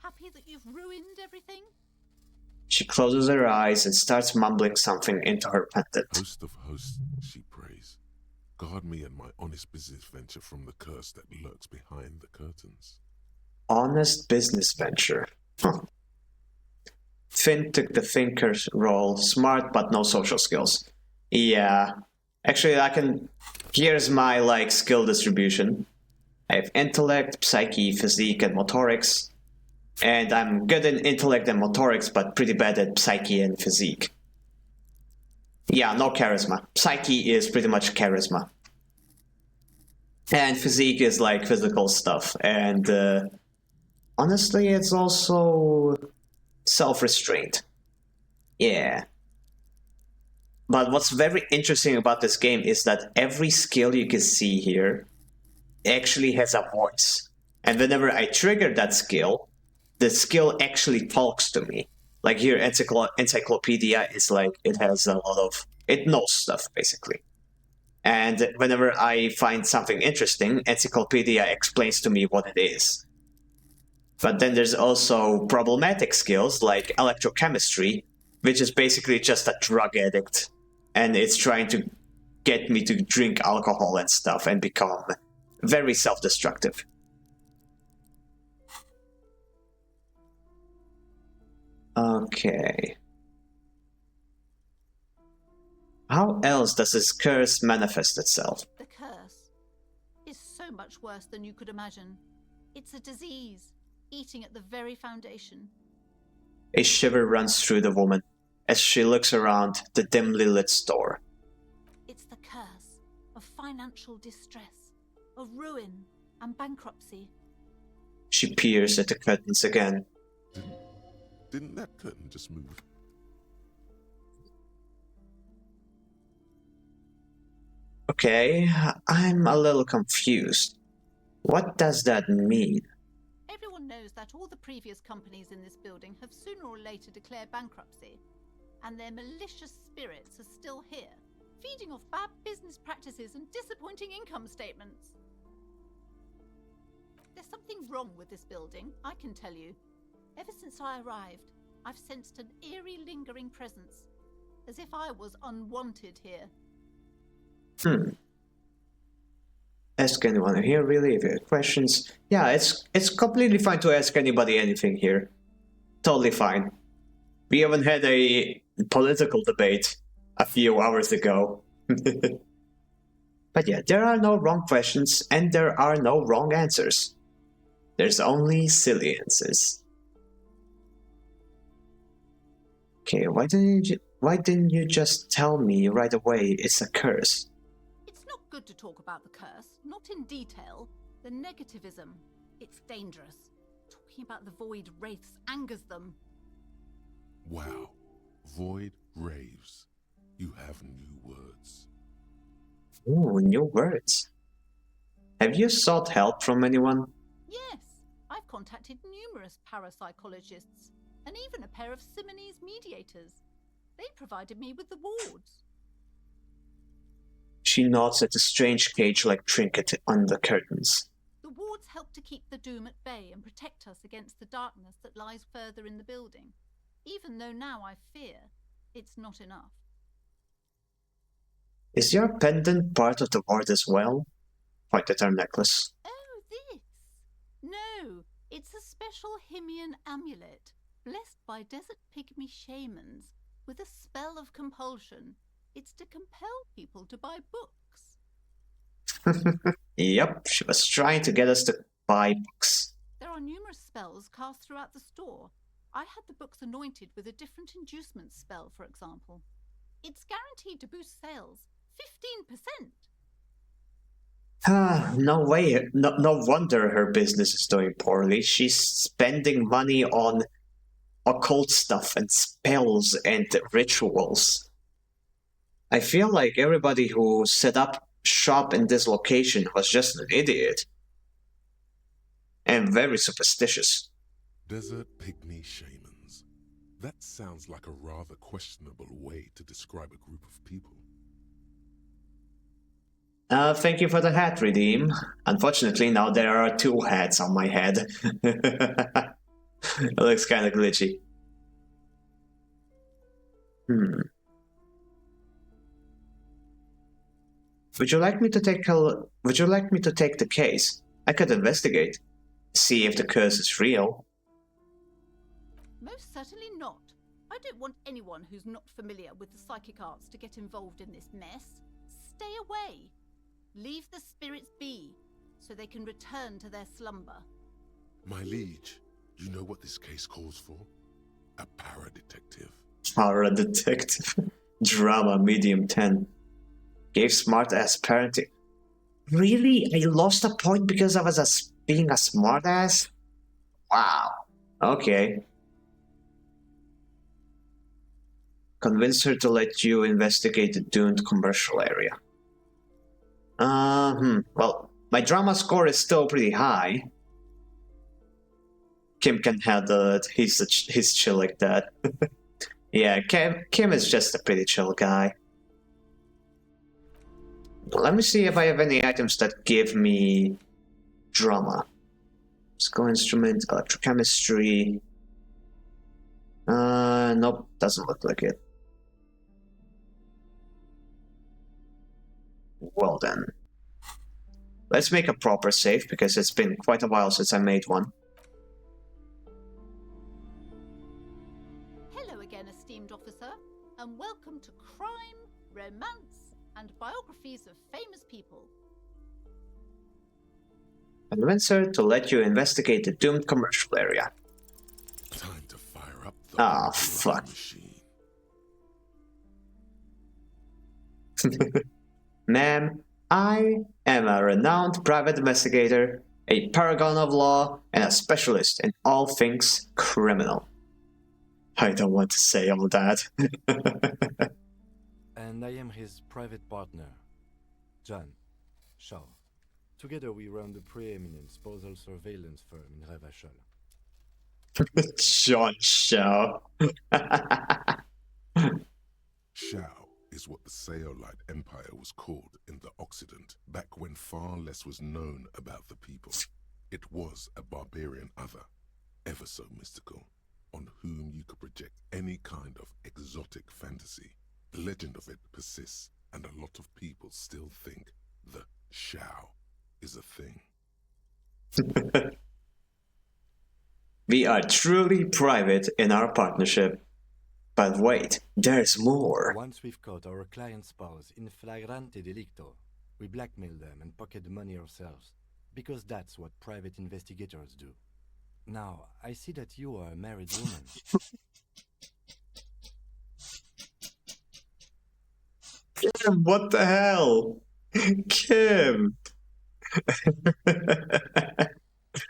Happy that you've ruined everything? She closes her eyes and starts mumbling something into her pendant. Host of hosts, she prays. Guard me and my honest business venture from the curse that lurks behind the curtains. Honest business venture. Finn took the thinker's role, smart but no social skills. Yeah. Actually, here's my, like, skill distribution. I have intellect, psyche, physique, and motorics. And I'm good in intellect and motorics, but pretty bad at psyche and physique. Yeah, no charisma. Psyche is pretty much charisma. And physique is, like, physical stuff. And, honestly, it's also self-restraint. Yeah. But what's very interesting about this game is that every skill you can see here actually has a voice. And whenever I trigger that skill, the skill actually talks to me. Like here, Encyclopedia is like, it has a lot of, it knows stuff, basically. And whenever I find something interesting, Encyclopedia explains to me what it is. But then there's also problematic skills like electrochemistry, which is basically just a drug addict. And it's trying to get me to drink alcohol and stuff and become very self-destructive. Okay. How else does this curse manifest itself? The curse is so much worse than you could imagine. It's a disease, eating at the very foundation. A shiver runs through the woman as she looks around the dimly lit store. It's the curse of financial distress, of ruin and bankruptcy. She peers at the curtains again. Didn't that curtain just move? Okay, I'm a little confused. What does that mean? Everyone knows that all the previous companies in this building have sooner or later declared bankruptcy, and their malicious spirits are still here, feeding off bad business practices and disappointing income statements. There's something wrong with this building, I can tell you. Ever since I arrived, I've sensed an eerie lingering presence, as if I was unwanted here. Ask anyone here, really, if you have questions. Yeah, it's completely fine to ask anybody anything here. Totally fine. We even had a political debate a few hours ago. But yeah, there are no wrong questions and there are no wrong answers. There's only silly answers. Okay, why didn't you just tell me right away it's a curse? It's not good to talk about the curse, not in detail. The negativism, it's dangerous. Talking about the void wraiths angers them. Wow. Void raves. You have new words. Ooh, new words. Have you sought help from anyone? Yes, I've contacted numerous parapsychologists and even a pair of Simonese mediators. They provided me with the wards. She nods at the strange cage-like trinket on the curtains. The wards help to keep the doom at bay and protect us against the darkness that lies further in the building, even though now I fear it's not enough. Is your pendant part of the ward as well? Point at her necklace. Oh, this? No, it's a special Himian amulet, blessed by desert pygmy shamans, with a spell of compulsion. It's to compel people to buy books. Yep, she was trying to get us to buy books. There are numerous spells cast throughout the store. I had the books anointed with a different inducement spell, for example. It's guaranteed to boost sales 15%. No way. No wonder her business is doing poorly. She's spending money on occult stuff and spells and rituals. I feel like everybody who set up shop in this location was just an idiot. And very superstitious. Desert pygmy shamans. That sounds like a rather questionable way to describe a group of people. Thank you for the hat, Redeem. Unfortunately, now there are 2 hats on my head. It looks kind of glitchy. Would you like me to take the case? I could investigate. See if the curse is real. Most certainly not. I don't want anyone who's not familiar with the psychic arts to get involved in this mess. Stay away. Leave the spirits be, so they can return to their slumber. My liege, you know what this case calls for? A para-detective. Para-detective. Drama, medium 10. Gave smart-ass parenting. Really? I lost a point because I was being a smart-ass? Wow. Okay. Convince her to let you investigate the doomed commercial area. Well, My drama score is still pretty high. Kim can handle it. He's chill like that. Yeah, Kim is just a pretty chill guy. Let me see if I have any items that give me drama. Musical instrument, electrochemistry. Nope, doesn't look like it. Well then. Let's make a proper save, because it's been quite a while since I made one. Hello again, esteemed officer, and welcome to Crime, Romance, and Biographies of Famous People. Convince to let you investigate the doomed commercial area. Time to fire up the Ah, fuck. Ma'am, I am a renowned private investigator, a paragon of law, and a specialist in all things criminal. I don't want to say all that. And I am his private partner, John Shaw. Together we run the preeminent postal surveillance firm in Revachol. John Shaw. Shao is what the Saolite Empire was called in the Occident, back when far less was known about the people. It was a barbarian other, ever so mystical, on whom you could project any kind of exotic fantasy. The legend of it persists, and a lot of people still think the Shao is a thing. We are truly private in our partnership. But wait, there's more. Once we've caught our client's spouse in flagrante delicto, we blackmail them and pocket the money ourselves, because that's what private investigators do. Now, I see that you are a married woman. Kim, what the hell? Kim!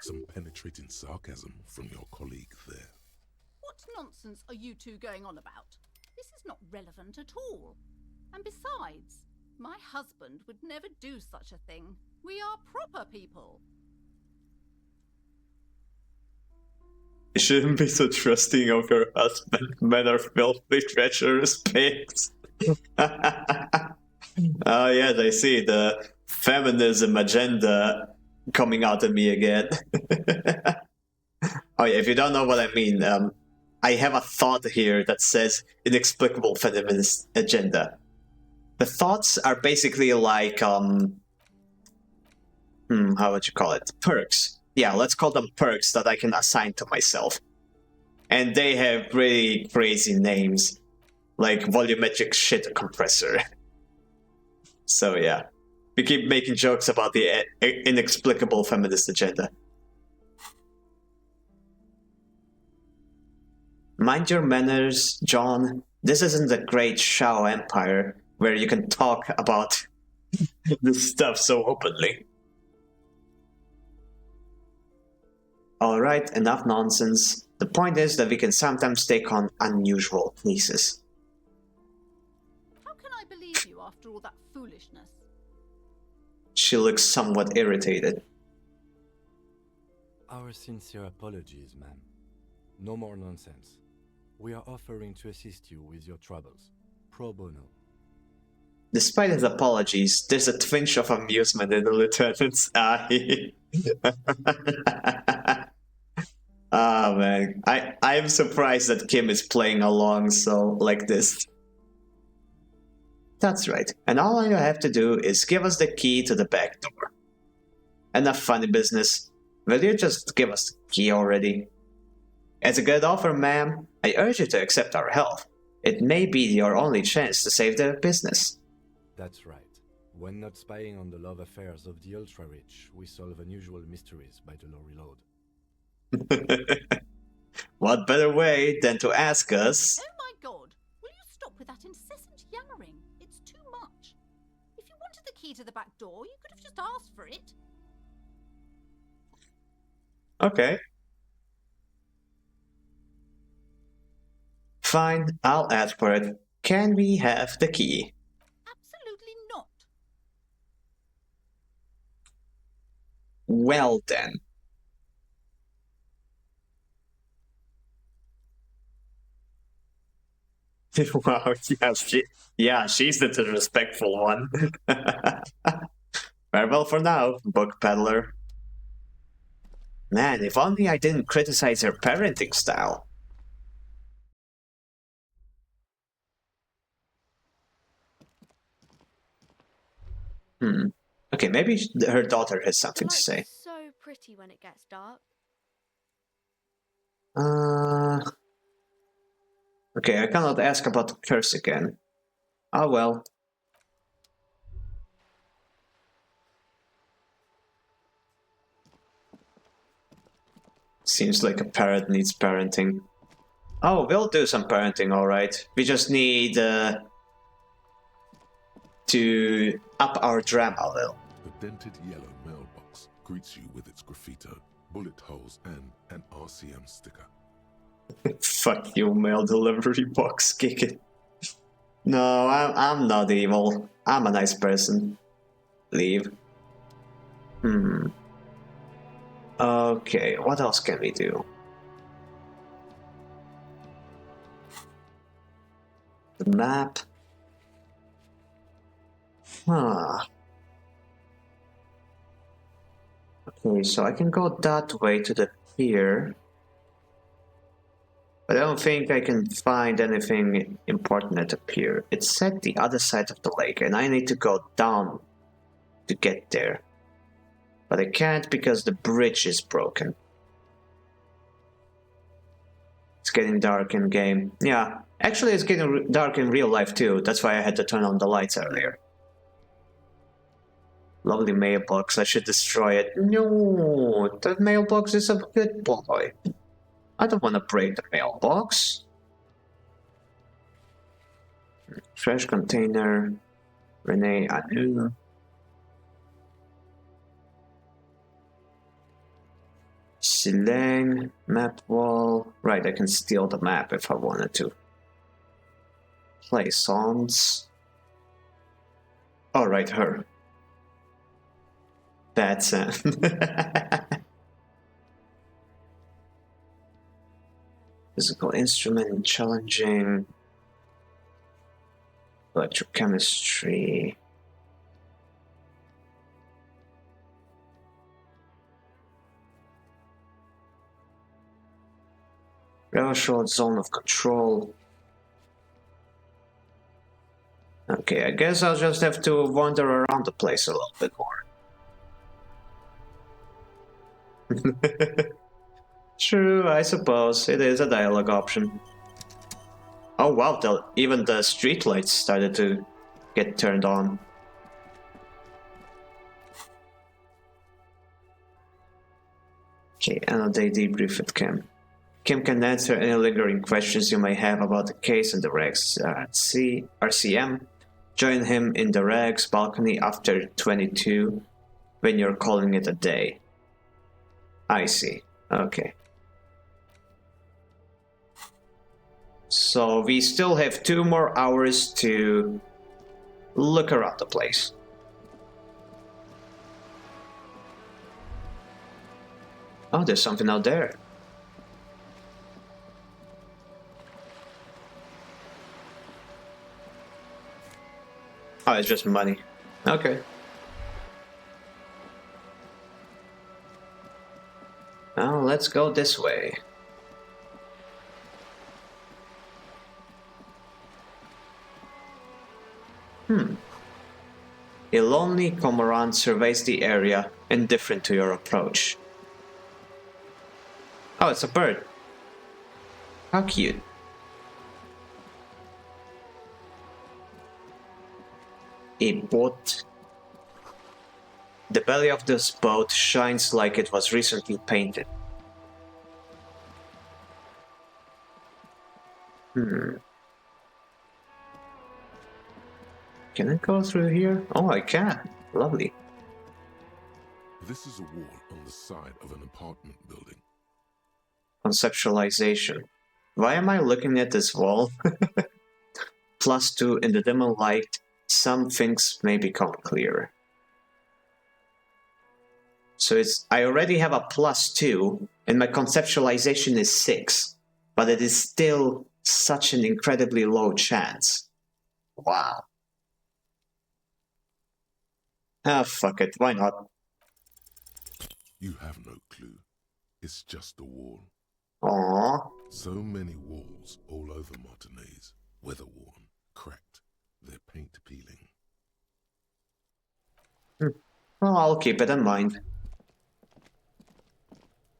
Some penetrating sarcasm from your colleague there. What nonsense are you two going on about? This is not relevant at all. And besides, my husband would never do such a thing. We are proper people. You shouldn't be so trusting of your husband. Men are filthy, treacherous pigs. Oh yes, I see the feminism agenda coming out of me again. Oh yeah, if you don't know what I mean, I have a thought here that says inexplicable feminist agenda. The thoughts are basically like, how would you call it? Perks. Yeah, let's call them perks that I can assign to myself. And they have pretty crazy names, like volumetric shit compressor. So yeah, we keep making jokes about the inexplicable feminist agenda. Mind your manners, John. This isn't the great Shao Empire where you can talk about this stuff so openly. Alright, enough nonsense. The point is that we can sometimes take on unusual cases. How can I believe you after all that foolishness? She looks somewhat irritated. Our sincere apologies, ma'am. No more nonsense. We are offering to assist you with your troubles. Pro bono. Despite his apologies, there's a twinge of amusement in the lieutenant's eye. Ah man, I'm surprised that Kim is playing along so like this. That's right, and all you have to do is give us the key to the back door. Enough funny business. Will you just give us the key already? It's a good offer, ma'am. I urge you to accept our help. It may be your only chance to save the business. That's right. When not spying on the love affairs of the ultra-rich, we solve unusual mysteries by the low reload. What better way than to ask us? Oh my god! Will you stop with that incessant yammering? It's too much. If you wanted the key to the back door, you could have just asked for it. Okay. Fine, I'll ask for it. Can we have the key? Absolutely not. Well then. Wow, she's the disrespectful one. Farewell for now, book peddler. Man, if only I didn't criticize her parenting style. Okay, maybe her daughter has something to say. So pretty when it gets dark. Okay, I cannot ask about the curse again. Oh well. Seems like a parrot needs parenting. Oh, we'll do some parenting, alright. We just need to up our drama a little. The dented yellow mailbox greets you with its graffito, bullet holes, and an RCM sticker. Fuck you, mail delivery box, kick it. No, I'm not evil. I'm a nice person. Leave. Okay, what else can we do? The map. Okay, so I can go that way to the pier. But I don't think I can find anything important at the pier. It's at the other side of the lake, and I need to go down to get there. But I can't because the bridge is broken. It's getting dark in game. Yeah, actually it's getting dark in real life too. That's why I had to turn on the lights earlier. Lovely mailbox, I should destroy it. No, that mailbox is a good boy. I don't want to break the mailbox. Trash container. Renee Anu. Sileng. Map wall. Right, I can steal the map if I wanted to. Play songs. Oh, right, her. Bad sound. Physical instrument, challenging. Electrochemistry. Very short zone of control. Okay, I guess I'll just have to wander around the place a little bit more. True, I suppose. It is a dialogue option. Oh wow, even the streetlights started to get turned on. Okay, another debrief with Kim. Kim can answer any lingering questions you may have about the case and the Rex RCM. Join him in the Rex balcony after 22 when you're calling it a day. I see. Okay. So we still have 2 more hours to look around the place. Oh, there's something out there. Oh, it's just money. Okay. Now let's go this way. A lonely cormorant surveys the area, indifferent to your approach. Oh, it's a bird. How cute. A boat. The belly of this boat shines like it was recently painted. Can I go through here? Oh, I can. Lovely. This is a wall on the side of an apartment building. Conceptualization. Why am I looking at this wall? +2 in the dimmer light, some things may become clearer. So I already have a +2, and my conceptualization is 6. But it is still such an incredibly low chance. Wow. Ah, fuck it, why not? You have no clue. It's just a wall. Aww. So many walls all over Martinez, weather-worn, cracked, their paint peeling. Well, I'll keep it in mind.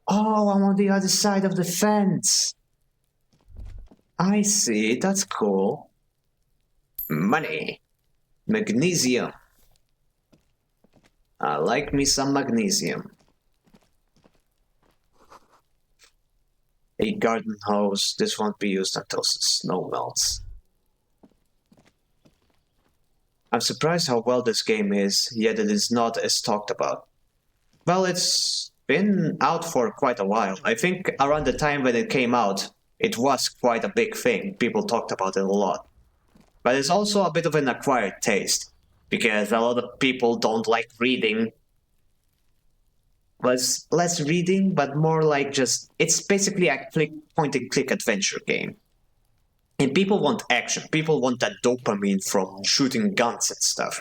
Oh, I'm on the other side of the fence. I see, that's cool. Money. Magnesium. I like me some magnesium. A garden hose. This won't be used until snow melts. I'm surprised how well this game is, yet it is not as talked about. Well, it's been out for quite a while. I think around the time when it came out, it was quite a big thing. People talked about it a lot. But it's also a bit of an acquired taste, because a lot of people don't like reading. Was less reading, but more like just, it's basically a point-and-click adventure game. And people want action. People want that dopamine from shooting guns and stuff.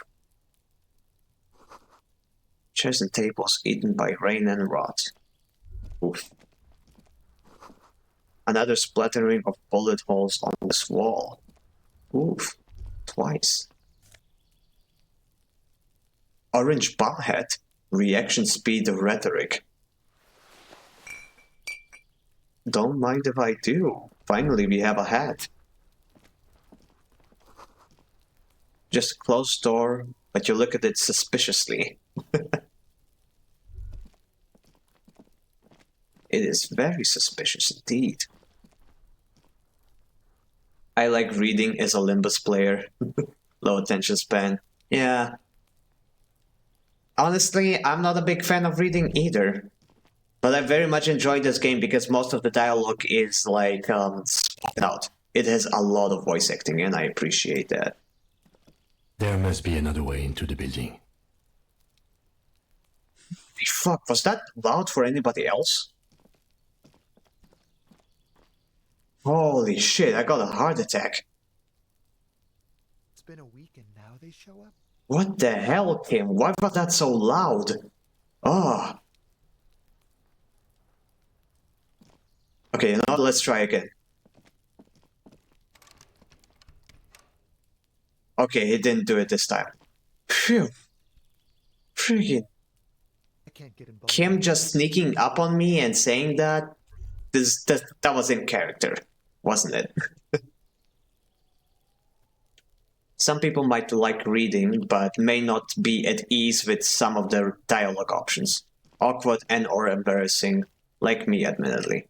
Chairs and tables eaten by rain and rot. Oof. Another splattering of bullet holes on this wall. Oof. Twice. Orange bomb head. Reaction speed rhetoric. Don't mind if I do. Finally, we have a hat. Just a closed door, but you look at it suspiciously. It is very suspicious indeed. I like reading as a Limbus player. Low attention span. Yeah. Honestly, I'm not a big fan of reading either. But I very much enjoy this game because most of the dialogue is like spoken out. It has a lot of voice acting and I appreciate that. There must be another way into the building. Fuck, was that loud for anybody else? Holy shit, I got a heart attack. It's been a week and now they show up? What the hell, Kim? Why was that so loud? Oh. Okay, now let's try again. Okay, he didn't do it this time. Phew. Freaking. Kim just sneaking up on me and saying that? That was in character, wasn't it? Some people might like reading, but may not be at ease with some of their dialogue options. Awkward and or embarrassing, like me admittedly.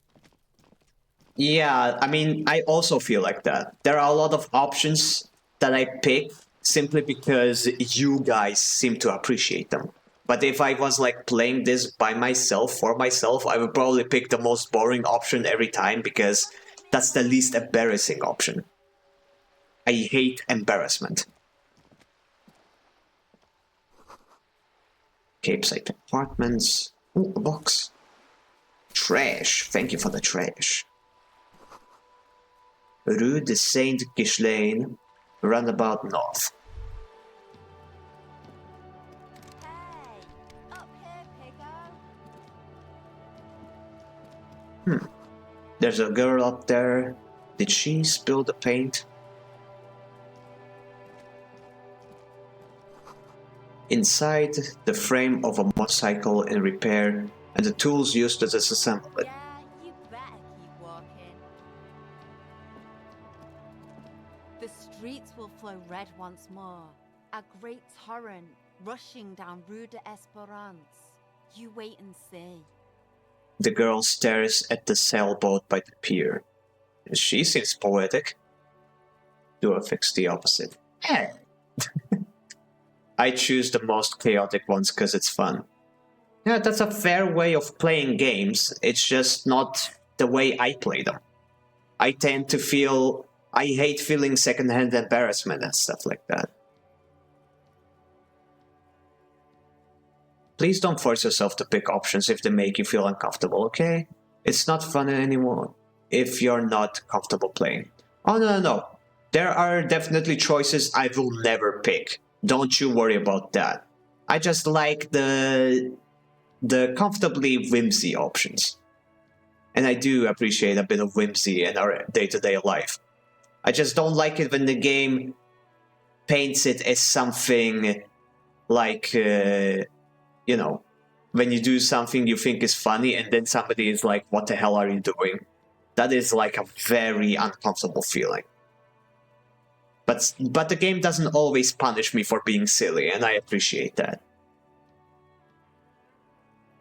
Yeah, I mean, I also feel like that. There are a lot of options that I pick simply because you guys seem to appreciate them. But if I was like playing this by myself, for myself, I would probably pick the most boring option every time because that's the least embarrassing option. I hate embarrassment. Cape Side Apartments. Ooh, a box. Trash. Thank you for the trash. Rue de Saint-Ghislain, roundabout north. There's a girl up there. Did she spill the paint? Inside, the frame of a motorcycle in repair and the tools used to disassemble it. You better keep walking. The streets will flow red once more. A great torrent rushing down Rue de Esperance. You wait and see. The girl stares at the sailboat by the pier. She seems poetic. Do I fix the opposite? Hey. I choose the most chaotic ones because it's fun. Yeah, that's a fair way of playing games. It's just not the way I play them. I tend to feel... I hate feeling secondhand embarrassment and stuff like that. please don't force yourself to pick options if they make you feel uncomfortable, okay? It's not fun anymore if you're not comfortable playing. Oh, no. There are definitely choices I will never pick. Don't you worry about that. I just like the comfortably whimsy options. And I do appreciate a bit of whimsy in our day-to-day life. I just don't like it when the game paints it as something like, you know, when you do something you think is funny and then somebody is like, what the hell are you doing? That is like a very uncomfortable feeling. But the game doesn't always punish me for being silly, and I appreciate that.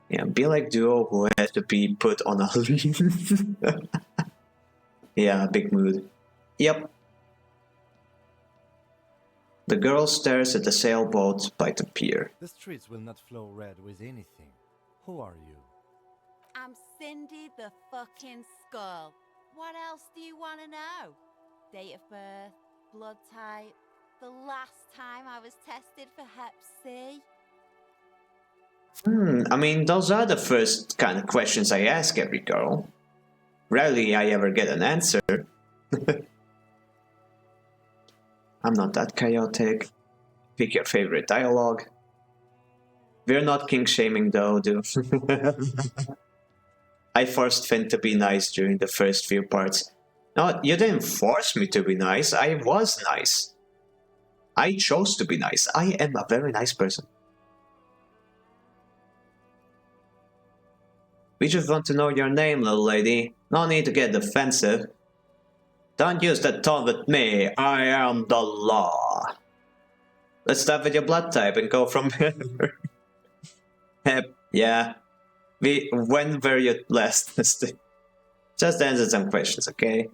Yeah, be like Duo who has to be put on a leash. Yeah, big mood. Yep. The girl stares at the sailboat by the pier. The streets will not flow red with anything. Who are you? I'm Cindy the fucking Skull. What else do you want to know? Date of birth, blood type, the last time I was tested for Hep C. I mean, those are the first kind of questions I ask every girl. Rarely I ever get an answer. I'm not that chaotic. Pick your favorite dialogue. We're not king-shaming though, dude. I forced Finn to be nice during the first few parts. No, you didn't force me to be nice. I was nice. I chose to be nice. I am a very nice person. We just want to know your name, little lady. No need to get defensive. Don't use that tone with me. I am the law. Let's start with your blood type and go from there. Yeah. When were you last tested? Just answer some questions, okay?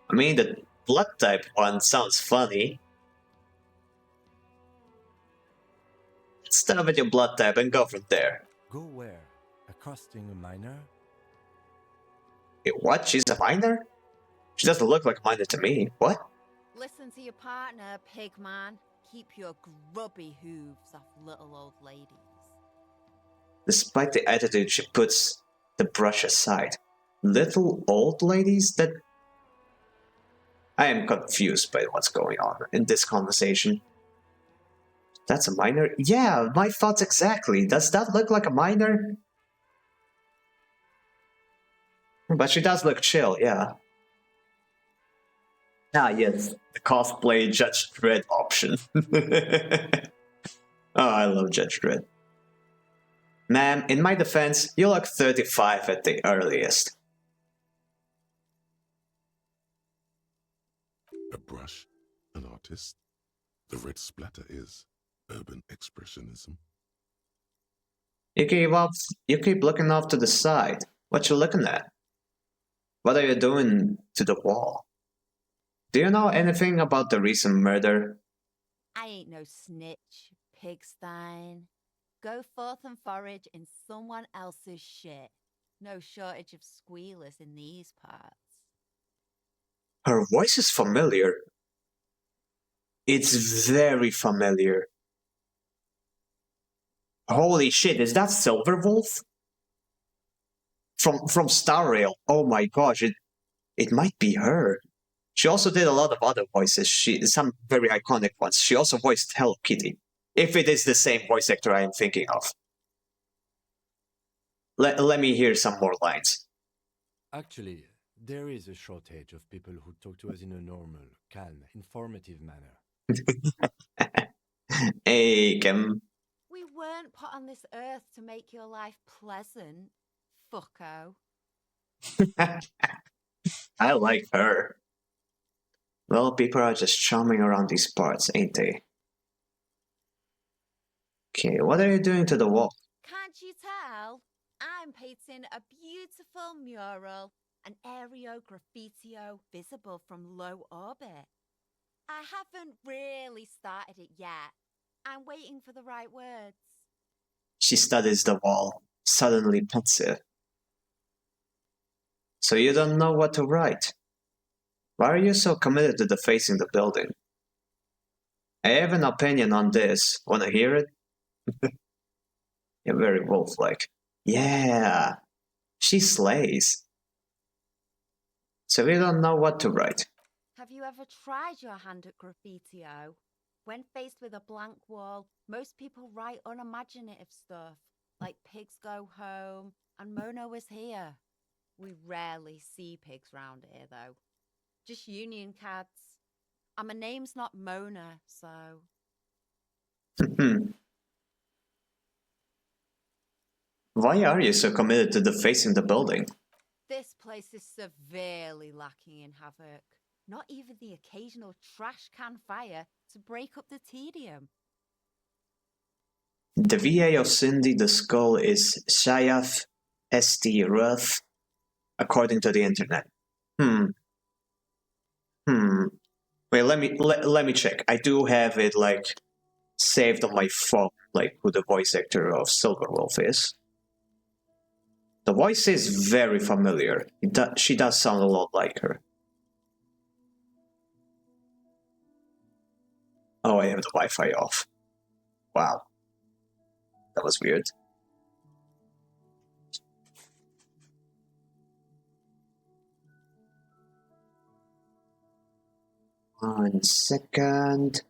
I mean, the blood type one sounds funny. Let's start with your blood type and go from there. Go where? Accosting a minor? What? She's a minor? She doesn't look like a minor to me. What? Listen to your partner, pigman. Keep your grubby hooves off little old ladies. Despite the attitude, she puts the brush aside. Little old ladies? That... I am confused by what's going on in this conversation. That's a minor? Yeah, my thoughts exactly. Does that look like a minor? But she does look chill, yeah. Ah, yes, the cosplay Judge Dredd option. Oh, I love Judge Dredd. Ma'am, in my defense, you look 35 at the earliest. A brush, an artist. The red splatter is urban expressionism. You keep looking off to the side. What you looking at? What are you doing to the wall? Do you know anything about the recent murder? I ain't no snitch, pigstein. Go forth and forage in someone else's shit. No shortage of squealers in these parts. Her voice is familiar. It's very familiar. Holy shit, is that Silverwolf? From Star Rail. Oh my gosh, it might be her. She also did a lot of other voices. Some very iconic ones. She also voiced Hello Kitty. If it is the same voice actor I am thinking of. Let me hear some more lines. Actually, there is a shortage of people who talk to us in a normal, calm, informative manner. Hey, Kim. We weren't put on this earth to make your life pleasant, fucko. I like her. Well, people are just charming around these parts, ain't they? Okay, what are you doing to the wall? Can't you tell? I'm painting a beautiful mural, an aereo graffitio visible from low orbit. I haven't really started it yet. I'm waiting for the right words. She studies the wall, suddenly pensive. So you don't know what to write? Why are you so committed to defacing the building? I have an opinion on this. Wanna hear it? Yeah, very wolf-like. Yeah, she slays. So we don't know what to write. Have you ever tried your hand at graffitio? When faced with a blank wall, most people write unimaginative stuff, like pigs go home and Mono is here. We rarely see pigs round here, though. Just union cats. And my name's not Mona, so... Why are you so committed to defacing the building? This place is severely lacking in havoc. Not even the occasional trash can fire to break up the tedium. The VA of Cindy the Skull is Shayaf St. Ruth, according to the internet. Wait, let me check. I do have it like saved on my phone, like who the voice actor of Silverwolf is. The voice is very familiar. She does sound a lot like her. Oh, I have the Wi-Fi off. Wow. That was weird. One second.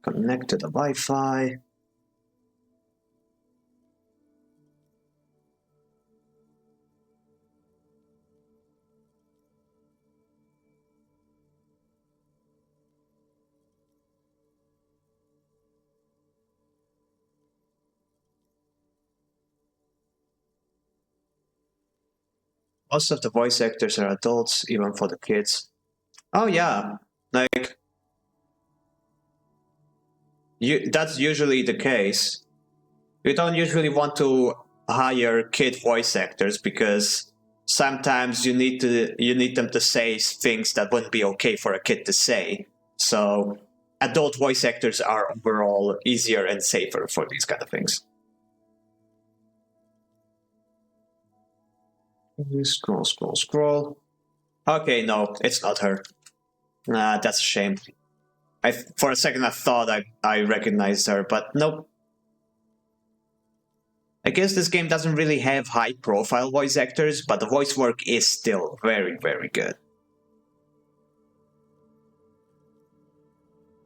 Connect to the Wi-Fi. Most of the voice actors are adults, even for the kids. Oh yeah, like that's usually the case. You don't usually want to hire kid voice actors because sometimes you need them to say things that wouldn't be okay for a kid to say. So adult voice actors are overall easier and safer for these kind of things. Scroll. Okay, no, it's not her. Nah, that's a shame. For a second I thought I recognized her, but nope. I guess this game doesn't really have high-profile voice actors, but the voice work is still very, very good.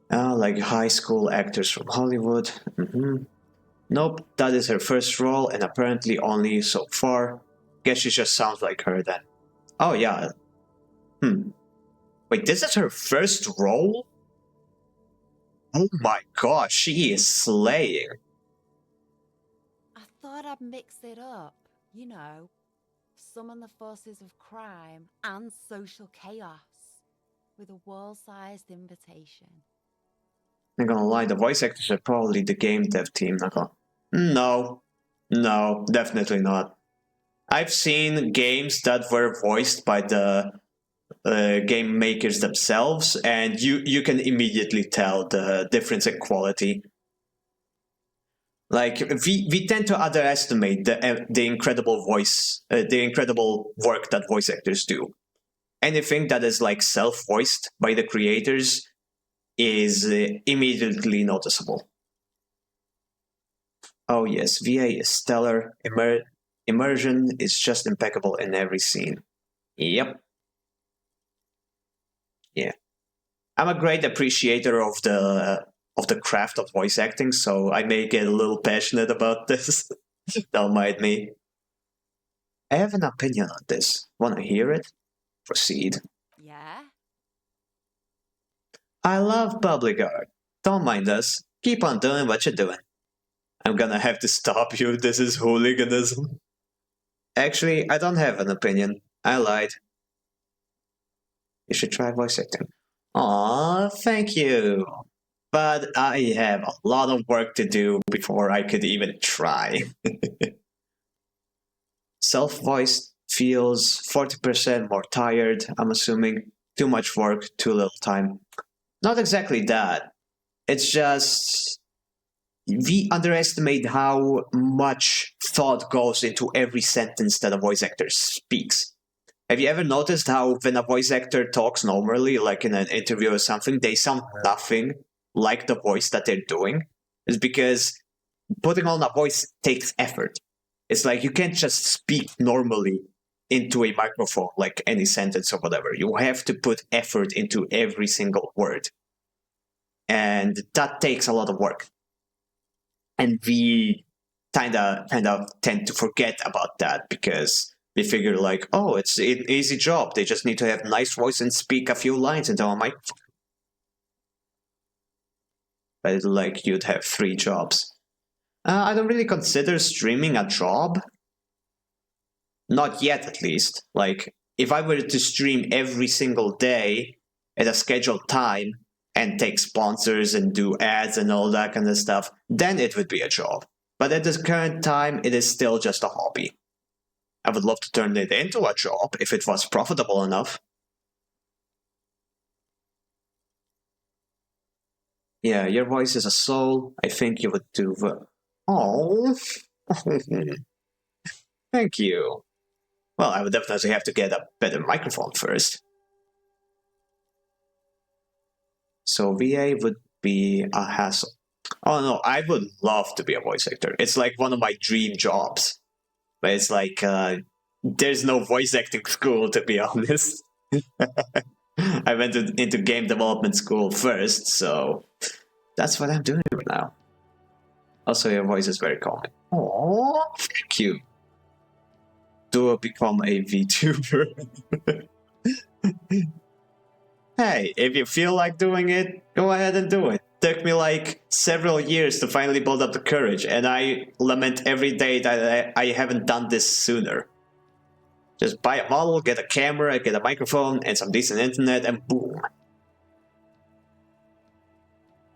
Like high school actors from Hollywood. Nope, that is her first role, and apparently only so far. Guess she just sounds like her then. Oh yeah. Wait, this is her first role? Oh my gosh, she is slaying. I thought I'd mix it up, you know, summon the forces of crime and social chaos with a wall-sized invitation. I'm gonna lie, the voice actors are probably the game dev team. No, definitely not. I've seen games that were voiced by the game makers themselves, and you can immediately tell the difference in quality. Like we tend to underestimate the incredible work that voice actors do. Anything that is like self-voiced by the creators is immediately noticeable. Oh yes, VA is stellar. Immersion is just impeccable in every scene. Yep. Yeah. I'm a great appreciator of the craft of voice acting, so I may get a little passionate about this. Don't mind me. I have an opinion on this. Wanna hear it? Proceed. Yeah? I love public art. Don't mind us. Keep on doing what you're doing. I'm gonna have to stop you. This is hooliganism. Actually, I don't have an opinion. I lied. You should try voice acting. Aw, thank you. But I have a lot of work to do before I could even try. Self-voiced feels 40% more tired, I'm assuming. Too much work, too little time. Not exactly that. It's just we underestimate how much thought goes into every sentence that a voice actor speaks. Have you ever noticed how when a voice actor talks normally, like in an interview or something, they sound nothing like the voice that they're doing is because putting on a voice takes effort. It's like you can't just speak normally into a microphone like any sentence or whatever. You have to put effort into every single word. And that takes a lot of work. And we kind of tend to forget about that because we figure like, oh, it's an easy job. They just need to have nice voice and speak a few lines into a microphone. But like you'd have 3 jobs. I don't really consider streaming a job. Not yet, at least. Like, if I were to stream every single day at a scheduled time and take sponsors and do ads and all that kind of stuff, then it would be a job. But at this current time, it is still just a hobby. I would love to turn it into a job if it was profitable enough. Yeah, your voice is a soul. I think you would do well. Oh, thank you. Well, I would definitely have to get a better microphone first. So VA would be a hassle. Oh no, I would love to be a voice actor. It's like one of my dream jobs. But it's like, there's no voice acting school, to be honest. I went into game development school first, so that's what I'm doing right now. Also, your voice is very calming. Oh, thank you. Do become a VTuber. Hey, if you feel like doing it, go ahead and do it. Took me like several years to finally build up the courage, and I lament every day that I haven't done this sooner. Just buy a model, get a camera, get a microphone, and some decent internet, and boom.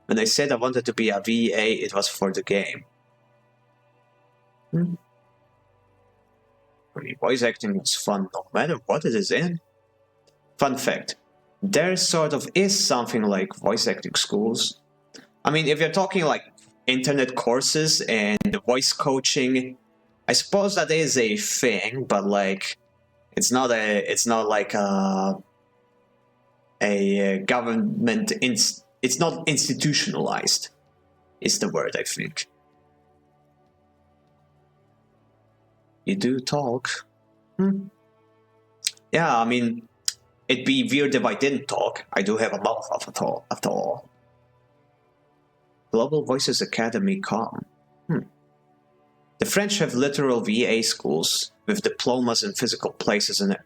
When I said I wanted to be a VA, it was for the game. I mean, voice acting is fun no matter what it is in. Fun fact, there sort of is something like voice acting schools. I mean, if you're talking like internet courses and voice coaching, I suppose that is a thing, but like, it's not like a government, it's not institutionalized, is the word, I think. You do talk. Yeah, I mean, it'd be weird if I didn't talk. I do have a mouth after all. Global Voices Academy com. The French have literal VA schools with diplomas in physical places in it.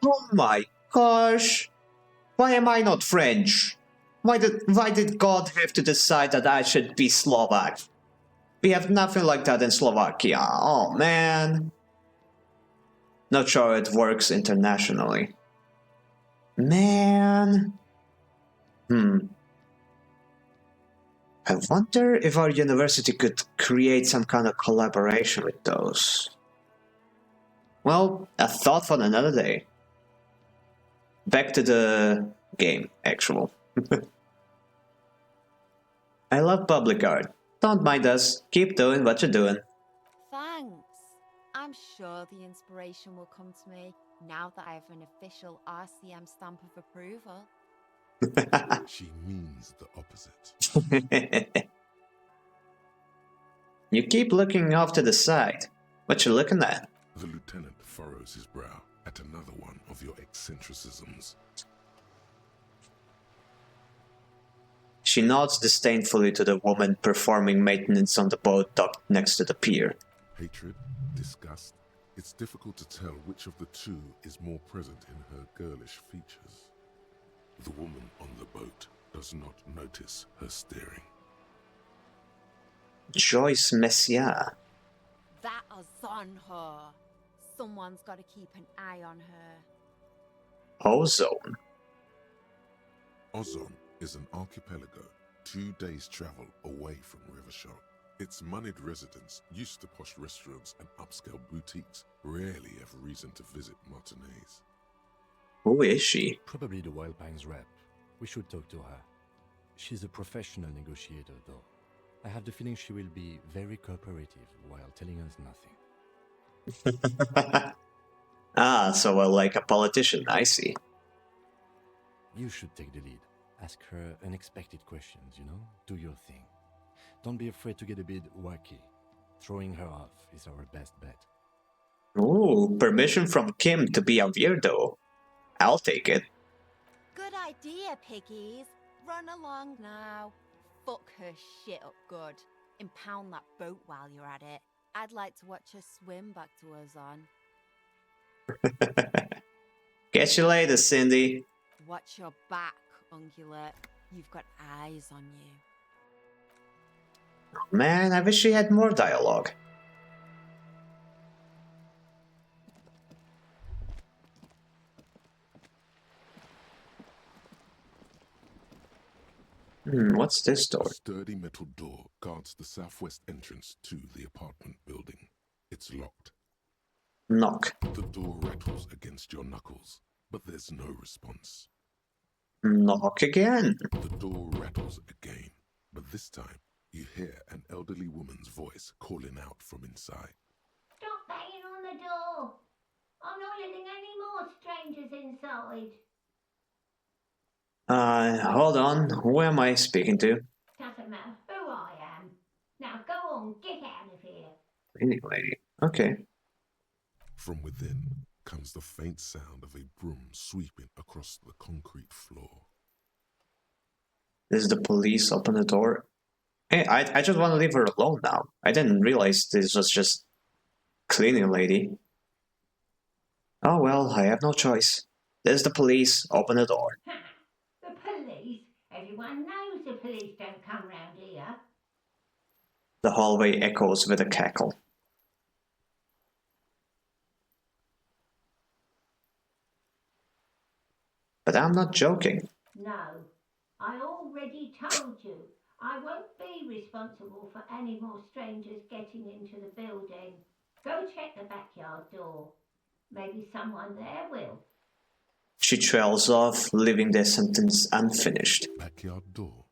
Oh my gosh! Why am I not French? Why did God have to decide that I should be Slovak? We have nothing like that in Slovakia. Oh man. Not sure it works internationally. Man. I wonder if our university could create some kind of collaboration with those. Well, a thought for another day. Back to the game, actual. I love public art. Don't mind us. Keep doing what you're doing. Thanks. I'm sure the inspiration will come to me now that I have an official RCM stamp of approval. She means the opposite. You keep looking off to the side. What you looking at? The lieutenant furrows his brow at another one of your eccentricisms. She nods disdainfully to the woman performing maintenance on the boat docked next to the pier. Hatred, disgust, it's difficult to tell which of the two is more present in her girlish features. The woman on the boat does not notice her staring. Joyce Messiah. That is on her. Someone's got to keep an eye on her. Ozone. Ozone is an archipelago 2 days' travel away from Rivershore. Its moneyed residents, used to posh restaurants and upscale boutiques, rarely have reason to visit Martinez. Who is she? Probably the Wild Pines rep. We should talk to her. She's a professional negotiator, though. I have the feeling she will be very cooperative while telling us nothing. Ah, so like a politician, I see. You should take the lead. Ask her unexpected questions, you know? Do your thing. Don't be afraid to get a bit wacky. Throwing her off is our best bet. Ooh, permission from Kim to be a weirdo. I'll take it. Good idea, piggies. Run along now. Fuck her shit up good. Impound that boat while you're at it. I'd like to watch her swim back to her zon. Catch you later, Cindy. Watch your back, ungulate. You've got eyes on you. Man, I wish she had more dialogue. What's this door? A sturdy metal door guards the southwest entrance to the apartment building. It's locked. Knock. The door rattles against your knuckles, but there's no response. Knock again. The door rattles again, but this time you hear an elderly woman's voice calling out from inside. Stop banging on the door! I'm not letting any more strangers inside. Hold on. Who am I speaking to? Doesn't matter who I am. Now go on, get out of here. Anyway, okay. From within comes the faint sound of a broom sweeping across the concrete floor. This is the police. Open the door. Hey, I just want to leave her alone now. I didn't realize this was just cleaning lady. Oh well, I have no choice. There's the police. Open the door. The police? Everyone knows the police don't come round here. The hallway echoes with a cackle. But I'm not joking. No, I already told you. I won't be responsible for any more strangers getting into the building. Go check the backyard door. Maybe someone there will. She trails off, leaving their sentence unfinished. Backyard door.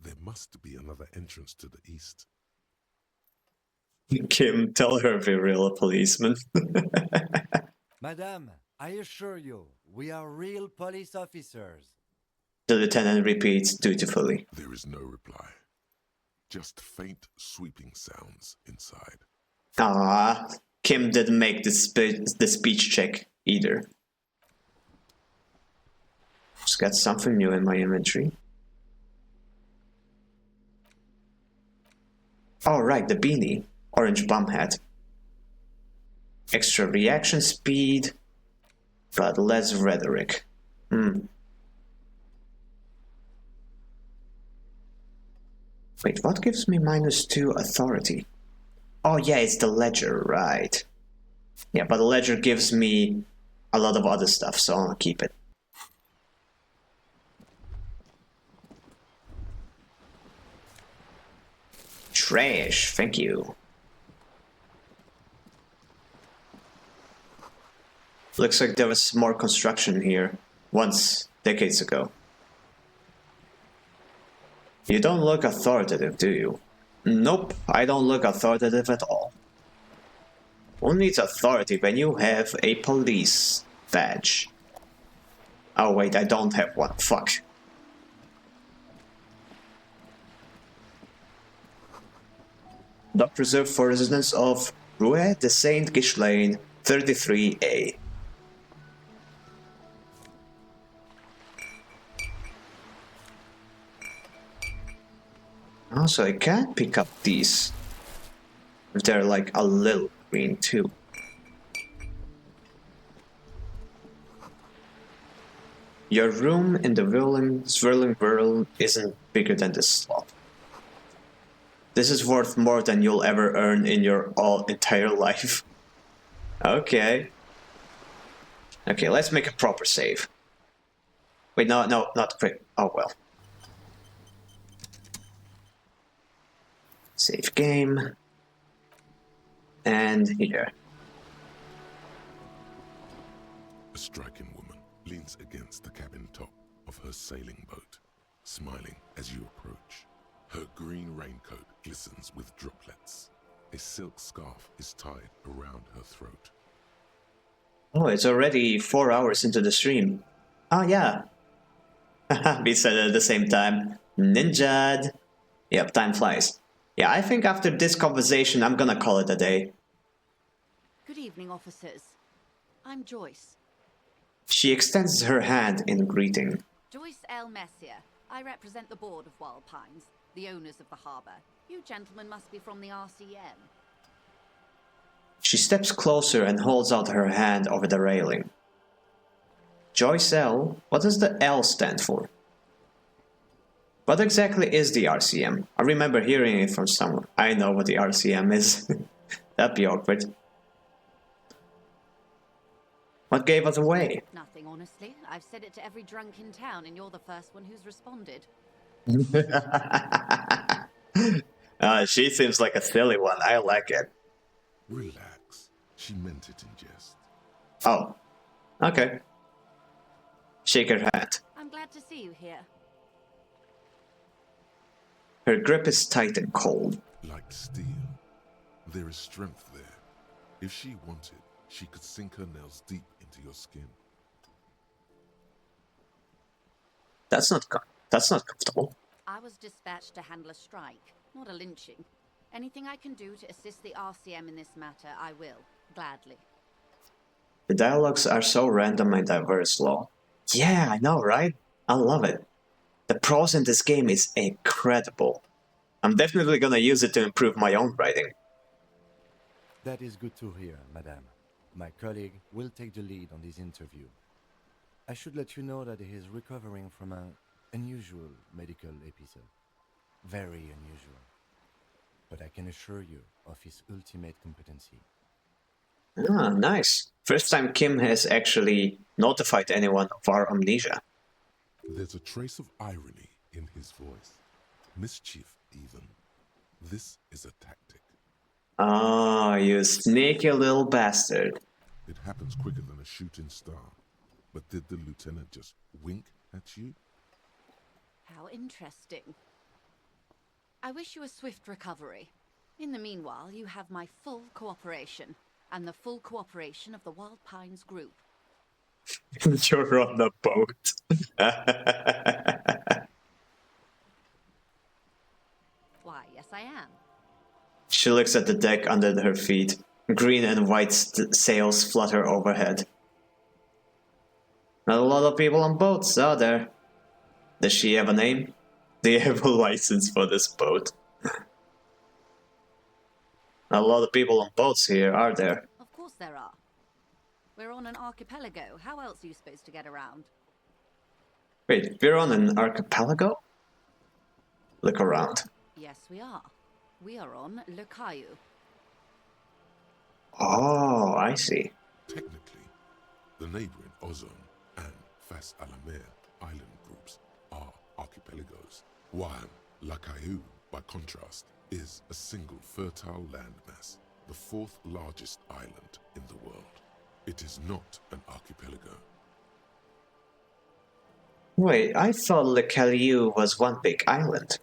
There must be another entrance to the east. Kim, tell her we're real policemen. Madame, I assure you, we are real police officers. The lieutenant repeats dutifully. There is no reply. Just faint sweeping sounds inside. Ah, Kim didn't make the speech check either. Just got something new in my inventory. Oh right, the beanie. Orange bomb hat. Extra reaction speed, but less rhetoric. Wait, what gives me -2 authority? Oh yeah, it's the ledger, right. Yeah, but the ledger gives me a lot of other stuff, so I'll keep it. Trash, thank you. Looks like there was more construction here once, decades ago. You don't look authoritative, do you? Nope, I don't look authoritative at all. Who needs authority when you have a police badge? Oh wait, I don't have one, fuck. Dock reserved for residents of Rue de Saint-Ghislain, 33A. Also, I can't pick up these. If they're like a little green too. Your room in the swirling world isn't bigger than this slot. This is worth more than you'll ever earn in your entire life. Okay. Okay, let's make a proper save. Wait, no, not quick. Oh well. Save game. And here. A striking woman leans against the cabin top of her sailing boat, smiling as you approach. Her green raincoat glistens with droplets. A silk scarf is tied around her throat. Oh, it's already 4 hours into the stream. Ah, yeah. We said it at the same time. Ninja'd. Yep, time flies. Yeah, I think after this conversation, I'm gonna call it a day. Good evening, officers. I'm Joyce. She extends her hand in greeting. Joyce L. Messier. I represent the board of Wild Pines, the owners of the harbour. You gentlemen must be from the RCM. She steps closer and holds out her hand over the railing. Joyce L. What does the L stand for? What exactly is the RCM? I remember hearing it from someone. I know what the RCM is. That'd be awkward. What gave us away? Nothing, honestly. I've said it to every drunk in town, and you're the first one who's responded. She seems like a silly one. I like it. Relax. She meant it in jest. Oh. Okay. Shake her hand. I'm glad to see you here. Her grip is tight and cold. Like steel. There is strength there. If she wanted, she could sink her nails deep into your skin. That's not comfortable. I was dispatched to handle a strike, not a lynching. Anything I can do to assist the RCM in this matter, I will, gladly. The dialogues are so random and diverse, Law. Yeah, I know, right? I love it. The prose in this game is incredible. I'm definitely gonna use it to improve my own writing. That is good to hear, madame. My colleague will take the lead on this interview. I should let you know that he is recovering from an unusual medical episode. Very unusual. But I can assure you of his ultimate competency. Ah, nice. First time Kim has actually notified anyone of our amnesia. There's a trace of irony in his voice. Mischief, even. This is a tactic. Ah, you sneaky little bastard. It happens quicker than a shooting star. But did the lieutenant just wink at you? How interesting. I wish you a swift recovery. In the meanwhile, you have my full cooperation, and the full cooperation of the Wild Pines group. You're on the boat. Why, yes I am. She looks at the deck under her feet. Green and white sails flutter overhead. Not a lot of people on boats, are there? Does she have a name? Do you have a license for this boat? Not a lot of people on boats here, are there? Of course there are. We're on an archipelago. How else are you supposed to get around? Wait, we're on an archipelago? Look around. Yes, we are. We are on Le Caillou. Oh, I see. Technically, the neighboring Ozone and Fas Alamer island groups are archipelagos, while La Caillou, by contrast, is a single fertile landmass, the fourth largest island in the world. It is not an archipelago. Wait, I thought Le Caillou was one big island.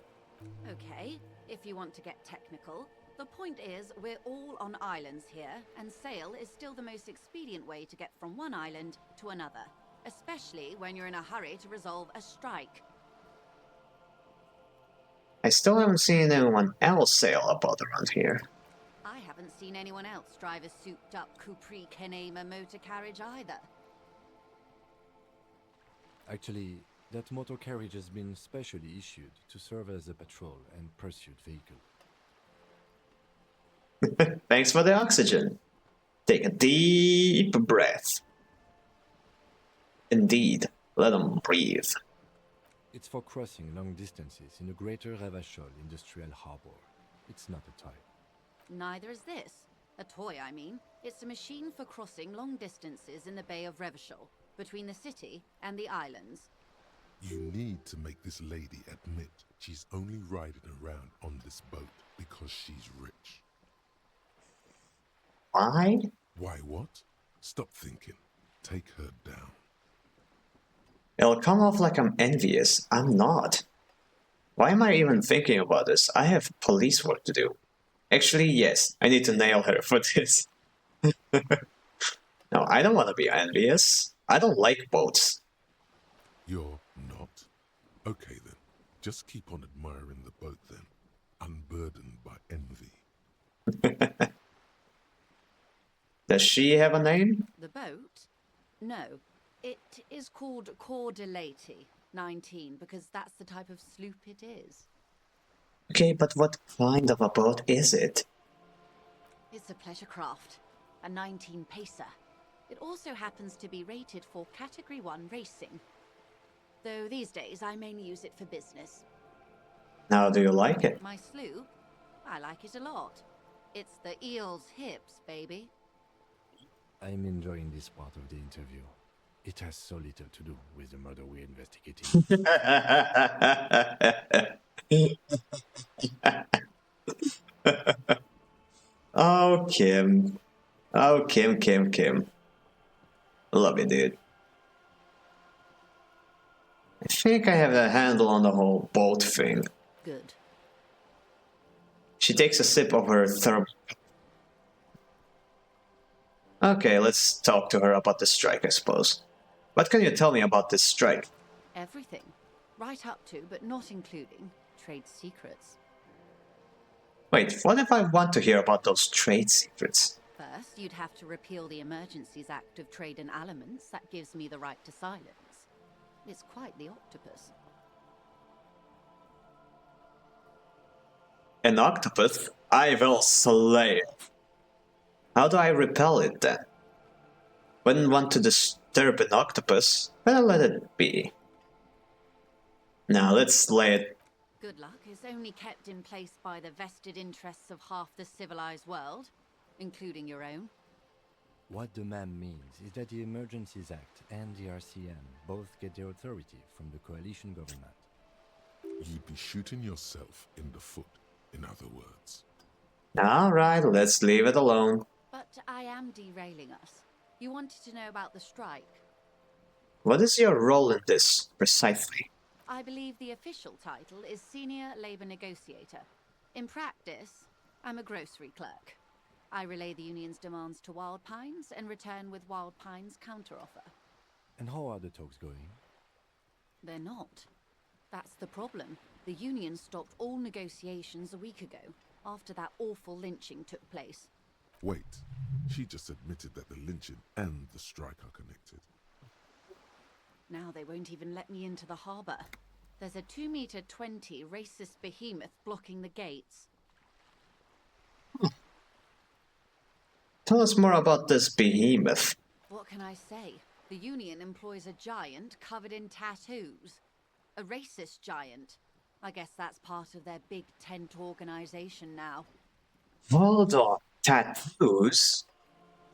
Okay, if you want to get technical, the point is we're all on islands here, and sail is still the most expedient way to get from one island to another, especially when you're in a hurry to resolve a strike. I still haven't seen anyone else sail a boat around here. I haven't seen anyone else drive a souped-up Capri Kenema motor carriage either. Actually, that motor carriage has been specially issued to serve as a patrol and pursuit vehicle. Thanks for the oxygen. Take a deep breath. Indeed, let them breathe. It's for crossing long distances in the greater Revachol industrial harbor. It's not a toy. Neither is this. A toy, I mean. It's a machine for crossing long distances in the Bay of Revachol, between the city and the islands. You need to make this lady admit she's only riding around on this boat because she's rich. Why? Why what? Stop thinking. Take her down. It'll come off like I'm envious. I'm not. Why am I even thinking about this? I have police work to do. Actually, yes, I need to nail her for this. No, I don't want to be envious. I don't like boats. You're not? Okay then, just keep on admiring the boat then, unburdened by envy. Does she have a name? The boat? No. It is called Cordelati 19 because that's the type of sloop it is. Okay, but what kind of a boat is it? It's a pleasure craft, a 19 pacer. It also happens to be rated for Category 1 racing. Though these days I mainly use it for business. How do you like it? My sloop? I like it a lot. It's the eel's hips, baby. I'm enjoying this part of the interview. It has so little to do with the murder we're investigating. Oh, Kim. Oh, Kim. Love you, dude. I think I have a handle on the whole boat thing. Good. She takes a sip of her thermal. Okay, let's talk to her about the strike, I suppose. What can you tell me about this strike? Everything. Right up to, but not including, trade secrets. Wait, what if I want to hear about those trade secrets? First, you'd have to repeal the Emergencies Act of Trade in Elements that gives me the right to silence. It's quite the octopus. An octopus? I will slay it. How do I repel it then? Wouldn't want to disturb an octopus, but I'll let it be. Now let's slay it. Good luck is only kept in place by the vested interests of half the civilized world, including your own. What the ma'am means is that the Emergencies Act and the RCM both get their authority from the coalition government. You'd be shooting yourself in the foot, in other words. Alright, let's leave it alone. But I am derailing us. You wanted to know about the strike. What is your role in this, precisely? I believe the official title is Senior Labor Negotiator. In practice, I'm a grocery clerk. I relay the union's demands to Wild Pines and return with Wild Pines' counteroffer. And how are the talks going? They're not. That's the problem. The union stopped all negotiations a week ago, after that awful lynching took place. Wait, she just admitted that the lynching and the strike are connected. Now they won't even let me into the harbour. There's a 2-meter-20 racist behemoth blocking the gates. Tell us more about this behemoth. What can I say? The union employs a giant covered in tattoos. A racist giant. I guess that's part of their big tent organization now. Hold on, tattoos?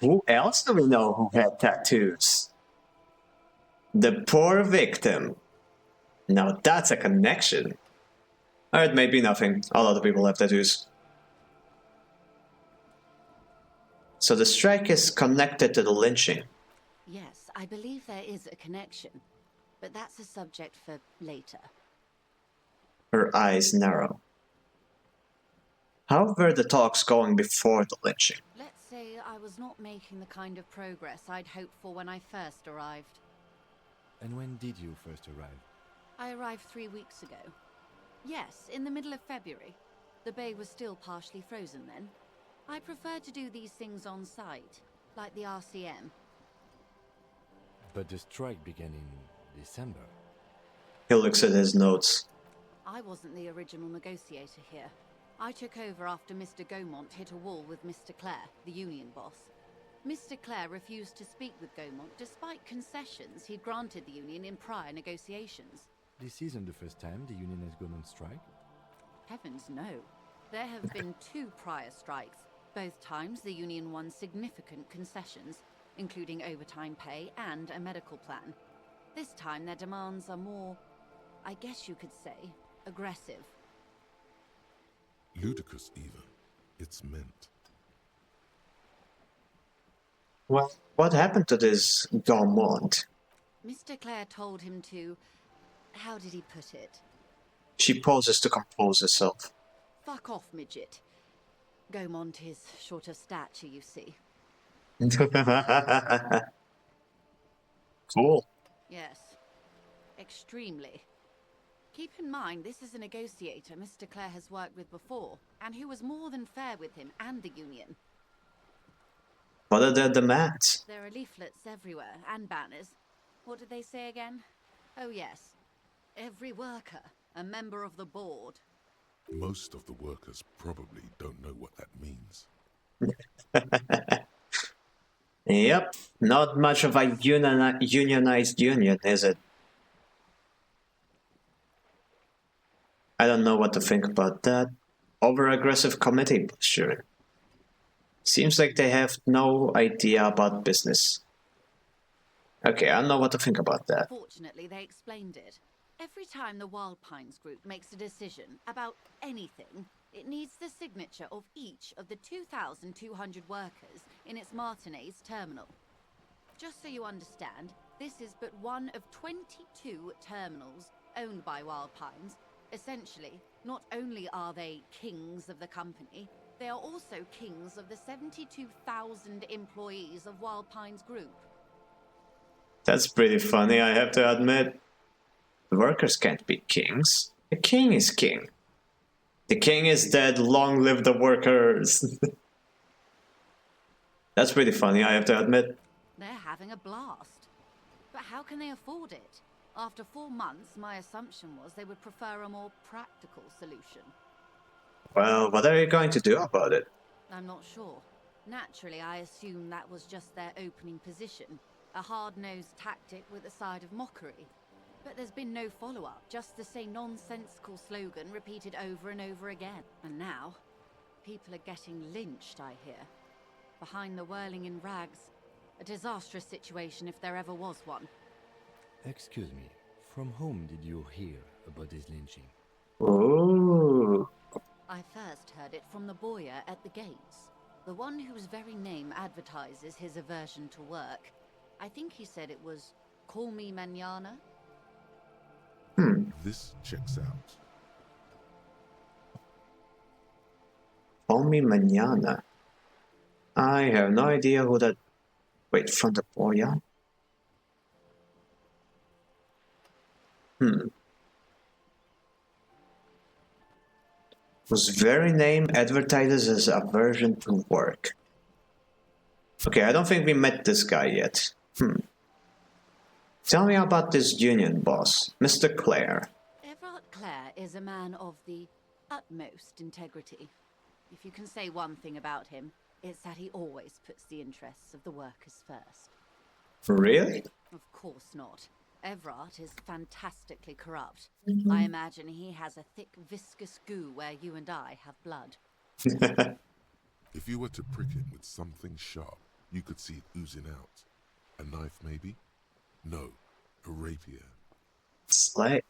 Who else do we know who had tattoos? The poor victim. Now that's a connection. Or it may be nothing. A lot of people have tattoos. So the strike is connected to the lynching. Yes, I believe there is a connection. But that's a subject for later. Her eyes narrow. How were the talks going before the lynching? Let's say I was not making the kind of progress I'd hoped for when I first arrived. And when did you first arrive? I arrived 3 weeks ago. Yes, in the middle of February. The bay was still partially frozen then. I prefer to do these things on site, like the RCM. But the strike began in December. He looks at his notes. I wasn't the original negotiator here. I took over after Mr. Gaumont hit a wall with Mr. Clare, the union boss. Mr. Clare refused to speak with Gaumont despite concessions he'd granted the union in prior negotiations. This isn't the first time the union has gone on strike? Heavens no. There have been 2 prior strikes. Both times the union won significant concessions, including overtime pay and a medical plan. This time their demands are more, I guess you could say, aggressive. Ludicrous even. It's meant. Well, what happened to this Gaumont? Mr. Clare told him to... how did he put it? She pauses to compose herself. Fuck off, midget. Gaumont is short of stature, you see. Cool. Yes. Extremely. Keep in mind, this is a negotiator Mr. Clare has worked with before, and who was more than fair with him and the union. What are their demands? There are leaflets everywhere, and banners. What did they say again? Oh yes. Every worker, a member of the board. Most of the workers probably don't know what that means. Yep, not much of a unionized union, is it? I don't know what to think about that. Over-aggressive committee posturing. Seems like they have no idea about business. Okay, I don't know what to think about that. Fortunately, they explained it. Every time the Wild Pines group makes a decision about anything, it needs the signature of each of the 2,200 workers in its Martinez terminal. Just so you understand, this is but one of 22 terminals owned by Wild Pines. Essentially, not only are they kings of the company, they are also kings of the 72,000 employees of Wild Pines Group. That's pretty funny, I have to admit. The workers can't be kings. The king is king. The king is dead, long live the workers. That's pretty funny, I have to admit. They're having a blast. But how can they afford it? After 4 months, my assumption was they would prefer a more practical solution. Well, what are you going to do about it? I'm not sure. Naturally, I assume that was just their opening position. A hard-nosed tactic with a side of mockery. But there's been no follow-up, just the same nonsensical slogan repeated over and over again. And now, people are getting lynched, I hear. Behind the whirling in rags. A disastrous situation if there ever was one. Excuse me, from whom did you hear about this lynching? Ooh. I first heard it from the bowyer at the gates. The one whose very name advertises his aversion to work. I think he said it was, "Call me mañana." This checks out. Call me mañana. I have no idea who that... Wait, from the bowyer? Whose very name advertises his aversion to work. Okay, I don't think we met this guy yet. Tell me about this union boss, Mr. Clare. Everard Clare is a man of the utmost integrity. If you can say one thing about him, it's that he always puts the interests of the workers first. Really? Of course not. Everard is fantastically corrupt. I imagine he has a thick, viscous goo where you and I have blood. If you were to prick him with something sharp, you could see it oozing out. A knife, maybe? No, a rapier. Slay.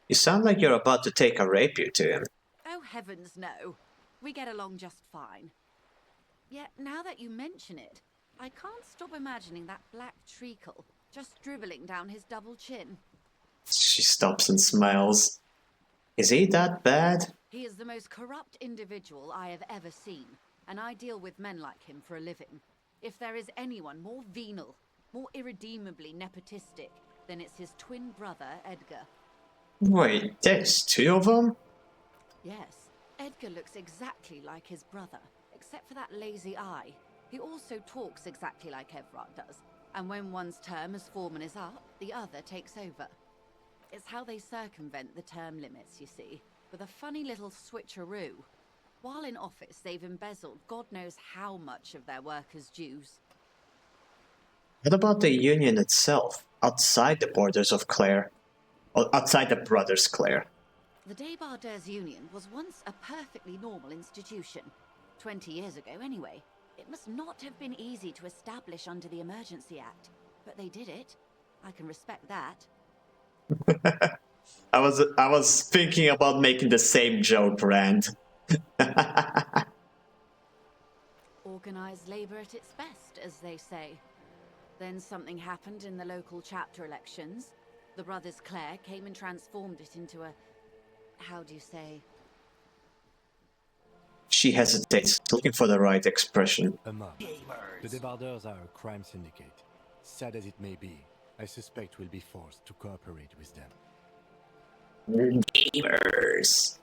You sound like you're about to take a rapier to him. Oh, heavens no. We get along just fine. Yet, now that you mention it, I can't stop imagining that black treacle just dribbling down his double chin. She stops and smiles. Is he that bad? He is the most corrupt individual I have ever seen, and I deal with men like him for a living. If there is anyone more venal, more irredeemably nepotistic, then it's his twin brother, Edgar. Wait, there's two of them? Yes, Edgar looks exactly like his brother, except for that lazy eye. He also talks exactly like Everard does, and when one's term as foreman is up, the other takes over. It's how they circumvent the term limits, you see, with a funny little switcheroo. While in office, they've embezzled God knows how much of their workers' dues. What about the union itself, outside the borders of Clare? Or outside the brothers Clare? The Débardeurs Union was once a perfectly normal institution. 20 years ago, anyway. It must not have been easy to establish under the Emergency Act, but they did it. I can respect that. I was thinking about making the same joke, Rand. Organized labor at its best, as they say. Then something happened in the local chapter elections. The brothers Clare came and transformed it into a... how do you say? She hesitates, looking for the right expression. A mob. The Débardeurs are a crime syndicate. Sad as it may be, I suspect we'll be forced to cooperate with them. Gamers.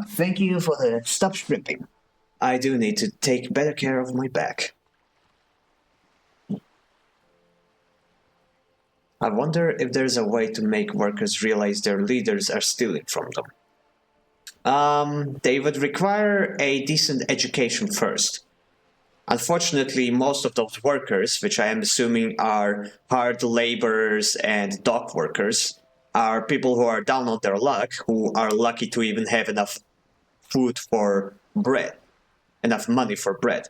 Thank you for the stop stripping. I do need to take better care of my back. I wonder if there's a way to make workers realize their leaders are stealing from them. They would require a decent education first. Unfortunately, most of those workers, which I am assuming are hard laborers and dock workers, are people who are down on their luck, who are lucky to even have enough food for bread, enough money for bread.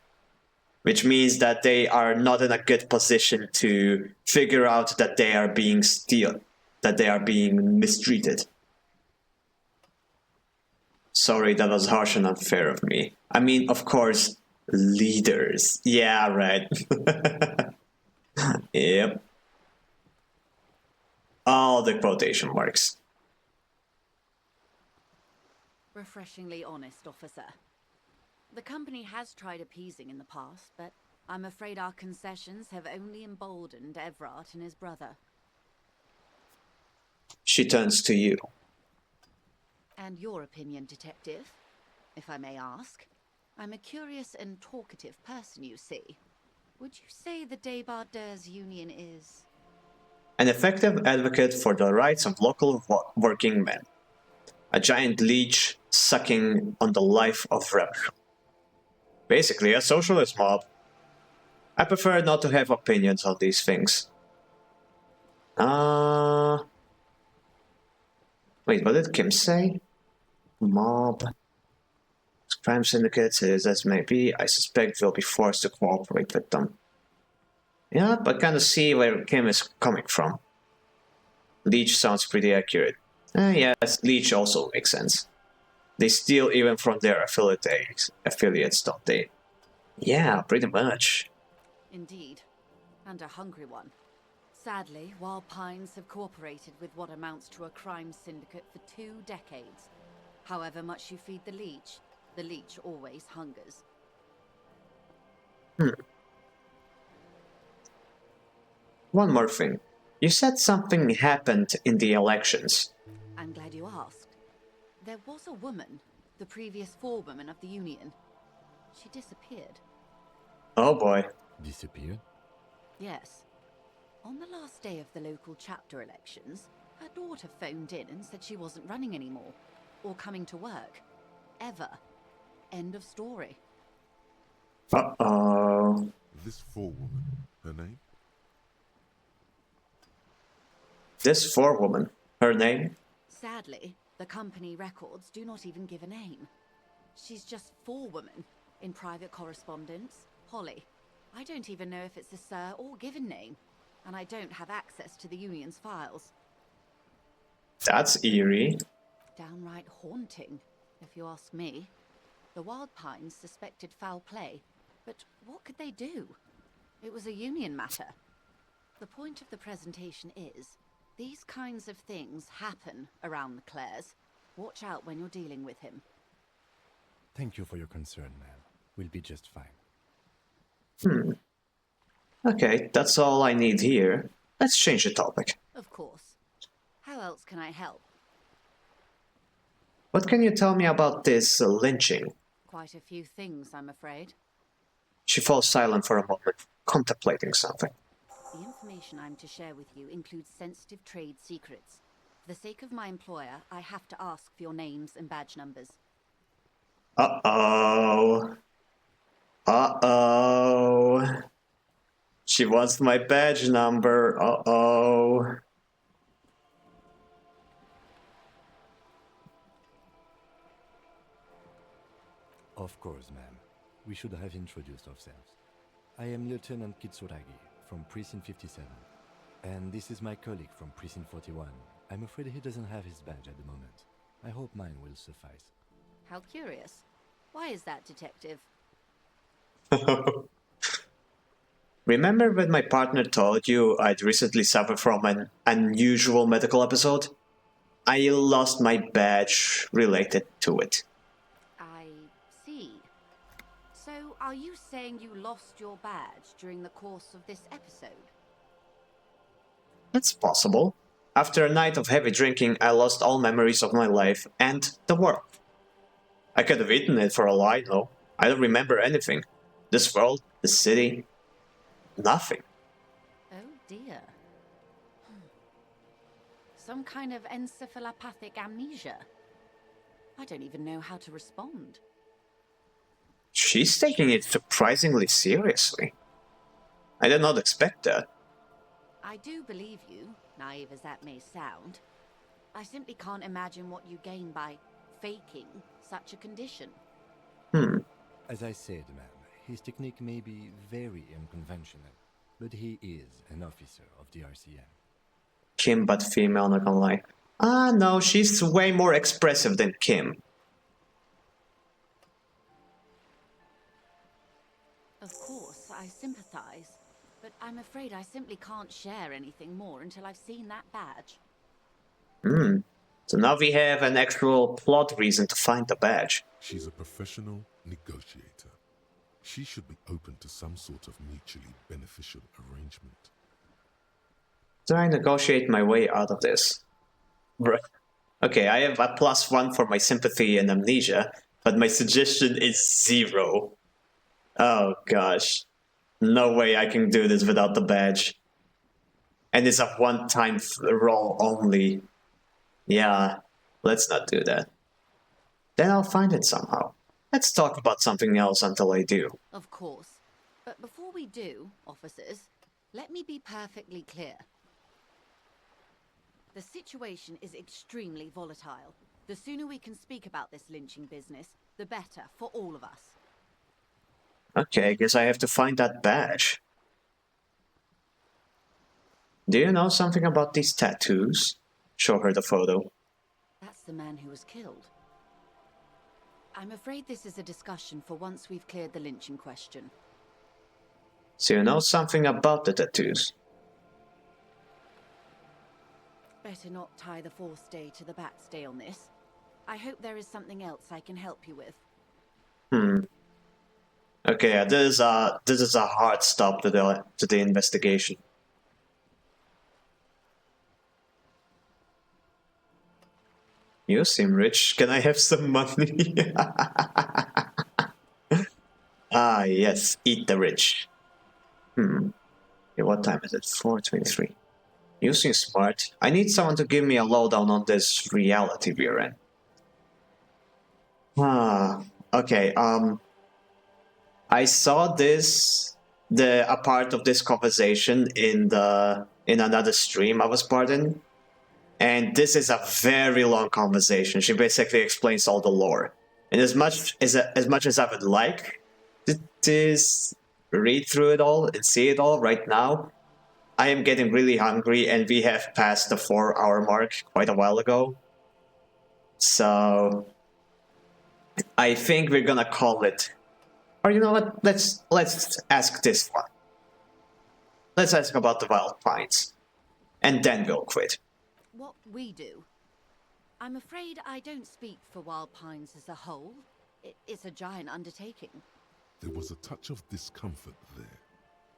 Which means that they are not in a good position to figure out that they are being that they are being mistreated. Sorry, that was harsh and unfair of me. I mean, of course, leaders. Yeah, right. Yep. All the quotation marks. Refreshingly honest, officer. The company has tried appeasing in the past, but I'm afraid our concessions have only emboldened Evrat and his brother. She turns to you. And your opinion, detective, if I may ask? I'm a curious and talkative person, you see. Would you say the Débardeurs Union is... An effective advocate for the rights of local working men. A giant leech sucking on the life of rebels. Basically, a socialist mob. I prefer not to have opinions on these things. Wait, what did Kim say? Mob. Crime syndicates, as may be, I suspect we'll be forced to cooperate with them. Yeah, but kind of see where Kim is coming from. Leech sounds pretty accurate. Yes, Leech also makes sense. They steal even from their affiliates, don't they? Yeah, pretty much. Indeed. And a hungry one. Sadly, Wild Pines have cooperated with what amounts to a crime syndicate for 2 decades. However much you feed the leech always hungers. One more thing. You said something happened in the elections. I'm glad you asked. There was a woman, the previous forewoman of the Union. She disappeared. Oh boy. Disappeared? Yes. On the last day of the local chapter elections, her daughter phoned in and said she wasn't running anymore, or coming to work. Ever. End of story. Uh-oh. This forewoman, her name? This forewoman, her name? Sadly, the company records do not even give a name. She's just forewoman in private correspondence, Holly. I don't even know if it's a sir or given name, and I don't have access to the Union's files. That's eerie. Downright haunting, if you ask me. The Wild Pines suspected foul play, but what could they do? It was a Union matter. The point of the presentation is, these kinds of things happen around the Clares. Watch out when you're dealing with him. Thank you for your concern, ma'am. We'll be just fine. Okay, that's all I need here. Let's change the topic. Of course. How else can I help? What can you tell me about this lynching? Quite a few things, I'm afraid. She falls silent for a moment, contemplating something. The information I'm to share with you includes sensitive trade secrets. For the sake of my employer, I have to ask for your names and badge numbers. Uh-oh. Uh-oh. She wants my badge number. Uh-oh. Of course, ma'am. We should have introduced ourselves. I am Lieutenant Kitsuragi from Precinct 57. And this is my colleague from Precinct 41. I'm afraid he doesn't have his badge at the moment. I hope mine will suffice. How curious. Why is that, Detective? Remember when my partner told you I'd recently suffered from an unusual medical episode? I lost my badge related to it. I see. So, are you saying you lost your badge during the course of this episode? It's possible. After a night of heavy drinking, I lost all memories of my life and the world. I could have eaten it for all I know. I don't remember anything. This world, the city, nothing. Oh dear. Some kind of encephalopathic amnesia. I don't even know how to respond. She's taking it surprisingly seriously. I did not expect that. I do believe you, naive as that may sound. I simply can't imagine what you gain by faking such a condition. As I said, ma'am, his technique may be very unconventional, but he is an officer of the RCM. Kim, but female, not gonna lie. Ah, no, she's way more expressive than Kim. Of course, I sympathize, but I'm afraid I simply can't share anything more until I've seen that badge. So now we have an actual plot reason to find the badge. She's a professional negotiator. She should be open to some sort of mutually beneficial arrangement. Do I negotiate my way out of this? Right. Okay, I have a +1 for my sympathy and amnesia, but my suggestion is 0. Oh gosh. No way I can do this without the badge. And it's a one-time roll only. Yeah, let's not do that. Then I'll find it somehow. Let's talk about something else until I do. Of course. But before we do, officers, let me be perfectly clear. The situation is extremely volatile. The sooner we can speak about this lynching business, the better for all of us. Okay, I guess I have to find that badge. Do you know something about these tattoos? Show her the photo. That's the man who was killed. I'm afraid this is a discussion for once we've cleared the lynching question. So you know something about the tattoos? Better not tie the fourth day to the bat's day on this. I hope there is something else I can help you with. Okay, this is a hard stop to the investigation. You seem rich. Can I have some money? Ah, yes. Eat the rich. Okay, what time is it? 4:23. You seem smart. I need someone to give me a lowdown on this reality we're in. Okay, I saw a part of this conversation in another stream I was part in. And this is a very long conversation. She basically explains all the lore. And as much as I would like to read through it all and see it all right now, I am getting really hungry, and we have passed the 4-hour mark quite a while ago. So I think we're gonna call it. Or you know what? Let's ask this one. Let's ask about the Wild Pines, and then we'll quit. What we do. I'm afraid I don't speak for Wild Pines as a whole. It's a giant undertaking. There was a touch of discomfort there.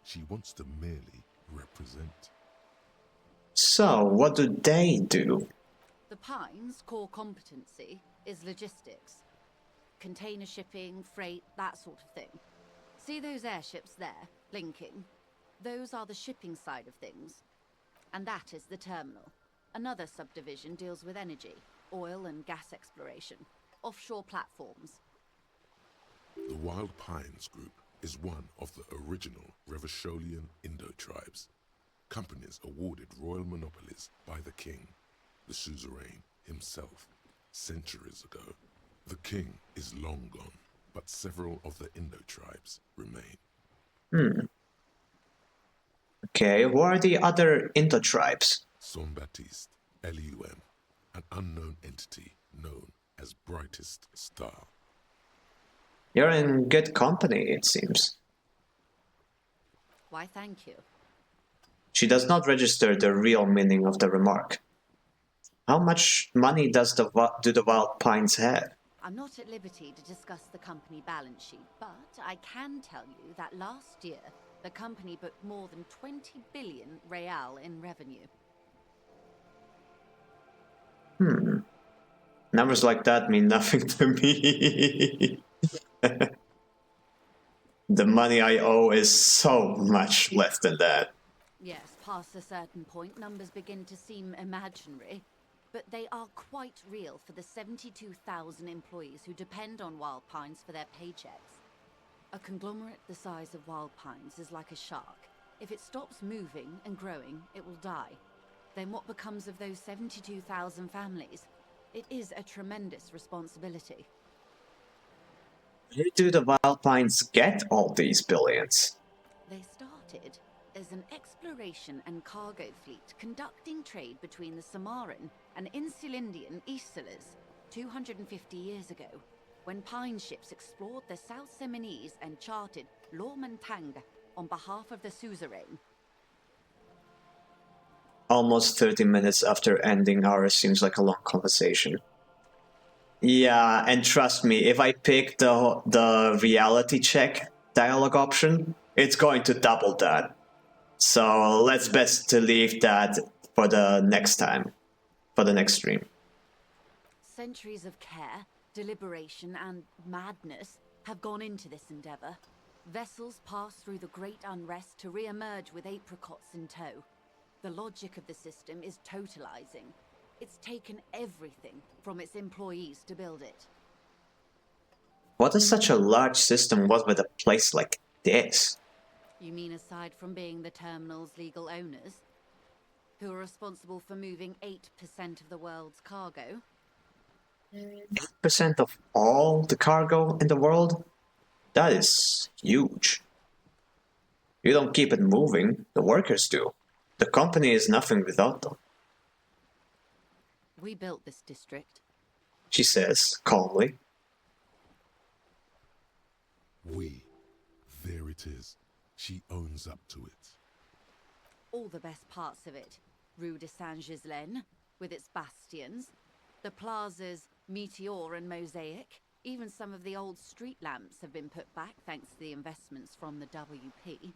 She wants to merely represent. So, what do they do? The Pines' core competency is logistics. Container shipping, freight, that sort of thing. See those airships there, blinking? Those are the shipping side of things. And that is the terminal. Another subdivision deals with energy, oil and gas exploration, offshore platforms. The Wild Pines Group is one of the original Revacholian Indo-tribes. Companies awarded royal monopolies by the king, the suzerain himself, centuries ago. The king is long gone, but several of the Indo-tribes remain. Okay, who are the other Indo-tribes? Saint-Baptiste, Elysium, an unknown entity known as Brightest Star. You're in good company, it seems. Why, thank you. She does not register the real meaning of the remark. How much money do the Wild Pines have? I'm not at liberty to discuss the company balance sheet, but I can tell you that last year, the company booked more than 20 billion real in revenue. Numbers like that mean nothing to me. The money I owe is so much less than that. Yes, past a certain point, numbers begin to seem imaginary, but they are quite real for the 72,000 employees who depend on Wild Pines for their paychecks. A conglomerate the size of Wild Pines is like a shark. If it stops moving and growing, it will die. Then what becomes of those 72,000 families? It is a tremendous responsibility. Where do the Wild Pines get all these billions? They started as an exploration and cargo fleet conducting trade between the Samaran and Insulindian Isolas 250 years ago, when Pine ships explored the South Seminese and charted Lormantanga on behalf of the suzerain. Almost 30 minutes after ending ours seems like a long conversation. Yeah, and trust me, if I pick the reality check dialogue option, it's going to double that. So let's best to leave that for the next time, for the next stream. Centuries of care, deliberation, and madness have gone into this endeavor. Vessels pass through the great unrest to re-emerge with apricots in tow. The logic of the system is totalizing. It's taken everything from its employees to build it. What does such a large system want with a place like this? You mean aside from being the terminal's legal owners, who are responsible for moving 8% of the world's cargo? 8% of all the cargo in the world? That is huge. You don't keep it moving, the workers do. The company is nothing without them. We built this district, She says, calmly. We. There it is. She owns up to it. all the best parts of it. Rue de Saint-Ghislain, with its bastions, the plazas Meteor and Mosaic, even some of the old street lamps have been put back thanks to the investments from the WP.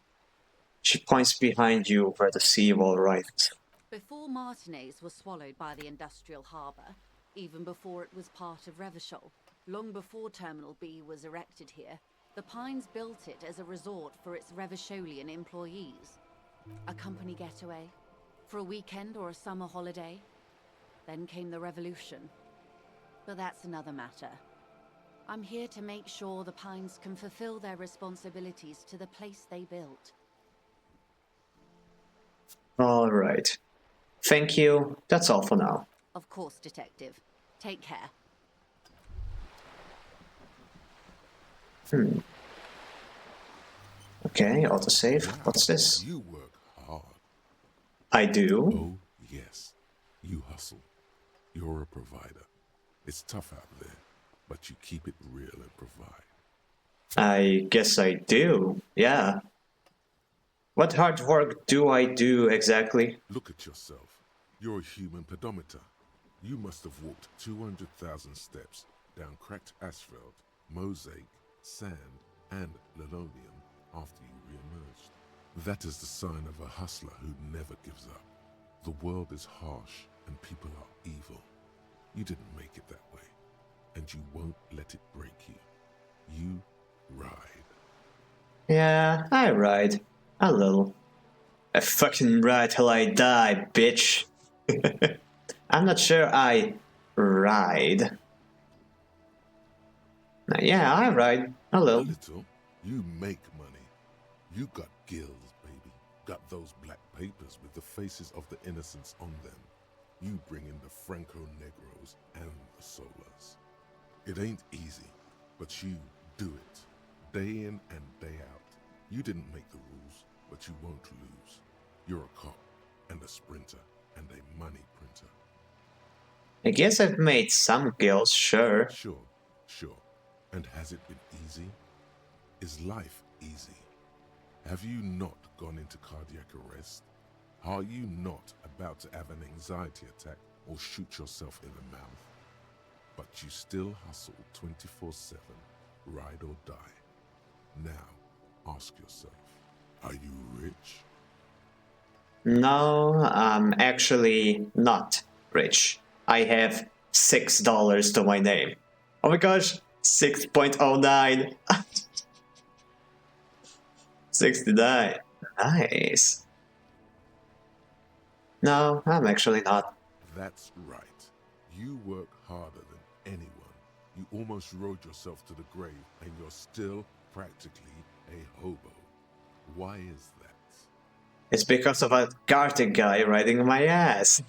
She points behind you where the seawall rises. Before Martinez was swallowed by the industrial harbour, even before it was part of Revachol, long before Terminal B was erected here, the Pines built it as a resort for its Revacholian employees. A company getaway, for a weekend or a summer holiday. Then came the revolution. But that's another matter. I'm here to make sure the Pines can fulfill their responsibilities to the place they built. All right. Thank you. That's all for now. Of course, Detective. Take care. Okay, autosave. What's this? You work hard. I do? Oh, yes. You hustle. You're a provider. It's tough out there, but you keep it real and provide. I guess I do, yeah. What hard work do I do exactly? Look at yourself. You're a human pedometer. You must have walked 200,000 steps down cracked asphalt, mosaic, sand, and linoleum after you re-emerged. That is the sign of a hustler who never gives up. The world is harsh and people are evil. You didn't make it that way, and you won't let it break you. You ride. Yeah, I ride. A little. I fucking ride till I die, bitch. I'm not sure I ride. Yeah, I ride. A little. A little? You make money. You got gills, baby. Got those black papers with the faces of the innocents on them. You bring in the Franco Negros and the Solas. It ain't easy, but you do it. Day in and day out. You didn't make the rules, but you won't lose. You're a cop, and a sprinter, and a money printer. I guess I've made some gills, sure. Sure. And has it been easy? Is life easy? Have you not gone into cardiac arrest? Are you not about to have an anxiety attack or shoot yourself in the mouth? But you still hustle 24/7, ride or die. Now, ask yourself, are you rich? No, I'm actually not rich. I have $6 to my name. Oh my gosh, 6.09. 69. Nice. No, I'm actually not. That's right. You work harder than anyone. You almost rode yourself to the grave, and you're still practically a hobo. Why is that? It's because of a Gartic guy riding my ass.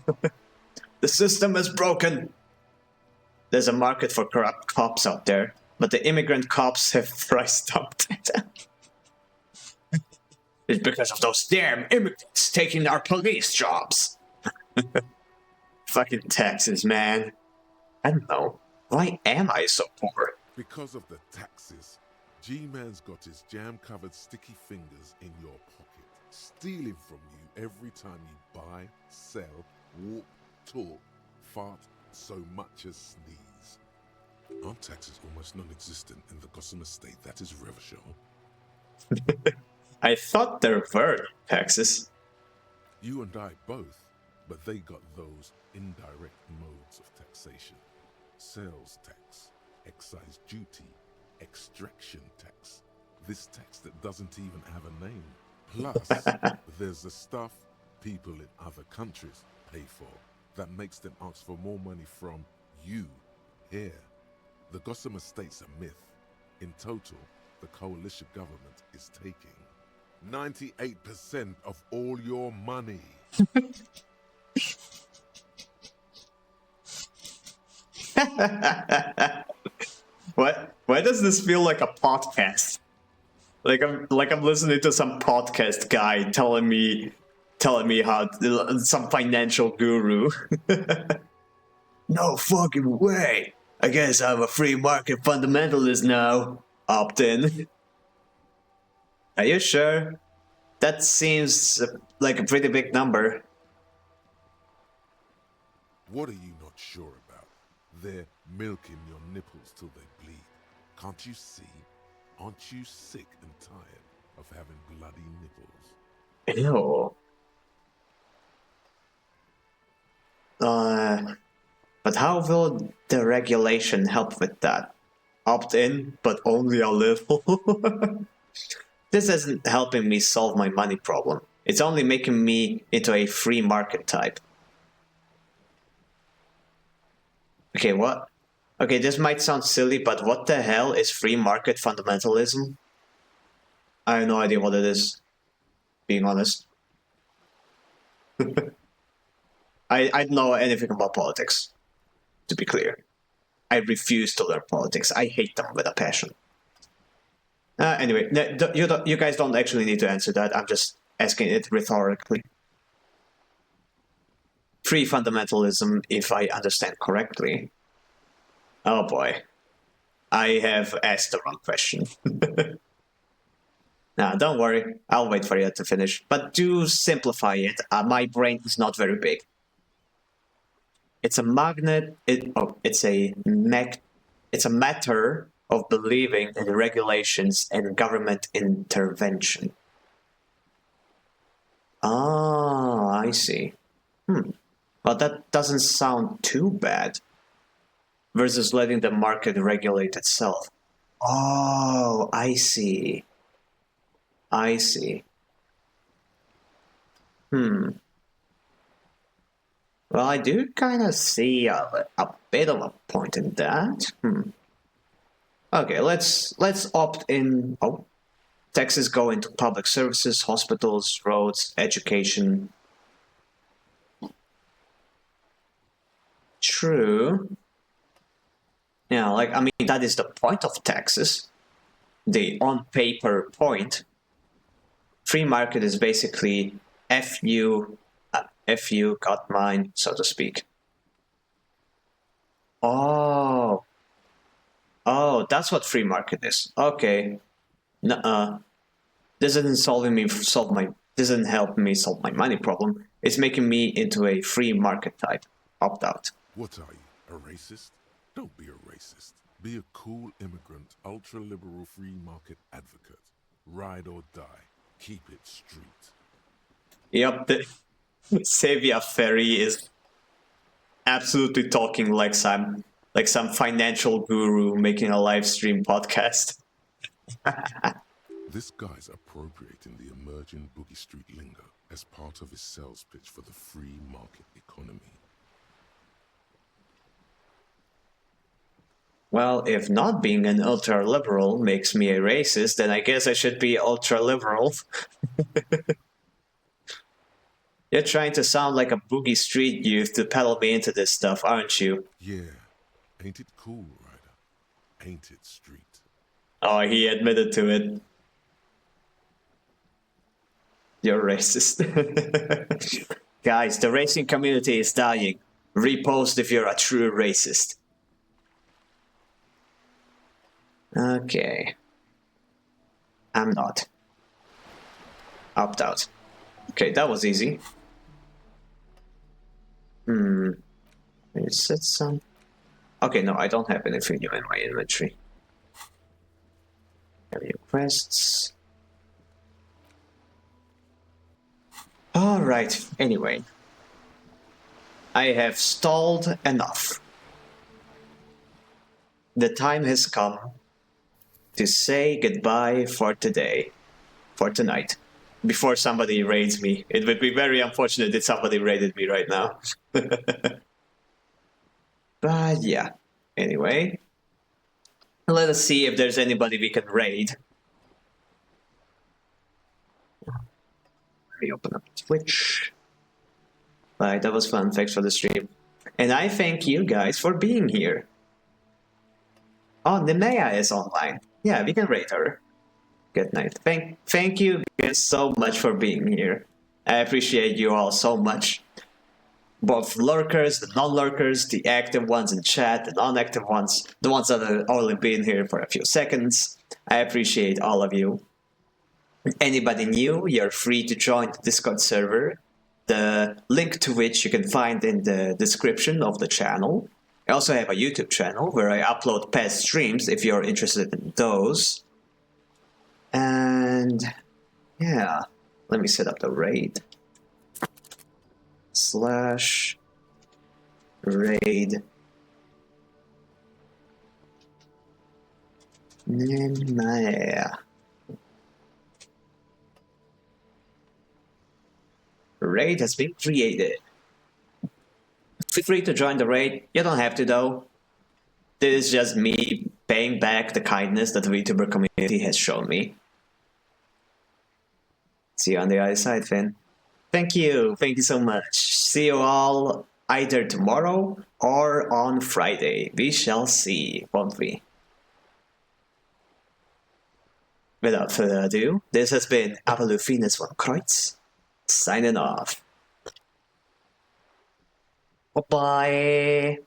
The system is broken. There's a market for corrupt cops out there, but the immigrant cops have priced up. It's because of those damn immigrants taking our police jobs. Fucking taxes, man. I don't know. Why am I so poor? Because of the taxes. G-Man's got his jam-covered sticky fingers in your pocket, stealing from you every time you buy, sell, walk, talk, fart, so much as sneeze. Aren't taxes almost non-existent in the Gotham estate that is Revachol? I thought there were taxes. You and I both, but they got those indirect modes of taxation. Sales tax, excise duty, extraction tax. This tax that doesn't even have a name. Plus, there's the stuff people in other countries pay for that makes them ask for more money from you here. The Gotham estate's a myth. In total, the coalition government is taking 98% of all your money. What? Why does this feel like a podcast? Like I'm listening to some podcast guy telling me how some financial guru. No fucking way. I guess I'm a free market fundamentalist now. Opt in. Are you sure? That seems like a pretty big number. What are you not sure about? They're milking your nipples till they bleed. Can't you see? Aren't you sick and tired of having bloody nipples? Ew. But how will the regulation help with that? Opt in, but only a little? This isn't helping me solve my money problem. It's only making me into a free market type. Okay, what? Okay, this might sound silly, but what the hell is free market fundamentalism? I have no idea what it is, being honest. I don't know anything about politics, to be clear. I refuse to learn politics. I hate them with a passion. Anyway, you guys don't actually need to answer that. I'm just asking it rhetorically. Free fundamentalism, if I understand correctly. Oh boy. I have asked the wrong question. Nah, don't worry. I'll wait for you to finish. But do simplify it. My brain is not very big. It's a magnet. It's a matter of believing in regulations and government intervention. Ah, I see. Well, that doesn't sound too bad. Versus letting the market regulate itself. Oh, I see. I see. Well, I do kind of see a bit of a point in that. Okay, let's opt in. Oh, taxes go into public services, hospitals, roads, education. True. Yeah, like, I mean, that is the point of taxes. The on-paper point. Free market is basically F you got mine, so to speak. Oh, that's what free market is. Okay. Nuh-uh. This isn't helping me solve my money problem. It's making me into a free market type. Opt out. What are you, a racist? Don't be a racist. Be a cool immigrant, ultra-liberal free market advocate. Ride or die. Keep it street. Yep, the Savior Ferry is absolutely talking like some financial guru making a live stream podcast. This guy's appropriating the emerging Boogie Street lingo as part of his sales pitch for the free market economy. Well, if not being an ultra-liberal makes me a racist, then I guess I should be ultra-liberal. You're trying to sound like a Boogie Street youth to peddle me into this stuff, aren't you? Yeah, ain't it cool, Ryder? Ain't it street? Oh, he admitted to it. You're racist. Guys, the racing community is dying. Repost if you're a true racist. Okay. I'm not. Opt out. Okay, that was easy. Is it some... Okay, no, I don't have anything new in my inventory. Heavy quests. Alright, anyway. I have stalled enough. The time has come to say goodbye for today. For tonight. Before somebody raids me. It would be very unfortunate if somebody raided me right now. But yeah. Anyway. Let us see if there's anybody we can raid. Reopen up Twitch. Bye, that was fun. Thanks for the stream. And I thank you guys for being here. Oh, Nemea is online. Yeah, we can raid her. Good night. Thank you guys so much for being here. I appreciate you all so much. Both lurkers, the non-lurkers, the active ones in chat, the non-active ones, the ones that have only been here for a few seconds. I appreciate all of you. Anybody new, you're free to join the Discord server, the link to which you can find in the description of the channel. I also have a YouTube channel where I upload past streams if you're interested in those. And yeah, let me set up the raid. /raid Nemea. Raid has been created. Feel free to join the raid. You don't have to though. This is just me paying back the kindness that the VTuber community has shown me. See you on the other side, Finn. Thank you so much. See you all either tomorrow or on Friday. We shall see, won't we? Without further ado, this has been Finis von Kreutz, signing off. Bye-bye.